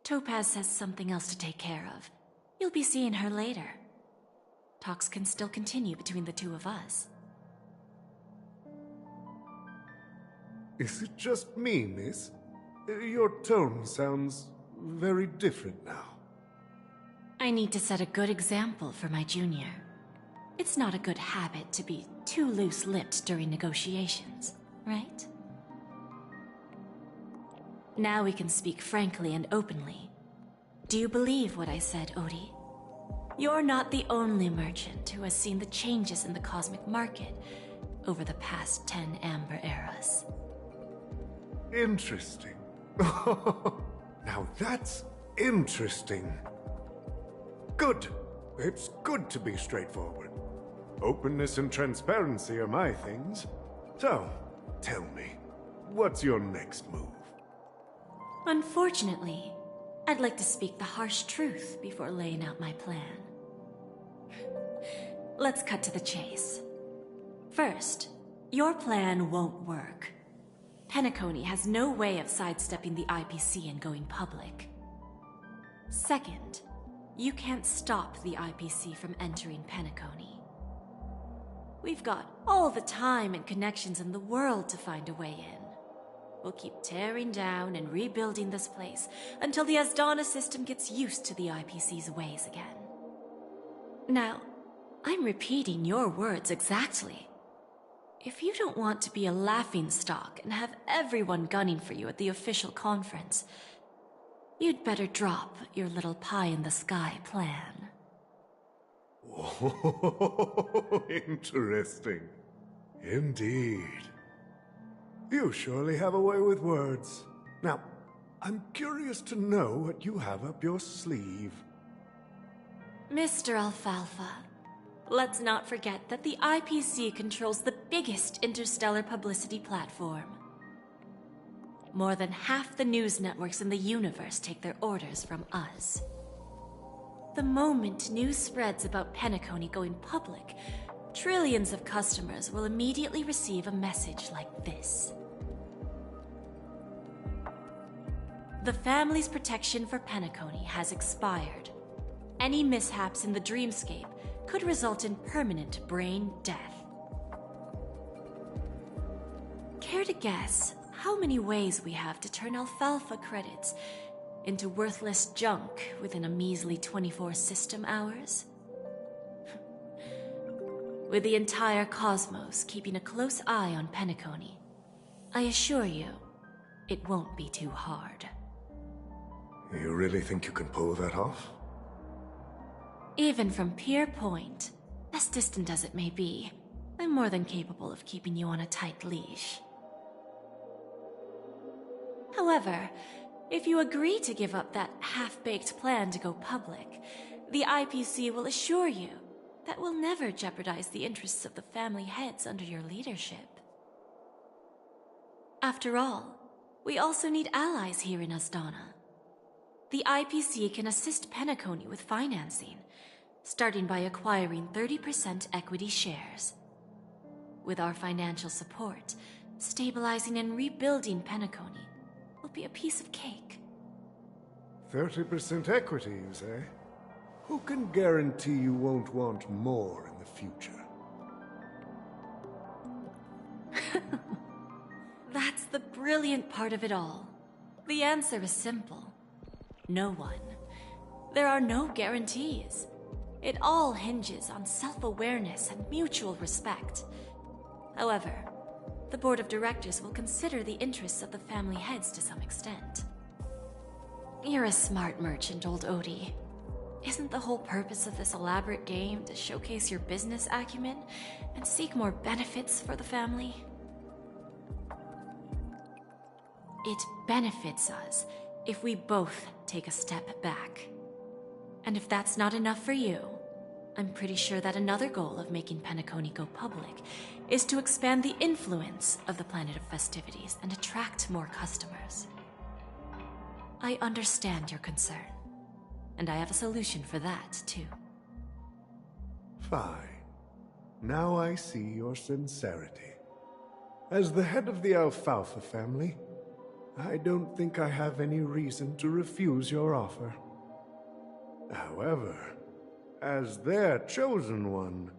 Topaz has something else to take care of. You'll be seeing her later. Talks can still continue between the two of us. Is it just me, miss? Your tone sounds very different now. I need to set a good example for my junior. It's not a good habit to be too loose-lipped during negotiations, right? Now we can speak frankly and openly. Do you believe what I said, Odie? You're not the only merchant who has seen the changes in the cosmic market over the past 10 Amber Eras. Interesting. Now that's interesting. Good. It's good to be straightforward. Openness and transparency are my things. So, tell me, what's your next move? Unfortunately, I'd like to speak the harsh truth before laying out my plan. Let's cut to the chase. First, your plan won't work. Penacony has no way of sidestepping the IPC and going public. Second, you can't stop the IPC from entering Penacony. We've got all the time and connections in the world to find a way in. We'll keep tearing down and rebuilding this place until the Asdana system gets used to the IPC's ways again. Now, I'm repeating your words exactly. If you don't want to be a laughingstock and have everyone gunning for you at the official conference, you'd better drop your little pie-in-the-sky plan. Whoa, interesting. Indeed. You surely have a way with words. Now, I'm curious to know what you have up your sleeve. Mr. Alfalfa, let's not forget that the IPC controls the biggest interstellar publicity platform. More than half the news networks in the universe take their orders from us. The moment news spreads about Penacony going public, trillions of customers will immediately receive a message like this. The family's protection for Penacony has expired. Any mishaps in the dreamscape could result in permanent brain death. Care to guess how many ways we have to turn Alfalfa credits into worthless junk within a measly 24 system hours? With the entire cosmos keeping a close eye on Penacony, I assure you, it won't be too hard. You really think you can pull that off? Even from Pier Point, as distant as it may be, I'm more than capable of keeping you on a tight leash. However, if you agree to give up that half-baked plan to go public, the IPC will assure you that we'll never jeopardize the interests of the family heads under your leadership. After all, we also need allies here in Asdana. The IPC can assist Penacony with financing, starting by acquiring 30% equity shares. With our financial support, stabilizing and rebuilding Penacony will be a piece of cake. 30% equity, you say? Who can guarantee you won't want more in the future? That's the brilliant part of it all. The answer is simple. No one. There are no guarantees. It all hinges on self-awareness and mutual respect. However, the board of directors will consider the interests of the family heads to some extent. You're a smart merchant, old Odie. Isn't the whole purpose of this elaborate game to showcase your business acumen and seek more benefits for the family? It benefits us if we both take a step back. And if that's not enough for you, I'm pretty sure that another goal of making Penacony go public is to expand the influence of the Planet of Festivities and attract more customers. I understand your concern, and I have a solution for that, too. Fine. Now I see your sincerity. As the head of the Alfalfa family, I don't think I have any reason to refuse your offer. However, as their chosen one,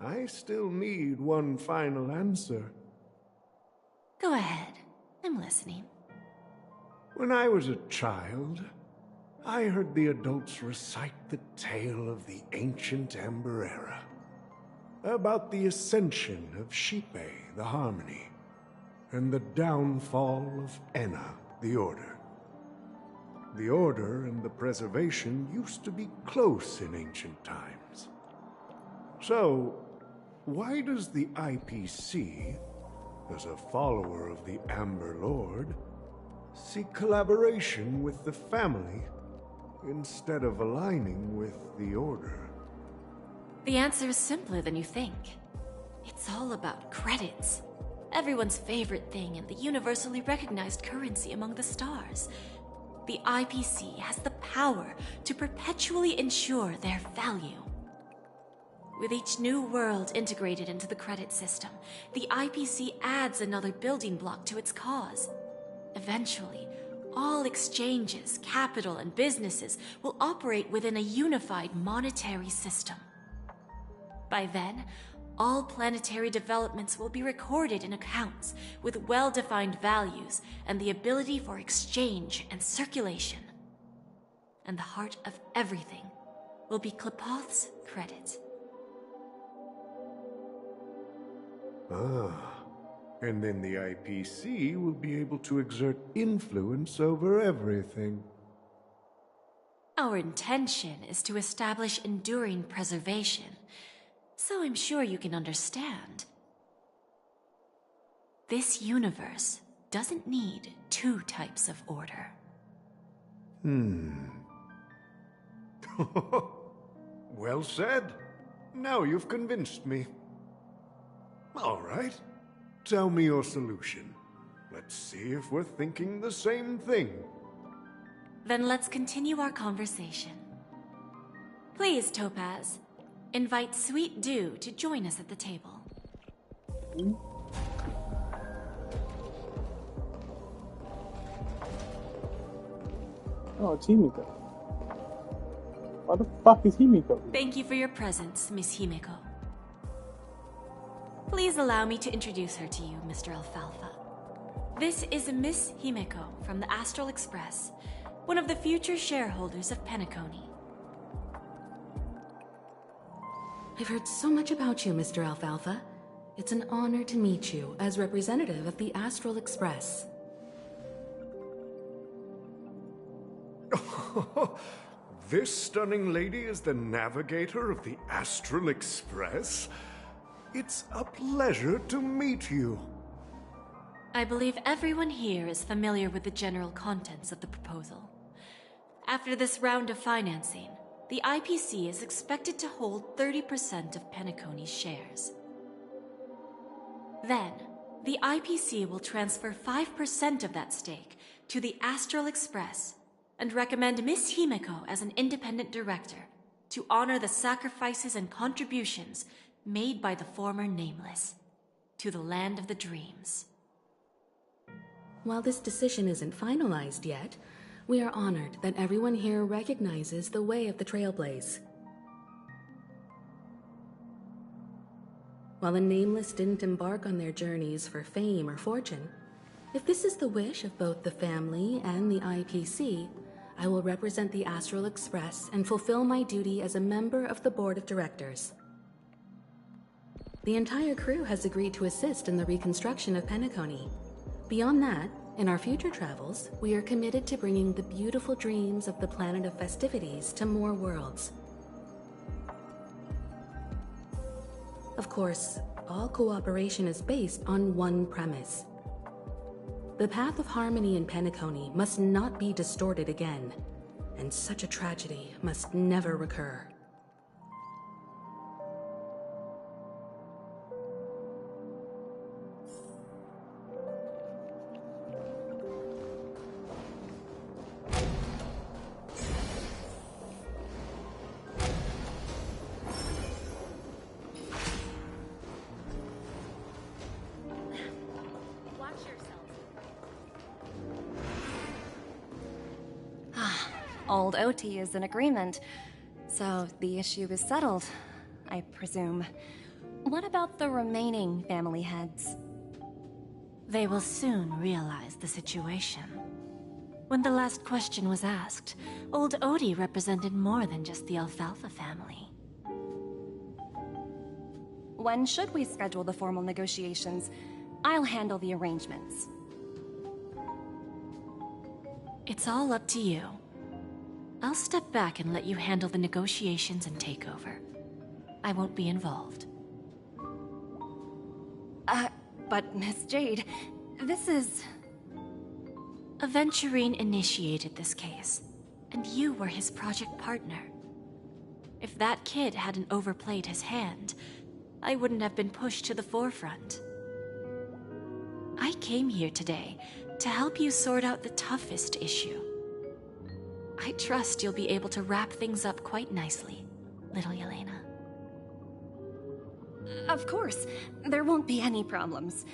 I still need one final answer. Go ahead. I'm listening. When I was a child, I heard the adults recite the tale of the ancient Amber Era, about the ascension of Xipe, the Harmony, and the downfall of Enna, the Order. The Order and the Preservation used to be close in ancient times. So, why does the IPC, as a follower of the Amber Lord, seek collaboration with the family instead of aligning with the Order? The answer is simpler than you think. It's all about credits. Everyone's favorite thing and the universally recognized currency among the stars. The IPC has the power to perpetually ensure their value. With each new world integrated into the credit system, the IPC adds another building block to its cause. Eventually, all exchanges, capital, and businesses will operate within a unified monetary system. By then, all planetary developments will be recorded in accounts with well-defined values and the ability for exchange and circulation. And the heart of everything will be Qlipoth's credit. Ah, and then the IPC will be able to exert influence over everything. Our intention is to establish enduring preservation, so I'm sure you can understand. This universe doesn't need two types of order. Well said. Now you've convinced me. All right. Tell me your solution. Let's see if we're thinking the same thing. Then let's continue our conversation. Please, Topaz, invite Sweet Dew to join us at the table. Oh, it's Himiko. What the fuck is Himiko? Thank you for your presence, Miss Himiko. Please allow me to introduce her to you, Mr. Alfalfa. This is Miss Himiko from the Astral Express, one of the future shareholders of Penacony. I've heard so much about you, Mr. Alfalfa. It's an honor to meet you as representative of the Astral Express. This stunning lady is the navigator of the Astral Express? It's a pleasure to meet you. I believe everyone here is familiar with the general contents of the proposal. After this round of financing, the IPC is expected to hold 30% of Penacony's shares. Then, the IPC will transfer 5% of that stake to the Astral Express and recommend Miss Himiko as an independent director to honor the sacrifices and contributions made by the former Nameless to the Land of the Dreams. While this decision isn't finalized yet, we are honored that everyone here recognizes the way of the Trailblaze. While the Nameless didn't embark on their journeys for fame or fortune, if this is the wish of both the family and the IPC, I will represent the Astral Express and fulfill my duty as a member of the board of directors. The entire crew has agreed to assist in the reconstruction of Penacony. Beyond that, in our future travels, we are committed to bringing the beautiful dreams of the Planet of Festivities to more worlds. Of course, all cooperation is based on one premise. The path of harmony in Penacony must not be distorted again, and such a tragedy must never recur. Old OT is in agreement, so the issue is settled, I presume. What about the remaining family heads? They will soon realize the situation. When the last question was asked, Old Odie represented more than just the Alfalfa family. When should we schedule the formal negotiations? I'll handle the arrangements. It's all up to you. I'll step back and let you handle the negotiations and takeover. I won't be involved. But Miss Jade, this is... Aventurine initiated this case, and you were his project partner. If that kid hadn't overplayed his hand, I wouldn't have been pushed to the forefront. I came here today to help you sort out the toughest issue. I trust you'll be able to wrap things up quite nicely, little Yelena. Of course, there won't be any problems.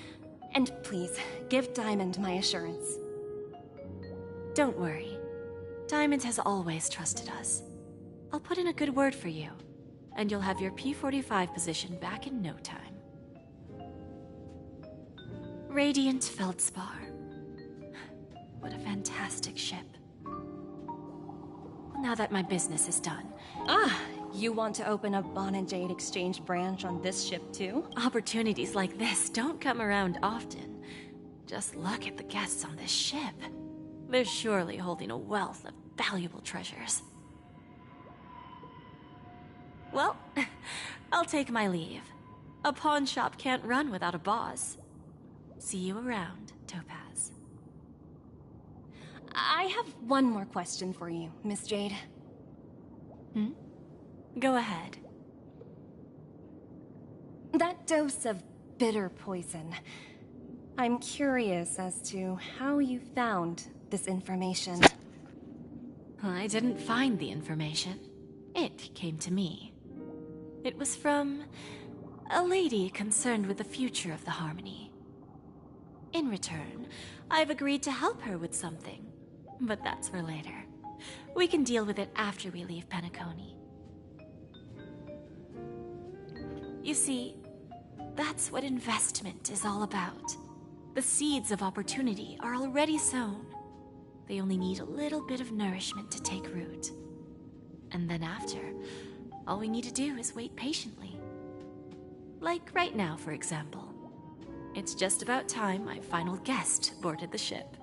And please, give Diamond my assurance. Don't worry. Diamond has always trusted us. I'll put in a good word for you, and you'll have your P-45 position back in no time. Radiant Feldspar. What a fantastic ship. Now that my business is done. You want to open a Bon and Jade exchange branch on this ship too? Opportunities like this don't come around often. Just look at the guests on this ship. They're surely holding a wealth of valuable treasures. Well, I'll take my leave. A pawn shop can't run without a boss. See you around, Topaz. I have one more question for you, Miss Jade. Go ahead. That dose of bitter poison. I'm curious as to how you found this information. I didn't find the information. It came to me. It was from a lady concerned with the future of the Harmony. In return, I've agreed to help her with something. But that's for later. We can deal with it after we leave Penacony. You see, that's what investment is all about. The seeds of opportunity are already sown. They only need a little bit of nourishment to take root. And then after, all we need to do is wait patiently. Like right now, for example. It's just about time my final guest boarded the ship.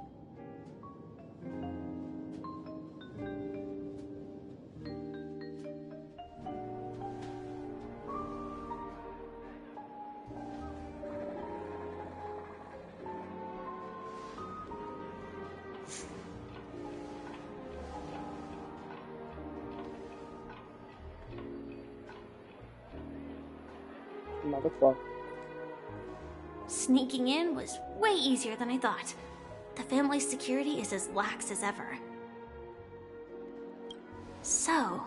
Motherfucker. Sneaking in was way easier than I thought. The family's security is as lax as ever. So,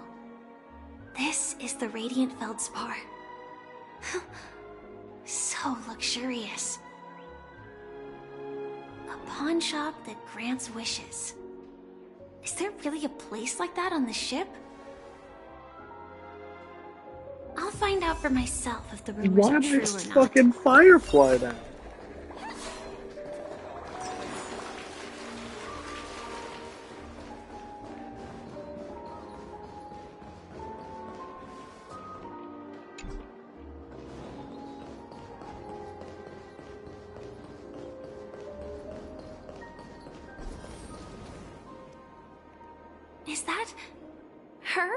this is the Radiant Feldspar. So luxurious. A pawn shop that grants wishes. Is there really a place like that on the ship? I'll find out for myself if the rumors Why are am true I or not. fucking Firefly now? Is that her?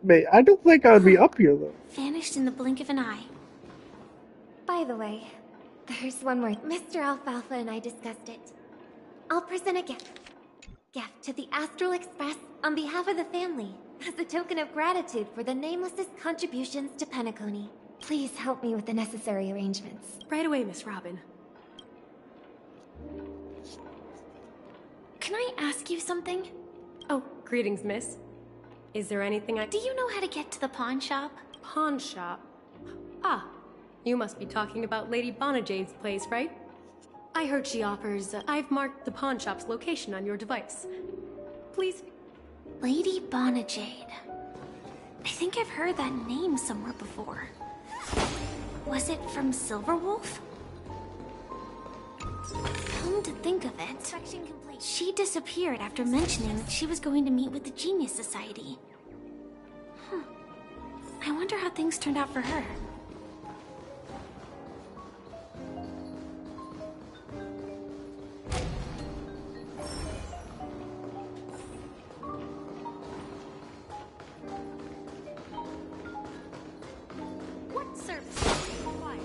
Mate, I don't think I would be up here though. Vanished in the blink of an eye. By the way, there's one more. Mr. Alfalfa and I discussed it. I'll present a gift. Gift to the Astral Express on behalf of the family, as a token of gratitude for the Nameless's contributions to Penacony. Please help me with the necessary arrangements. Right away, Miss Robin. Can I ask you something? Oh, greetings, miss. Is there anything Do you know how to get to the pawn shop? Pawn shop? Ah, you must be talking about Lady Bonajade's place, right? I heard she offers... I've marked the pawn shop's location on your device. Please. Lady Bonajade. I think I've heard that name somewhere before. Was it from Silverwolf? Come to think of it, she disappeared after mentioning that she was going to meet with the Genius Society. I wonder how things turned out for her. What service is required?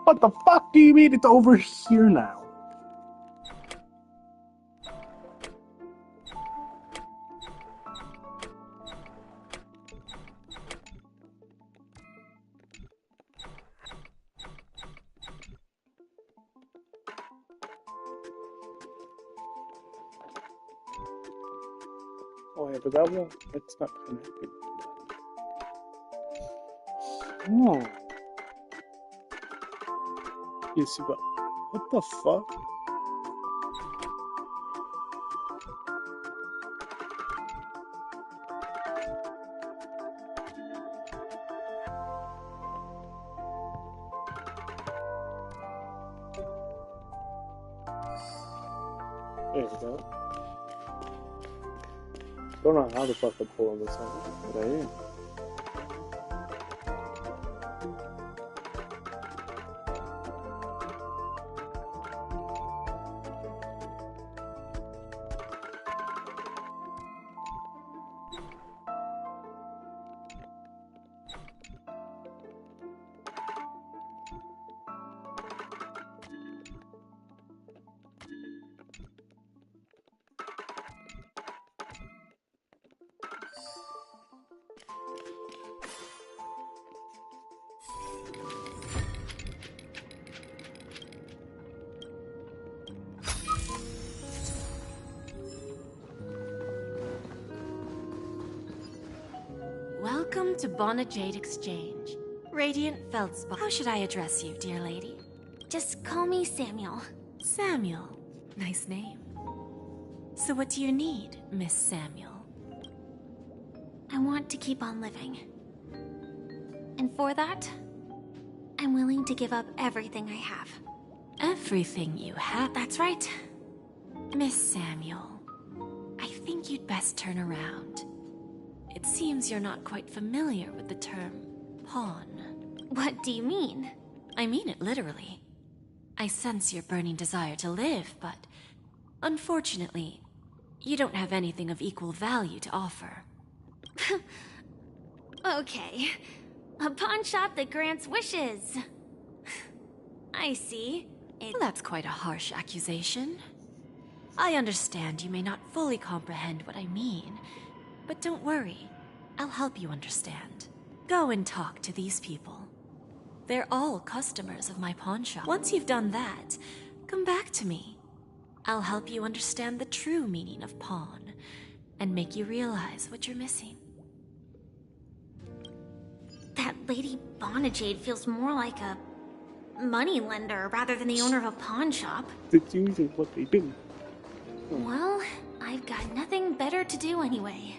What the fuck do you mean it's over here now? Oh yeah, but that one, it's not connected. Oh. You see what the fuck? There we go. Don't know how the fuck I'm pulling this out, but I am. Welcome to Bonajade Exchange. Radiant Feldspar. How should I address you, dear lady? Just call me Samuel. Samuel. Nice name. So what do you need, Miss Samuel? I want to keep on living. And for that, I'm willing to give up everything I have. Everything you have. That's right. Miss Samuel, I think you'd best turn around. It seems you're not quite familiar with the term pawn. What do you mean? I mean it literally. I sense your burning desire to live, but unfortunately, you don't have anything of equal value to offer. Okay. A pawn shop that grants wishes. I see. Well, that's quite a harsh accusation. I understand you may not fully comprehend what I mean, but don't worry. I'll help you understand. Go and talk to these people. They're all customers of my pawn shop. Once you've done that, come back to me. I'll help you understand the true meaning of pawn and make you realize what you're missing. That Lady Bonajade feels more like a moneylender rather than the owner of a pawn shop. It's usually what they do. Well, I've got nothing better to do anyway.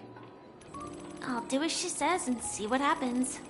I'll do as she says and see what happens.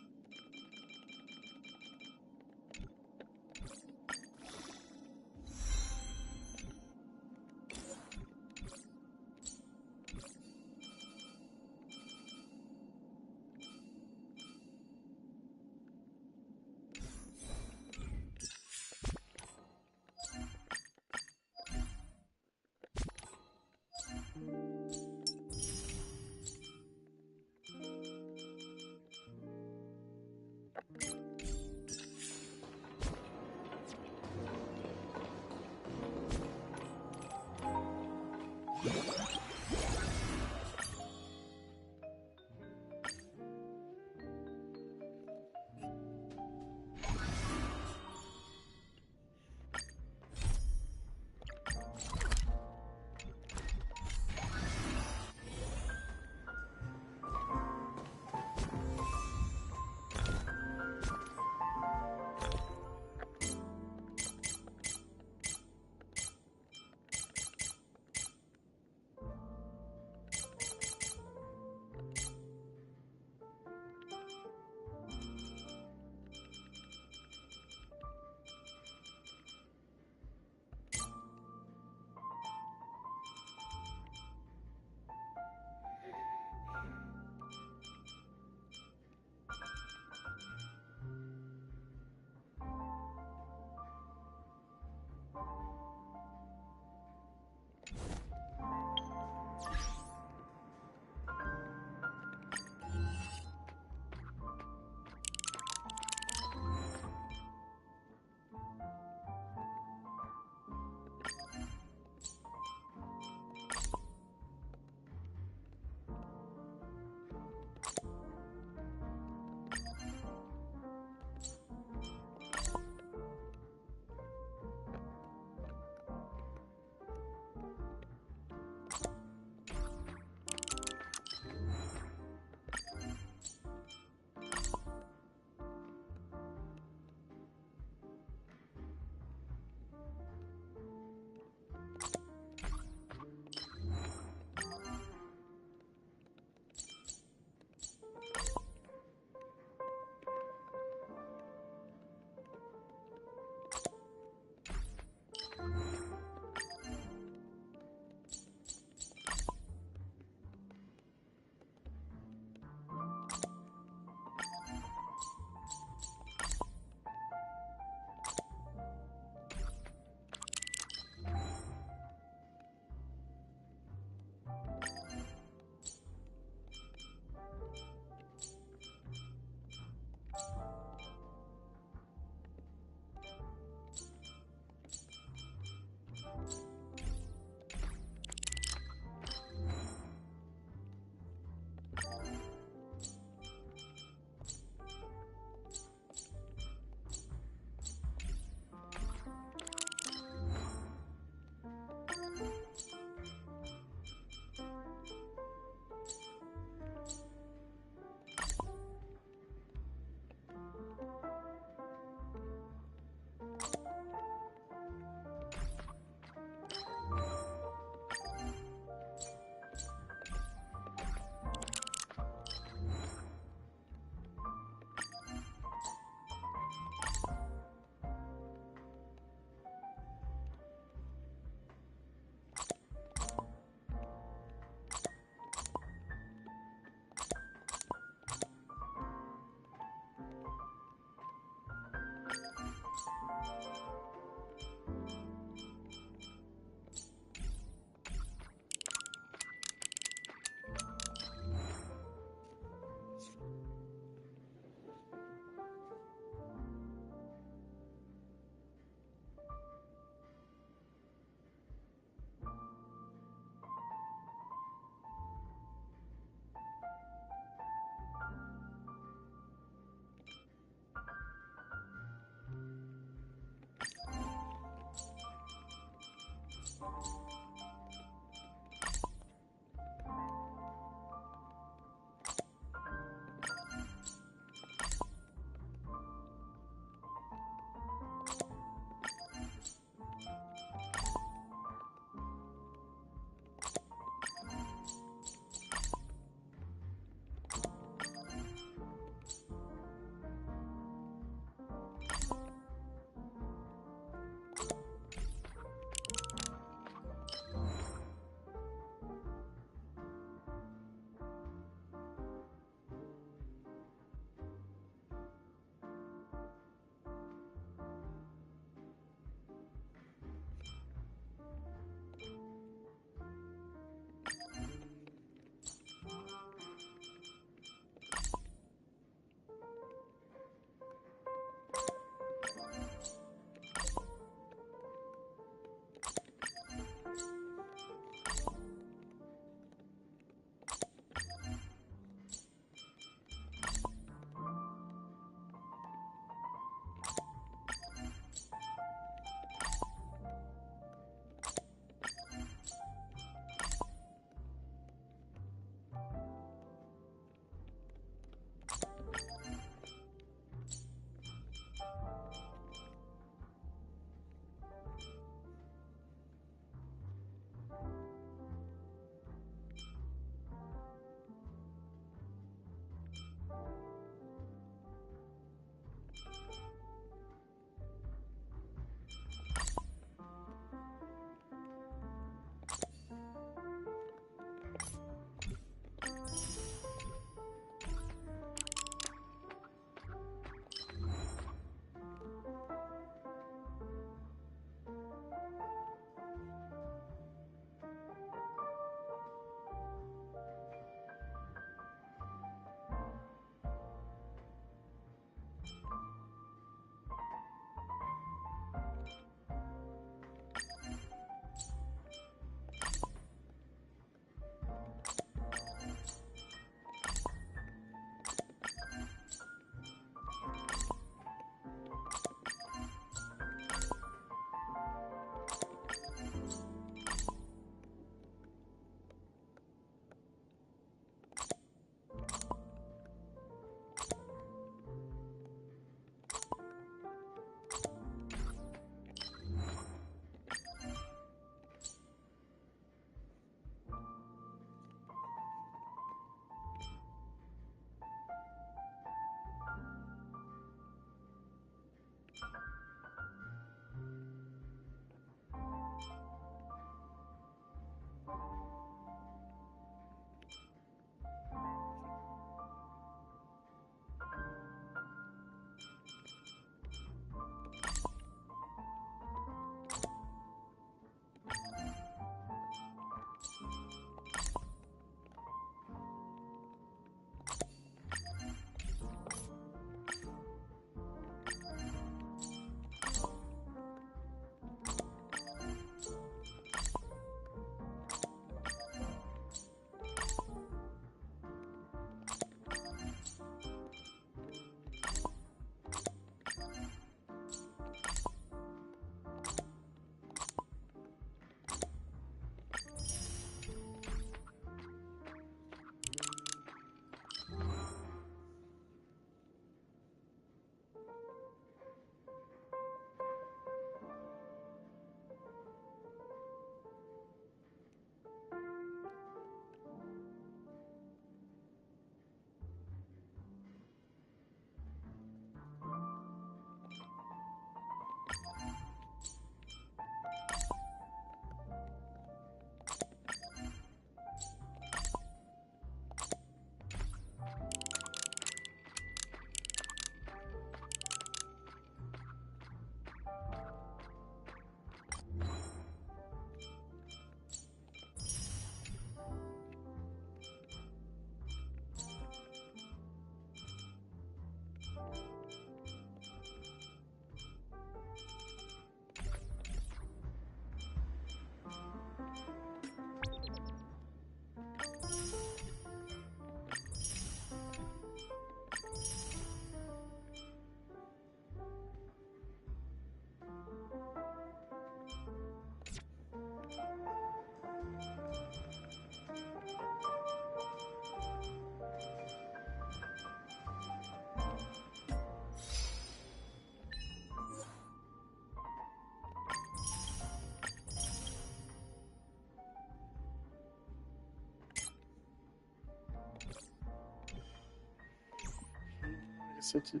such a...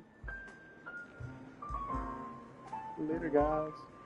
Later, guys.